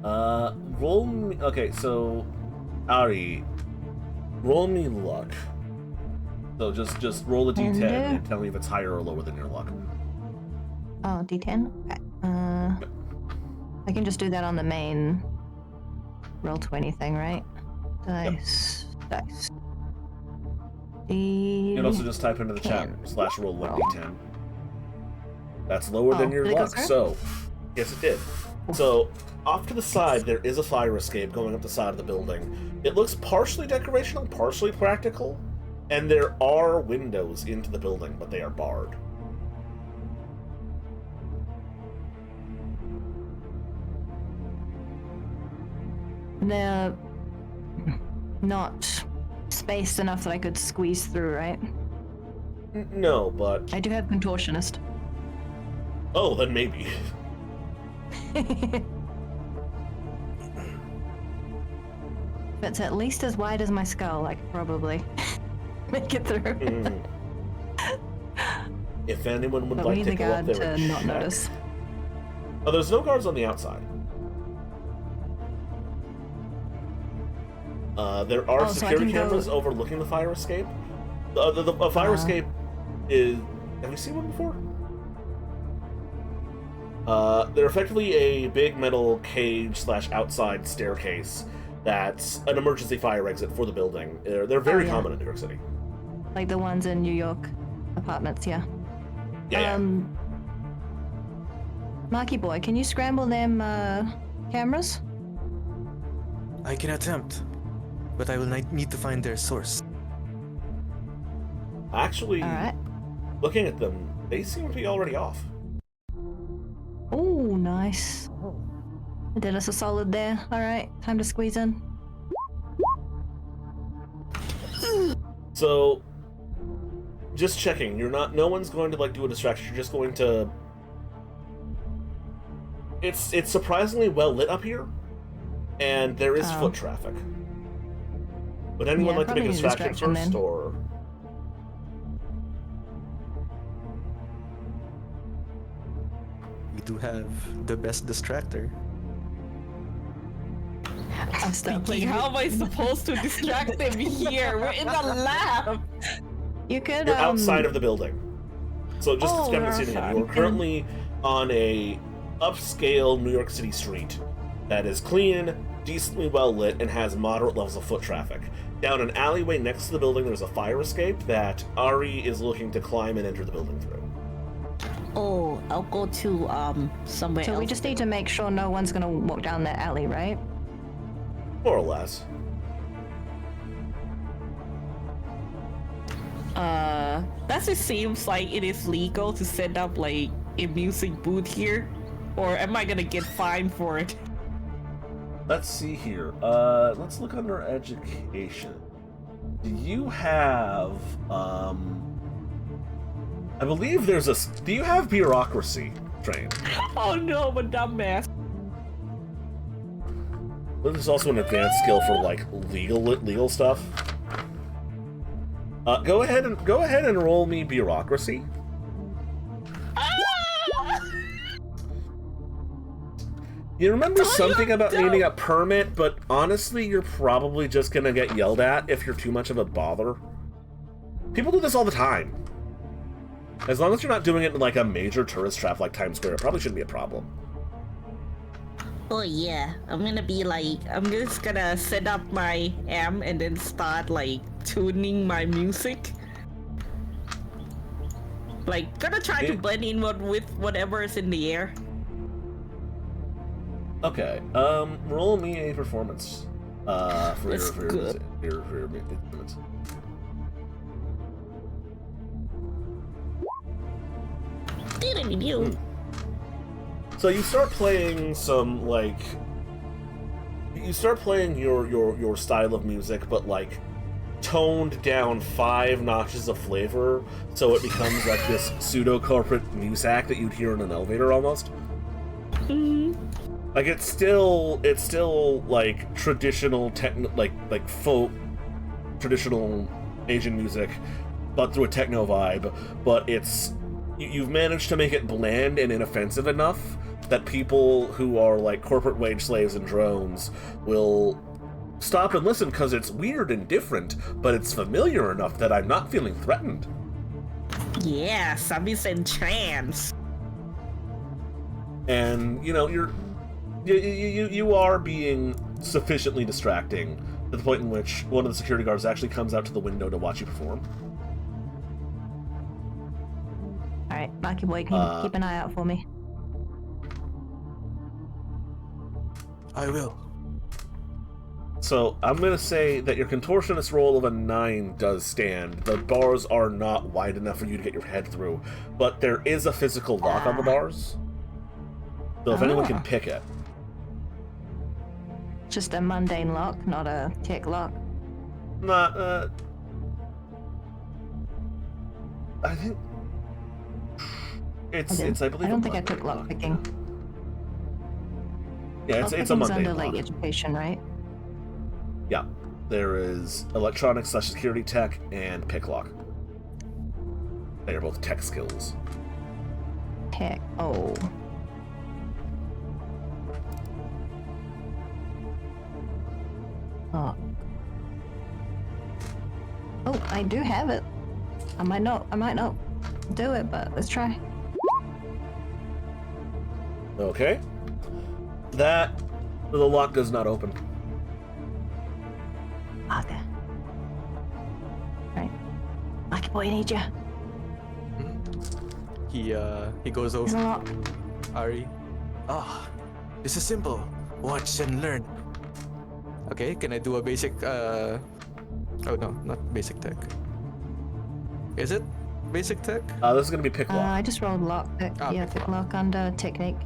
Roll me. Okay, so Ari, roll me luck. So just roll a d10 And, and tell me if it's higher or lower than your luck. Oh, D10. Okay. I can just do that on the main roll 20 thing, right? Dice. You can also just type into the chat / roll 1d10. That's lower than your did it go luck, through? so yes, it did. So off to the side, there is a fire escape going up the side of the building. It looks partially decorational, partially practical, and there are windows into the building, but they are barred. They're not spaced enough that I could squeeze through, right? No, but I do have contortionist. oh, then maybe. If it's at least as wide as my skull, I could probably make it through. Mm. If anyone would But we like need to the go up guard there and to not check. notice. Oh, there's no guards on the outside. There are Oh, so I security can go- cameras overlooking the fire escape. The fire escape is Have you seen one before? They're effectively a big metal cage / outside staircase that's an emergency fire exit for the building. They're very common in New York City. Like the ones in New York apartments, yeah. Yeah. Marky boy, can you scramble them cameras? I can attempt, but I will need to find their source. Actually, Alright. looking at them, they seem to be already off. Oh, nice. Did us a solid there. Alright, time to squeeze in. So, just checking, no one's going to, like, do a distraction, you're just going to... It's surprisingly well lit up here, and there is foot traffic. Would anyone like to make a distraction first, or...? We do have the best distractor. I'm still Like, how am I supposed to distract them here? We're in the lab. You could You're outside of the building. So just Oh, kind of we're seeing outside. you're currently on a upscale New York City street that is clean, decently well lit, and has moderate levels of foot traffic. Down an alleyway next to the building, there's a fire escape that Ari is looking to climb and enter the building through. Oh, I'll go to somewhere So else. we just need to make sure no one's gonna walk down that alley, right? More or less. Does it seems like it is legal to set up like a music booth here? Or am I gonna get fined for it? Let's see here. Let's look under education. Do you have, I believe there's do you have bureaucracy trained? Oh no, I'm a dumbass. There's also an advanced skill for, like, legal stuff. Go ahead and roll me bureaucracy. You remember something about needing a permit, but honestly, you're probably just gonna get yelled at if you're too much of a bother. People do this all the time. As long as you're not doing it in, like, a major tourist trap like Times Square, it probably shouldn't be a problem. Oh yeah, I'm gonna be like, I'm just gonna set up my amp and then start like tuning my music. Like, gonna try to blend in with whatever is in the air. Okay, roll me a performance, for your instruments. So you start playing some, like, you start playing your style of music, but, like, toned down 5 notches of flavor, so it becomes like this pseudo-corporate music that you'd hear in an elevator almost. Like, it's still like traditional like folk traditional Asian music, but through a techno vibe. But you've managed to make it bland and inoffensive enough that people who are like corporate wage slaves and drones will stop and listen because it's weird and different, but it's familiar enough that I'm not feeling threatened. Yes, I'm in trance. And you are being sufficiently distracting to the point in which one of the security guards actually comes out to the window to watch you perform. Alright, Marky Boy, can you keep an eye out for me? I will. So I'm gonna say that your contortionist roll of a 9 does stand. The bars are not wide enough for you to get your head through, but there is a physical lock on the bars. So if anyone can pick it. Just a mundane lock, not a tech lock. Not, I think it's I believe. I don't think I took lock picking. Yeah, it's a mundane under lock. like education, right? Yeah, there is electronics / security tech and pick lock. They are both tech skills. Tech. Oh. Oh. Oh, I do have it. I might not. do it, but let's try. Okay. The lock does not open. Okay. Right. Lucky boy, I need you. He goes He's over unlocked. Ari. Ah, this is simple. Watch and learn. Okay, can I do a basic oh no, not basic tech. Is it basic tech? This is gonna be pick lock. I just rolled lock. Ah, Yeah, pick pick lock under technique.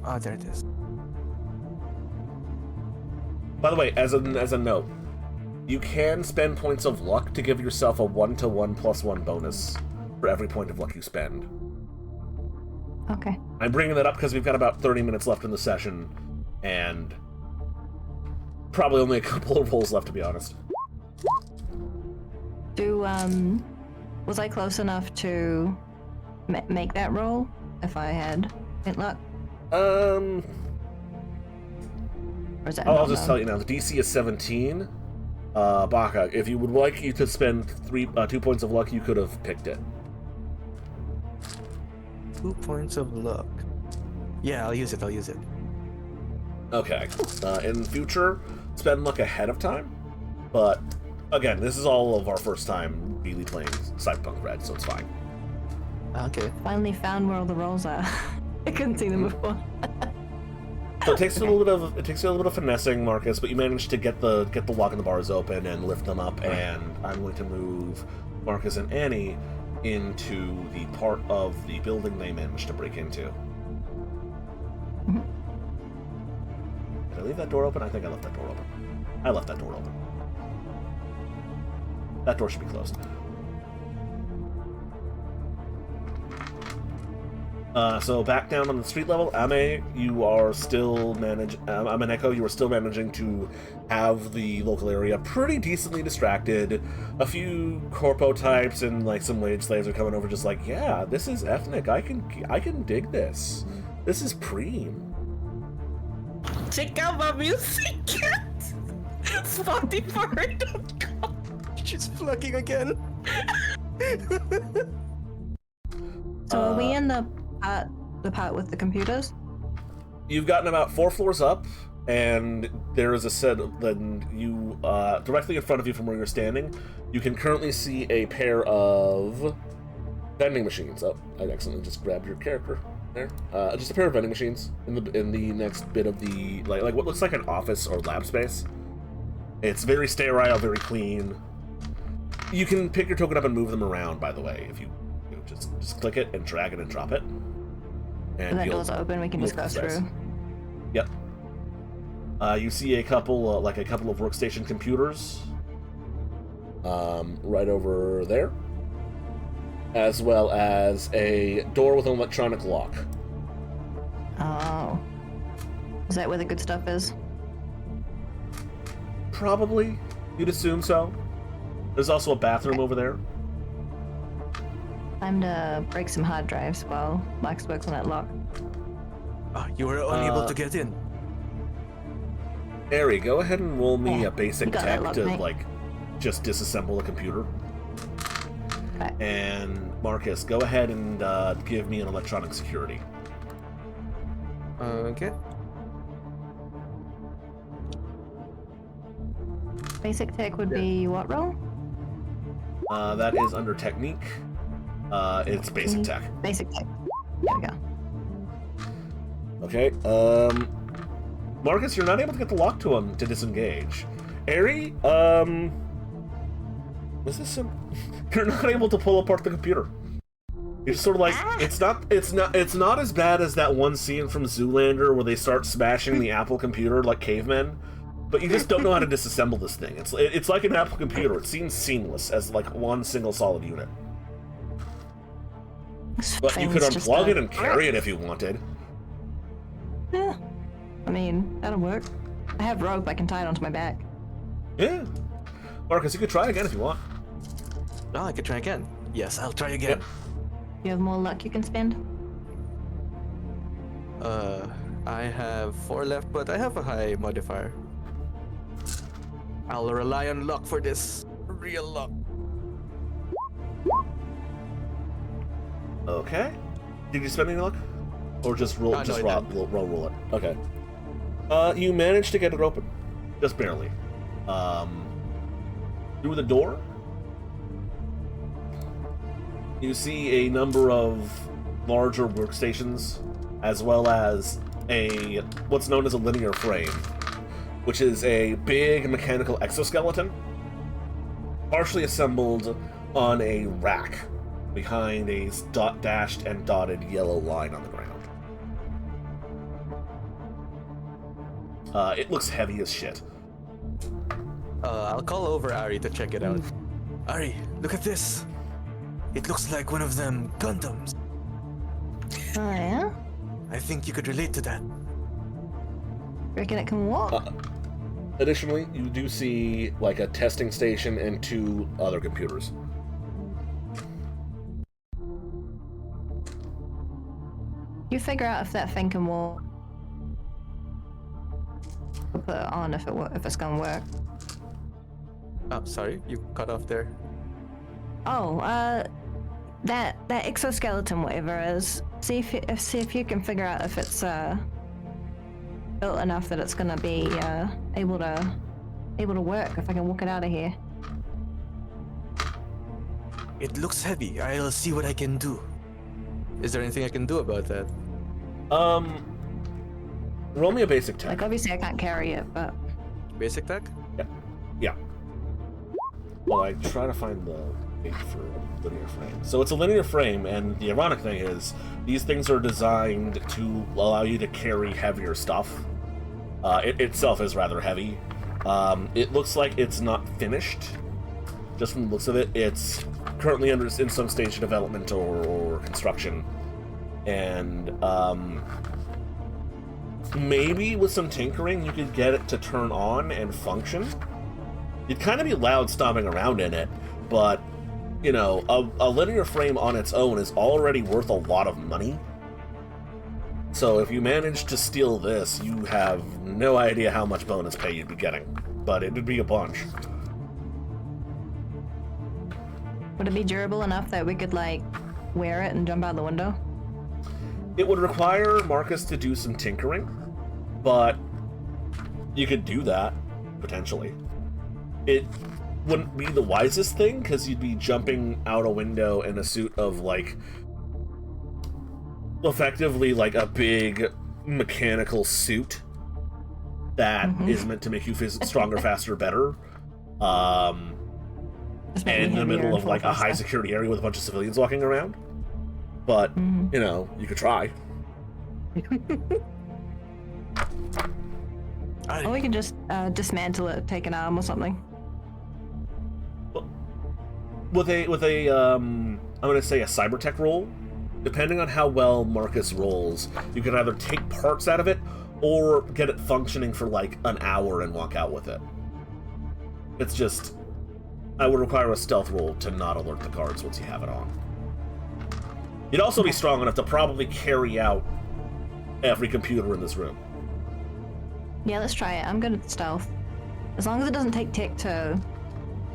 Ah, there it is. By the way, as a note, you can spend points of luck to give yourself a 1-to-1+1 bonus for every point of luck you spend. Okay. I'm bringing that up because we've got about 30 minutes left in the session, and probably only a couple of rolls left, to be honest. Was I close enough to make that roll if I had hit luck? Or is that I'll just tell you now, the DC is 17. Baka, if you would like you to spend 2 points of luck, you could have picked it. 2 points of luck. Yeah, I'll use it. Okay. In future, spend luck ahead of time. But, again, this is all of our first time really playing Cyberpunk Red, so it's fine. Okay. Finally found where all the rolls are. I couldn't see them before. So it takes you a little bit of finessing, Marcus, but you managed to get the lock and the bars open and lift them up, and I'm going to move Marcus and Annie into the part of the building they managed to break into. Did I leave that door open? I think I left that door open. I left that door open. That door should be closed. So back down on the street level, Ame, you are still Ameneko, you are still managing to have the local area pretty decently distracted. A few corpo types and like some wage slaves are coming over, just like, yeah, this is ethnic. I can dig this. This is preem. Check out my music. Spotify. She's plugging again. So are we in the part with the computers? You've gotten about 4 floors up, and there is a set. Then you directly in front of you from where you're standing, you can currently see a pair of vending machines. Oh, I accidentally just grabbed your character there. Just a pair of vending machines in the next bit of the like what looks like an office or lab space. It's very sterile, very clean. You can pick your token up and move them around. By the way, if you just click it and drag it and drop it. And that door's open, we can just go through. Yep. You see a couple of workstation computers right over there, as well as a door with an electronic lock. Oh. Is that where the good stuff is? Probably. You'd assume so. There's also a bathroom over there. Time to break some hard drives while Max works on that lock. Ah, you were unable to get in. Ari, go ahead and roll me Yeah, a basic you got tech that lock, to mate. like just disassemble a computer. Okay. And Marcus, go ahead and give me an electronic security. Okay. Basic tech would be what roll? That is under technique. It's basic tech. Basic tech. There we go. Okay. Marcus, you're not able to get the lock to him to disengage. Ari, was this some? You're not able to pull apart the computer. You're just sort of like, it's not as bad as that one scene from Zoolander where they start smashing the Apple computer like cavemen, but you just don't know how to disassemble this thing. It's like an Apple computer. It seems seamless as like one single solid unit. But you could unplug it and carry it if you wanted. Yeah. I mean, that'll work. I have rope, I can tie it onto my back. Yeah. Marcus, you could try again if you want. Oh, I could try again. Yes, I'll try again. You have more luck you can spend? I have 4 left, but I have a high modifier. I'll rely on luck for this. Real luck. Okay. Did you spend any luck? Or just roll, No, just I roll it? Okay. You managed to get it open. Just barely. Through the door, you see a number of larger workstations, as well as what's known as a linear frame, which is a big mechanical exoskeleton, partially assembled on a rack behind a dashed and dotted yellow line on the ground. It looks heavy as shit. I'll call over Ari to check it out. Ari, look at this. It looks like one of them Gundams. Oh yeah? I think you could relate to that. Reckon it can walk? Additionally, you do see like a testing station and 2 other computers. You figure out if that thing can walk. We'll put it on if it's gonna work. Oh, sorry, you cut off there. Oh, that exoskeleton, whatever it is. See if you can figure out if it's built enough that it's gonna be able to work. If I can walk it out of here. It looks heavy. I'll see what I can do. Is there anything I can do about that? Roll me a basic tech. Like obviously I can't carry it, but Basic tech? Yeah. Well, I try to find the thing for a linear frame. So it's a linear frame, and the ironic thing is, these things are designed to allow you to carry heavier stuff. It itself is rather heavy. It looks like it's not finished. Just from the looks of it, it's currently in some stage of development or construction. And maybe with some tinkering, you could get it to turn on and function. You'd kind of be loud stomping around in it, but, you know, a linear frame on its own is already worth a lot of money. So if you manage to steal this, you have no idea how much bonus pay you'd be getting, but it would be a bunch. would it be durable enough that we could like wear it and jump out the window? It would require Marcus to do some tinkering, but you could do that, potentially. It wouldn't be the wisest thing, because you'd be jumping out a window in a suit of, like, effectively, like, a big mechanical suit that is meant to make you stronger, faster, better. And in the middle of, like, a high-security area with a bunch of civilians walking around. But, you know, you could try. Or we could just dismantle it, take an arm or something. With a I'm gonna say a cybertech roll, depending on how well Marcus rolls, you can either take parts out of it or get it functioning for like an hour and walk out with it. It's just, I would require a stealth roll to not alert the guards once you have it on. You'd also be strong enough to probably carry out every computer in this room. Yeah, let's try it. I'm good at stealth. As long as it doesn't take tick to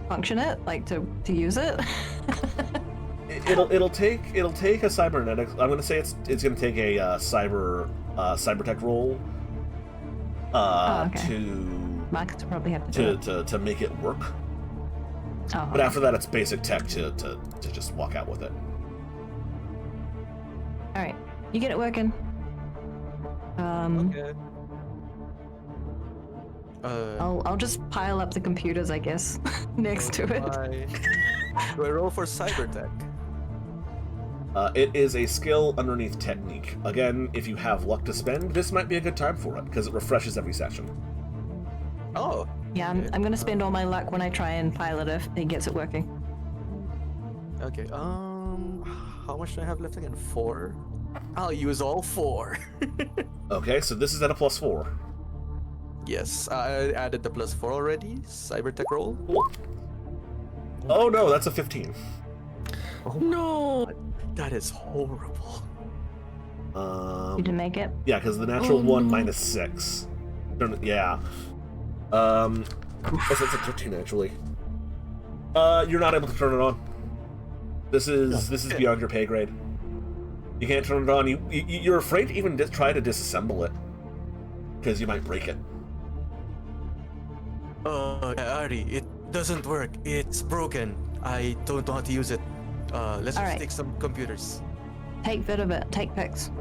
function it, like to use it. It'll take a cybernetics. I'm gonna say it's gonna take a cybertech roll okay. to Marcus will probably have to do it. to make it work. Oh, But after that, it's basic tech to just walk out with it. all right, you get it working. Okay. I'll just pile up the computers, I guess, next to it. Do I roll for cybertech? It is a skill underneath technique. Again, if you have luck to spend, this might be a good time for it, because it refreshes every session. Oh. Yeah, I'm gonna spend all my luck when I try and pilot it if it gets it working. Okay. How much do I have left again? 4. I'll use all 4. Okay, so this is at a +4. Yes, I added the +4 already. Cybertech roll. Cool. Oh no, that's a 15. Oh No. that is horrible. You didn't make it? Yeah, because the natural 1 minus 6. Yeah. That's a 13 actually. You're not able to turn it on. This is beyond your pay grade. You can't turn it on. You're afraid to even try to disassemble it because you might break it. Ari, it doesn't work. It's broken. I don't know how to use it. Let's just take some computers. Take vid of it. Take pics.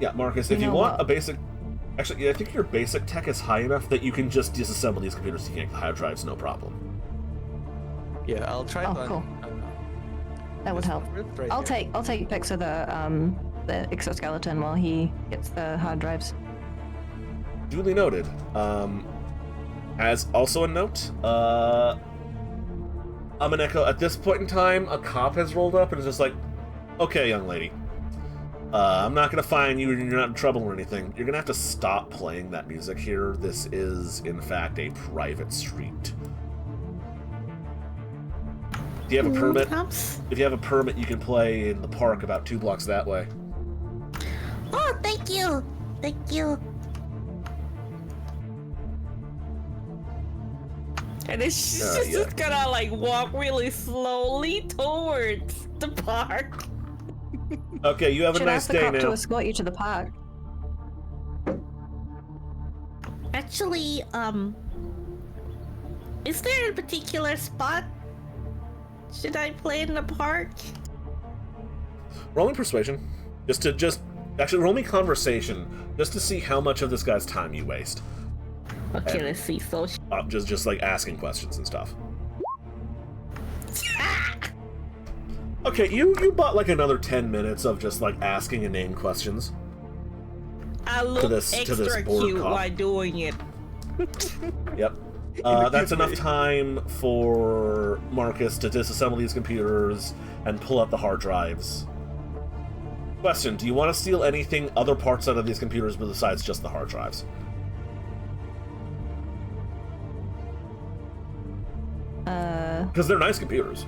Yeah, Marcus, if you want a basic... Actually, yeah, I think your basic tech is high enough that you can just disassemble these computers to get hard drives, no problem. Yeah, I'll try it on... Cool. That would help. Right I'll take pics of the exoskeleton while he gets the hard drives. Duly noted. As also a note, Amaneko, at this point in time, a cop has rolled up and is just like, okay, young lady, I'm not gonna fine you, you're not in trouble or anything. You're gonna have to stop playing that music here. This is, in fact, a private street. Do you have a permit? If you have a permit, you can play in the park about 2 blocks that way. Oh, thank you. Thank you. And then she's just gonna like walk really slowly towards the park. Okay, you have a nice day now. Should ask the cop to escort you to the park. Actually, is there a particular spot? Should I play in the park? Roll me persuasion. Actually, roll me conversation, just to see how much of this guy's time you waste. Okay, let's see. So just like asking questions and stuff. Okay, you bought like another 10 minutes of just like asking inane questions. I look to this board cute cop. while doing it. Yep. That's enough time for Marcus to disassemble these computers and pull out the hard drives. Question, do you want to steal anything, other parts out of these computers besides just the hard drives? Because they're nice computers.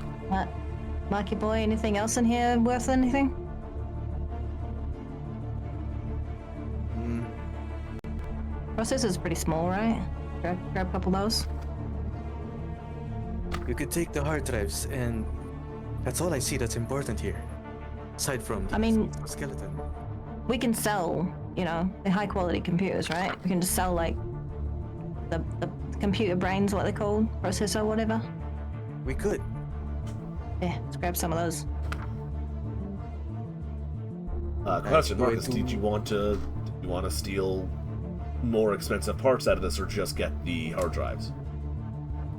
Marky boy, anything else in here worth anything? Processor's pretty small, right? Grab a couple of those. You could take the hard drives, and that's all I see that's important here. Aside from the skeleton. We can sell, the high quality computers, right? We can just sell like the computer brains, what they're called, processor, whatever. We could. Yeah, let's grab some of those. Question, Marcus, did you want to steal more expensive parts out of this, or just get the hard drives?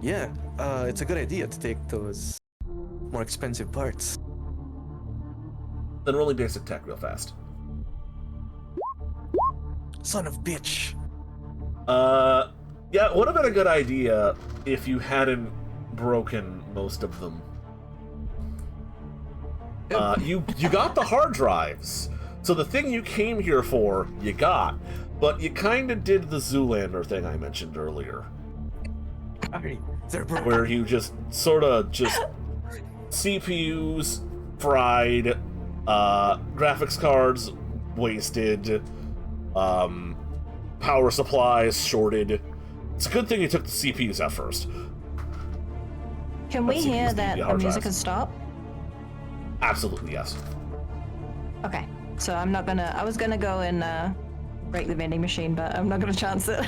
Yeah, it's a good idea to take those more expensive parts. Then rolling basic tech real fast. Son of bitch. Yeah, it would have been a good idea if you hadn't broken most of them. You got the hard drives, so the thing you came here for, you got, but you kind of did the Zoolander thing I mentioned earlier. They're broken. Where you just sort of CPUs fried, graphics cards wasted, power supplies shorted. It's a good thing you took the CPUs out first. Can we hear that the music has stopped? Absolutely, yes. Okay, so I was gonna go and break the vending machine, but I'm not gonna chance it.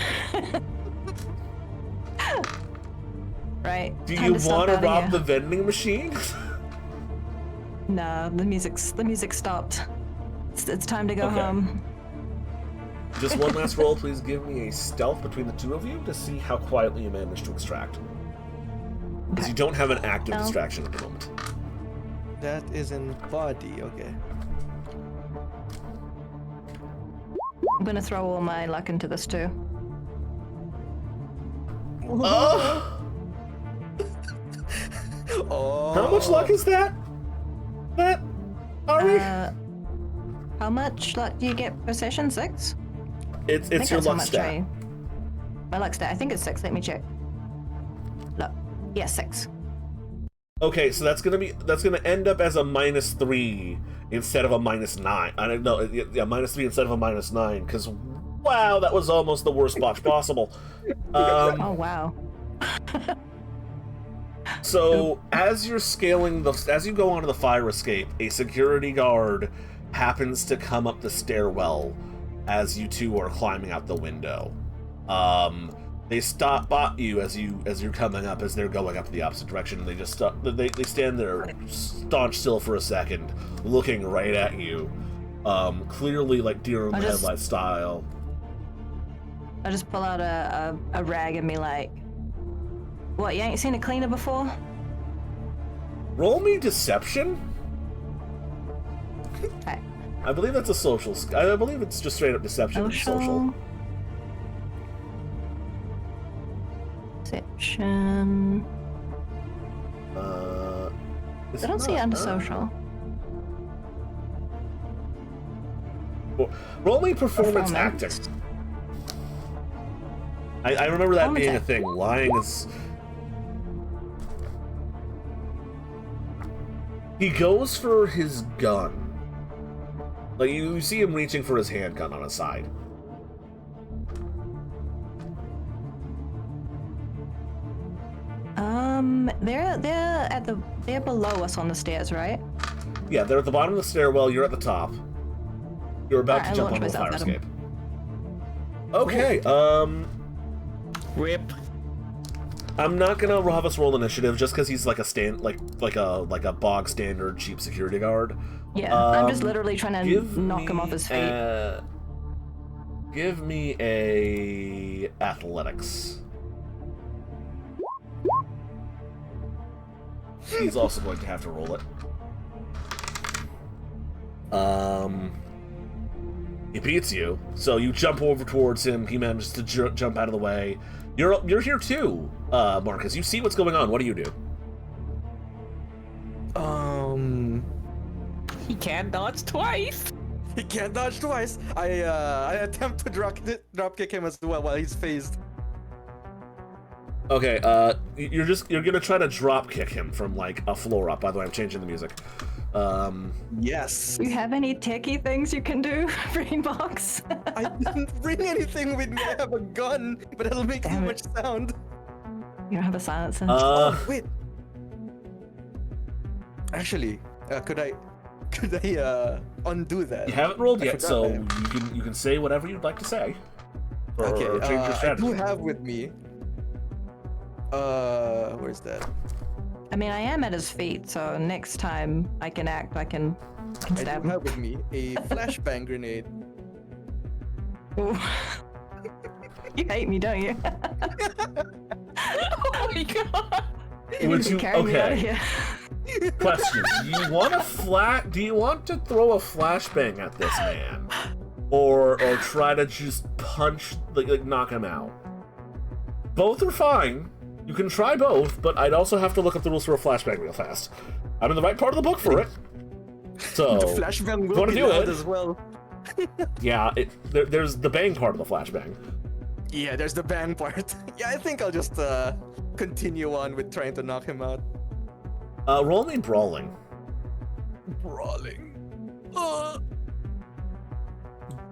Right. Do you want to rob the vending machine? No, the music stopped. It's time to go home. Just one last roll, please give me a stealth between the two of you to see how quietly you manage to extract. Because you don't have an active distraction at the moment. That is in body, okay. I'm gonna throw all my luck into this too. Oh! Oh. How much luck is that? Ari? How much luck do you get per session? 6? It's your luck stat. My luck stat. I think it's 6. Let me check. Look. Yeah, 6. Okay, so that's gonna end up as a -3 instead of a -9. I don't know, yeah, -3 instead of a -9. Because wow, that was almost the worst botch possible. Oh wow. So as you're scaling as you go onto the fire escape, a security guard happens to come up the stairwell as you two are climbing out the window. They spot you as you're coming up, as they're going up the opposite direction, and they just they stand there staunch still for a second, looking right at you. Clearly like deer in the headlights style. I just pull out a rag and be like, "What, you ain't seen a cleaner before?" Roll me deception. Okay. I believe that's a social. I believe it's just straight up deception. Social. Deception. I don't see it under social. Roll me performance acting. I remember that being a thing. Lying is. He goes for his gun. Like, you see him reaching for his handgun on his side. They're below us on the stairs, right? Yeah, they're at the bottom of the stairwell, you're at the top. You're about to jump onto the fire escape. Okay, Rip. I'm not gonna have us roll initiative just because he's like a bog standard cheap security guard. Yeah, I'm just literally trying to knock him off his feet. Give me a athletics. He's also going to have to roll it. He beats you, so you jump over towards him. He manages to jump out of the way. You're here too, Marcus. You see what's going on. What do you do? He can't dodge twice. He can't dodge twice. I attempt to drop kick him as well while he's phased. Okay, you're gonna try to drop kick him from like a floor up. By the way, I'm changing the music. Yes. Do you have any techie things you can do, Brainbox? I didn't bring anything with me. I have a gun, but it'll make too much sound. You don't have a silencer? Oh wait. Actually, could I undo that? You haven't rolled yet, so you can say whatever you'd like to say. Or change your strategy. I do have with me. Where's that? I mean, I am at his feet, so next time I can act, I can stab I do him. have with me a flashbang grenade. Ooh. You hate me, don't you? Oh my god. Would you? Carry me out of Okay. here. Question: Do you want to throw a flashbang at this man, or try to just punch, like knock him out? Both are fine. You can try both, but I'd also have to look up the rules for a flashbang real fast. I'm in the right part of the book for it. So, The flashbang will wanna be do loud it? as well. Yeah, there's the bang part of the flashbang. Yeah, there's the bang part. Yeah, I think I'll just continue on with trying to knock him out. Roll me brawling. Brawling.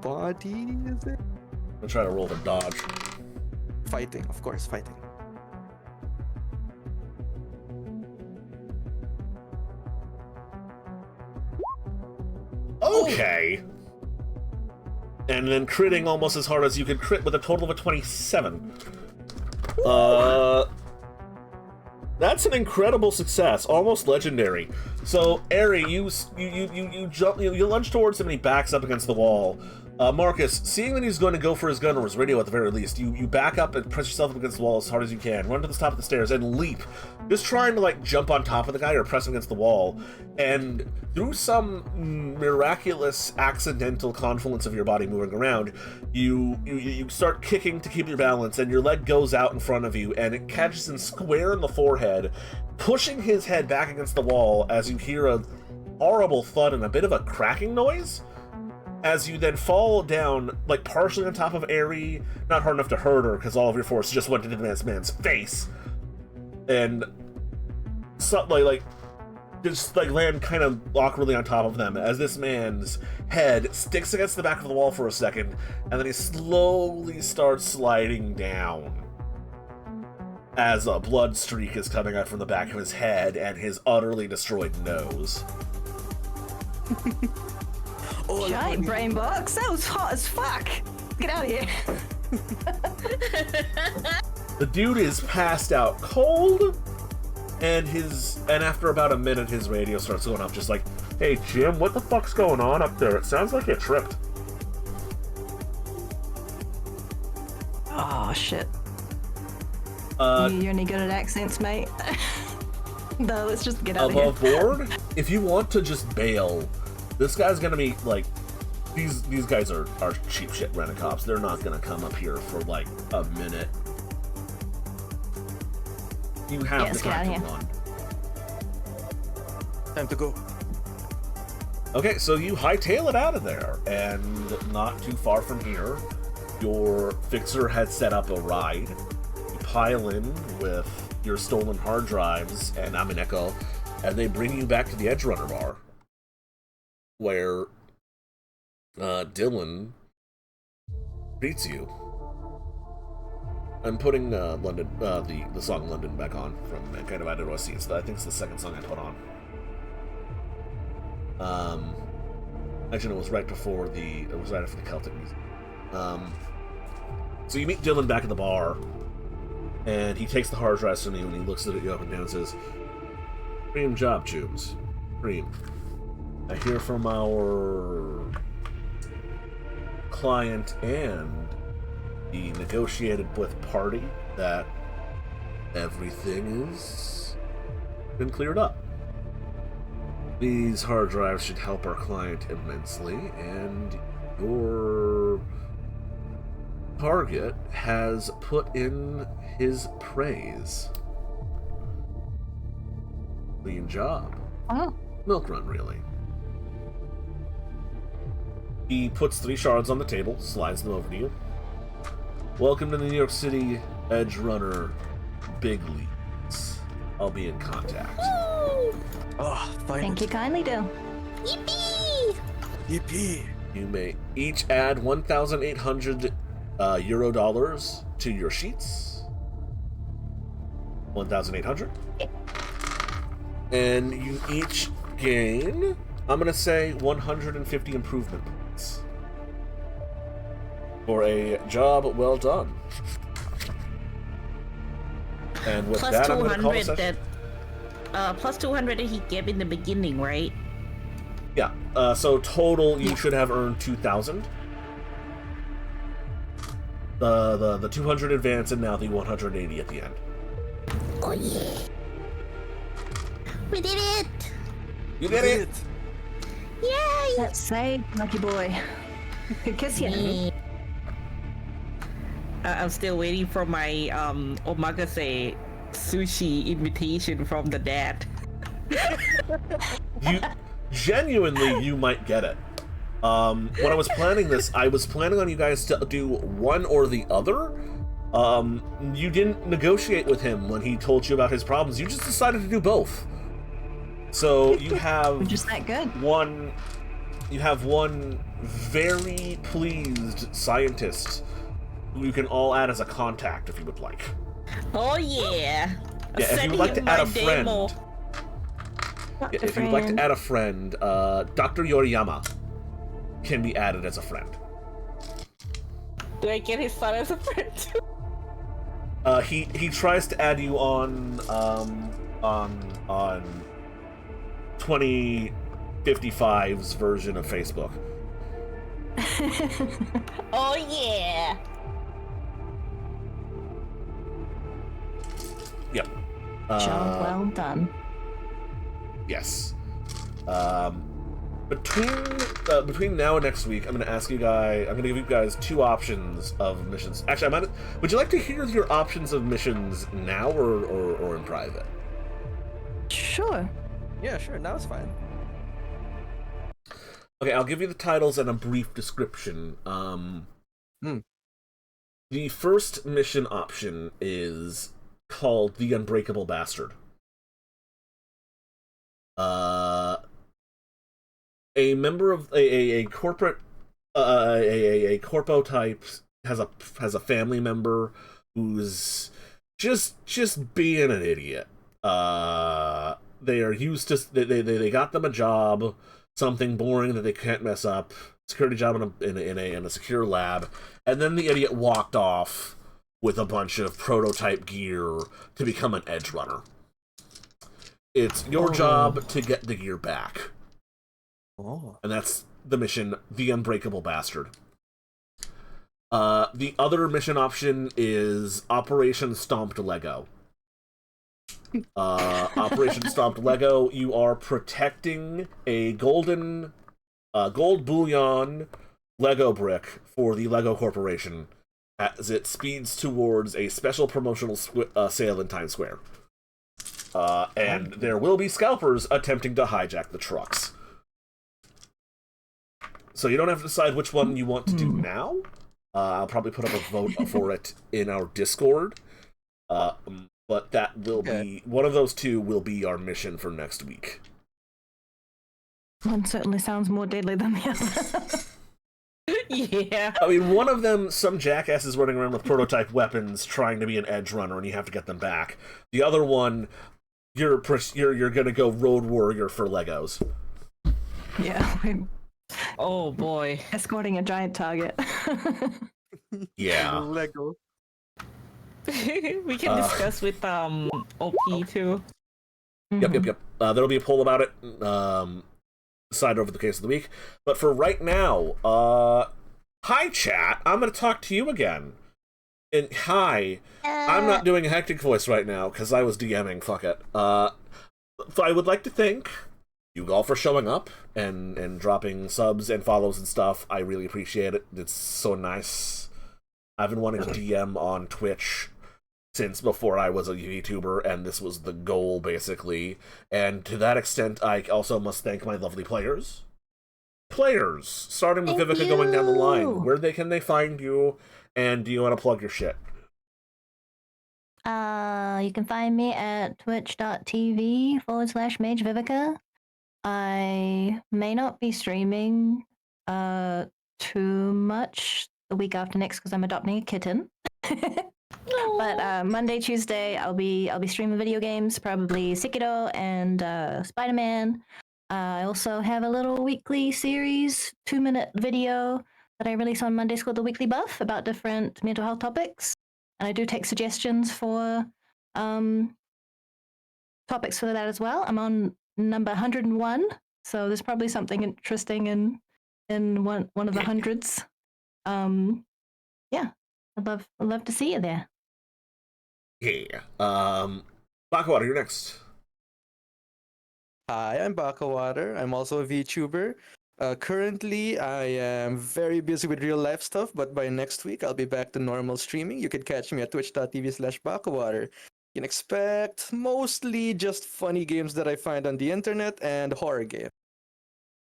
Body, is it? I'm gonna try to roll the dodge. Fighting, of course, fighting. Okay. And then critting almost as hard as you could crit with a total of a 27. That's an incredible success, almost legendary. So, Ari, you lunge towards him and he backs up against the wall. Marcus, seeing that he's going to go for his gun or his radio at the very least, you back up and press yourself up against the wall as hard as you can, run to the top of the stairs, and leap. Just trying to, like, jump on top of the guy or press him against the wall. And through some miraculous, accidental confluence of your body moving around, you start kicking to keep your balance, and your leg goes out in front of you, and it catches him square in the forehead, pushing his head back against the wall as you hear a horrible thud and a bit of a cracking noise. As you then fall down, like, partially on top of Aerie, not hard enough to hurt her, because all of your force just went into this man's face. And, just, land kind of awkwardly on top of them, as this man's head sticks against the back of the wall for a second, and then he slowly starts sliding down. as a blood streak is coming out from the back of his head and his utterly destroyed nose. Giant brain box. That was hot as fuck. Get out of here. The dude is passed out cold, and after about a minute, his radio starts going off, just like, "Hey Jim, what the fuck's going on up there? It sounds like you tripped." Oh shit. You're any good at accents, mate? No, let's just get out of here. Above board, if you want to just bail, this guy's gonna be like, these guys are cheap shit rent-a-cops. They're not gonna come up here for like a minute. You have the time to run. Time to go. Okay, so you hightail it out of there, and not too far from here, your fixer has set up a ride. You pile in with your stolen hard drives and Amineko, and they bring you back to the Edge Runner bar, where Dylan greets you. I'm putting London, the song London back on from Mankind Divided OSC. So I think it's the second song I put on. Actually, it was right after the Celtic music. So you meet Dylan back at the bar, and he takes the hard drives from you, and he looks at you up and down and says, "Cream job, Tubes. Cream. I hear from our client and the negotiated with party that everything has been cleared up. These hard drives should help our client immensely, and your target has put in his praise. Clean job. Oh. Milk run, really." He puts 3 shards on the table, slides them over to you. "Welcome to the New York City Edge Runner Big Leagues. I'll be in contact." Oh, finally. Thank you kindly, do. Yippee! Yippee! You may each add 1,800 euro dollars to your sheets. 1,800. And you each gain, I'm going to say, 150 improvement points. For a job well done. And with Plus that, I'm going to call a 200 session. plus 200 that he gave in the beginning, right? Yeah, so total you should have earned 2,000. The 200 advance and now the 180 at the end. Oh yeah. We did it! You did it! Yay! Let's say, lucky boy. Good kiss you. I'm still waiting for my omakase sushi invitation from the dad. You genuinely, you might get it. When I was planning this, I was planning on you guys to do one or the other. You didn't negotiate with him when he told you about his problems. You just decided to do both. So you have Just that good. You have one very pleased scientist who you can all add as a contact if you would like. Oh yeah! Yeah, if Send you would like him to add my a friend. demo. Yeah, if you'd like to add a friend, Dr. Yoriyama can be added as a friend. Do I get his son as a friend too? He tries to add you on 2055's version of Facebook. Oh yeah! Yep. Job well done. Yes. Between now and next week, I'm going to give you guys 2 options of missions. Actually, would you like to hear your options of missions now or in private? Sure. Yeah, sure. Now it's fine. Okay, I'll give you the titles and a brief description. The first mission option is called The Unbreakable Bastard. A member of a corporate a corpo type has a family member who's just being an idiot. They are used to they got them a job, something boring that they can't mess up, security job in a secure lab, and then the idiot walked off with a bunch of prototype gear to become an edge runner. It's your job to get the gear back. And that's the mission, The Unbreakable Bastard. The other mission option is Operation Stomped Lego. Operation Stomped Lego, you are protecting a gold bullion Lego brick for the Lego Corporation as it speeds towards a special promotional sale in Times Square. And there will be scalpers attempting to hijack the trucks. So you don't have to decide which one you want to do now. I'll probably put up a vote for it in our Discord. But that will be... One of those two will be our mission for next week. One certainly sounds more deadly than the other. Yeah. I mean, one of them, some jackass is running around with prototype weapons trying to be an edge runner, and you have to get them back. The other one, you're gonna go road warrior for Legos. Yeah. Oh boy. Escorting a giant target. Yeah. Lego. We can discuss with OP too. Yep. There'll be a poll about it. Decide over the case of the week. But for right now, hi chat. I'm gonna talk to you again. And hi, I'm not doing a hectic voice right now because I was DMing. Fuck it. So I would like to thank you all for showing up and dropping subs and follows and stuff. I really appreciate it. It's so nice. I've been wanting to DM on Twitch since before I was a YouTuber, and this was the goal, basically. And to that extent, I also must thank my lovely players. Starting with Vivica going down the line. Where can they find you, and do you want to plug your shit? You can find me at twitch.tv/MageVivica. I may not be streaming too much the week after next because I'm adopting a kitten. But Monday, Tuesday, I'll be streaming video games, probably Sekiro and Spider-Man. I also have a little weekly series, 2-minute video that I release on Mondays called The Weekly Buff about different mental health topics. And I do take suggestions for topics for that as well. I'm on number 101, so there's probably something interesting in one of the hundreds. Yeah, I'd love to see you there. Yeah. Blackwater, you're next. Hi, I'm Bakawater. I'm also a VTuber. Currently, I am very busy with real life stuff, but by next week, I'll be back to normal streaming. You can catch me at twitch.tv/Bakawater. You can expect mostly just funny games that I find on the internet and horror games.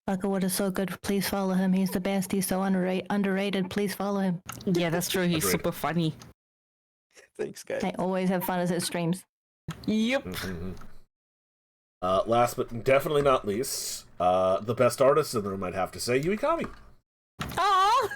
Bakawater is so good. Please follow him. He's the best. He's so underrated. Please follow him. Yeah, that's true. He's Agreed. super funny. Thanks, guys. I always have fun at his streams. Yep. Mm-hmm. Last but definitely not least, the best artist in the room, I'd have to say, Yui Kami. Oh.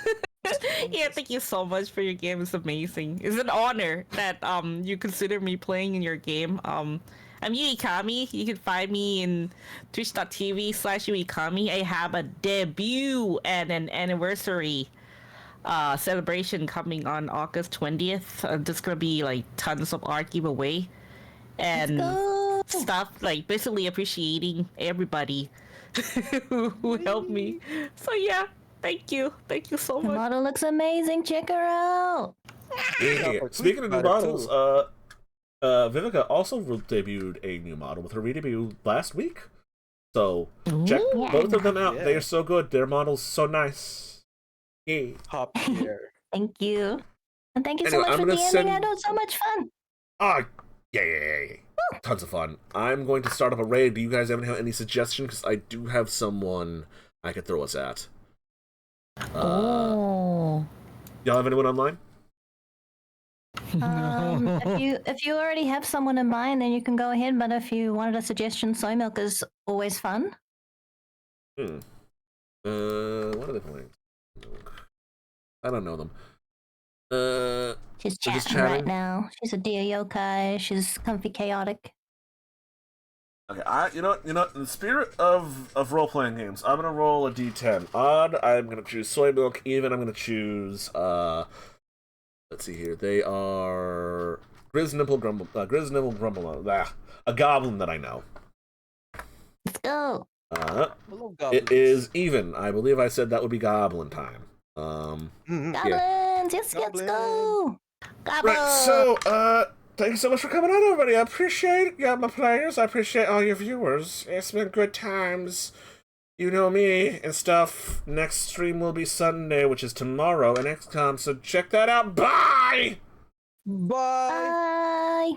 Yeah, thank you so much for your game. It's amazing. It's an honor that you consider me playing in your game. I'm Yui Kami. You can find me in twitch.tv/Yui Kami. I have a debut and an anniversary celebration coming on August 20th. There's gonna be like tons of art giveaway and stuff, like basically appreciating everybody who helped me. So yeah, thank you so The much. model looks amazing. Check her out. Yeah. Speaking of new models, Vivica also debuted a new model with her re-debut last week. So check both of them out. Yeah. They are so good. Their model's so nice. Yeah. Hop here. Thank you. And thank you so Anyway, much I'm for gonna DMing. send- I know it's so much fun. Ah, yeah. Tons of fun. I'm going to start up a raid. Do you guys have any suggestions? Because I do have someone I could throw us at. Oh. Y'all have anyone online? If you already have someone in mind, then you can go ahead. But if you wanted a suggestion, soy milk is always fun. What are they playing? I don't know them. She's They're just chatting right chatting? now. She's a dear yokai. She's comfy chaotic. Okay, you know, in the spirit of role playing games, I'm gonna roll a d10. Odd, I'm gonna choose soy milk. Even, I'm gonna choose let's see here. They are Grizznibble Grumble, a goblin that I know. Let's go. It is even. I believe I said that would be goblin time. Goblins! Yeah. Yes, let's go! Goblin. Right, so, thank you so much for coming on, everybody. I appreciate my players. I appreciate all your viewers. It's been good times. You know me and stuff. Next stream will be Sunday, which is tomorrow, and XCOM, so check that out. Bye! Bye. Bye!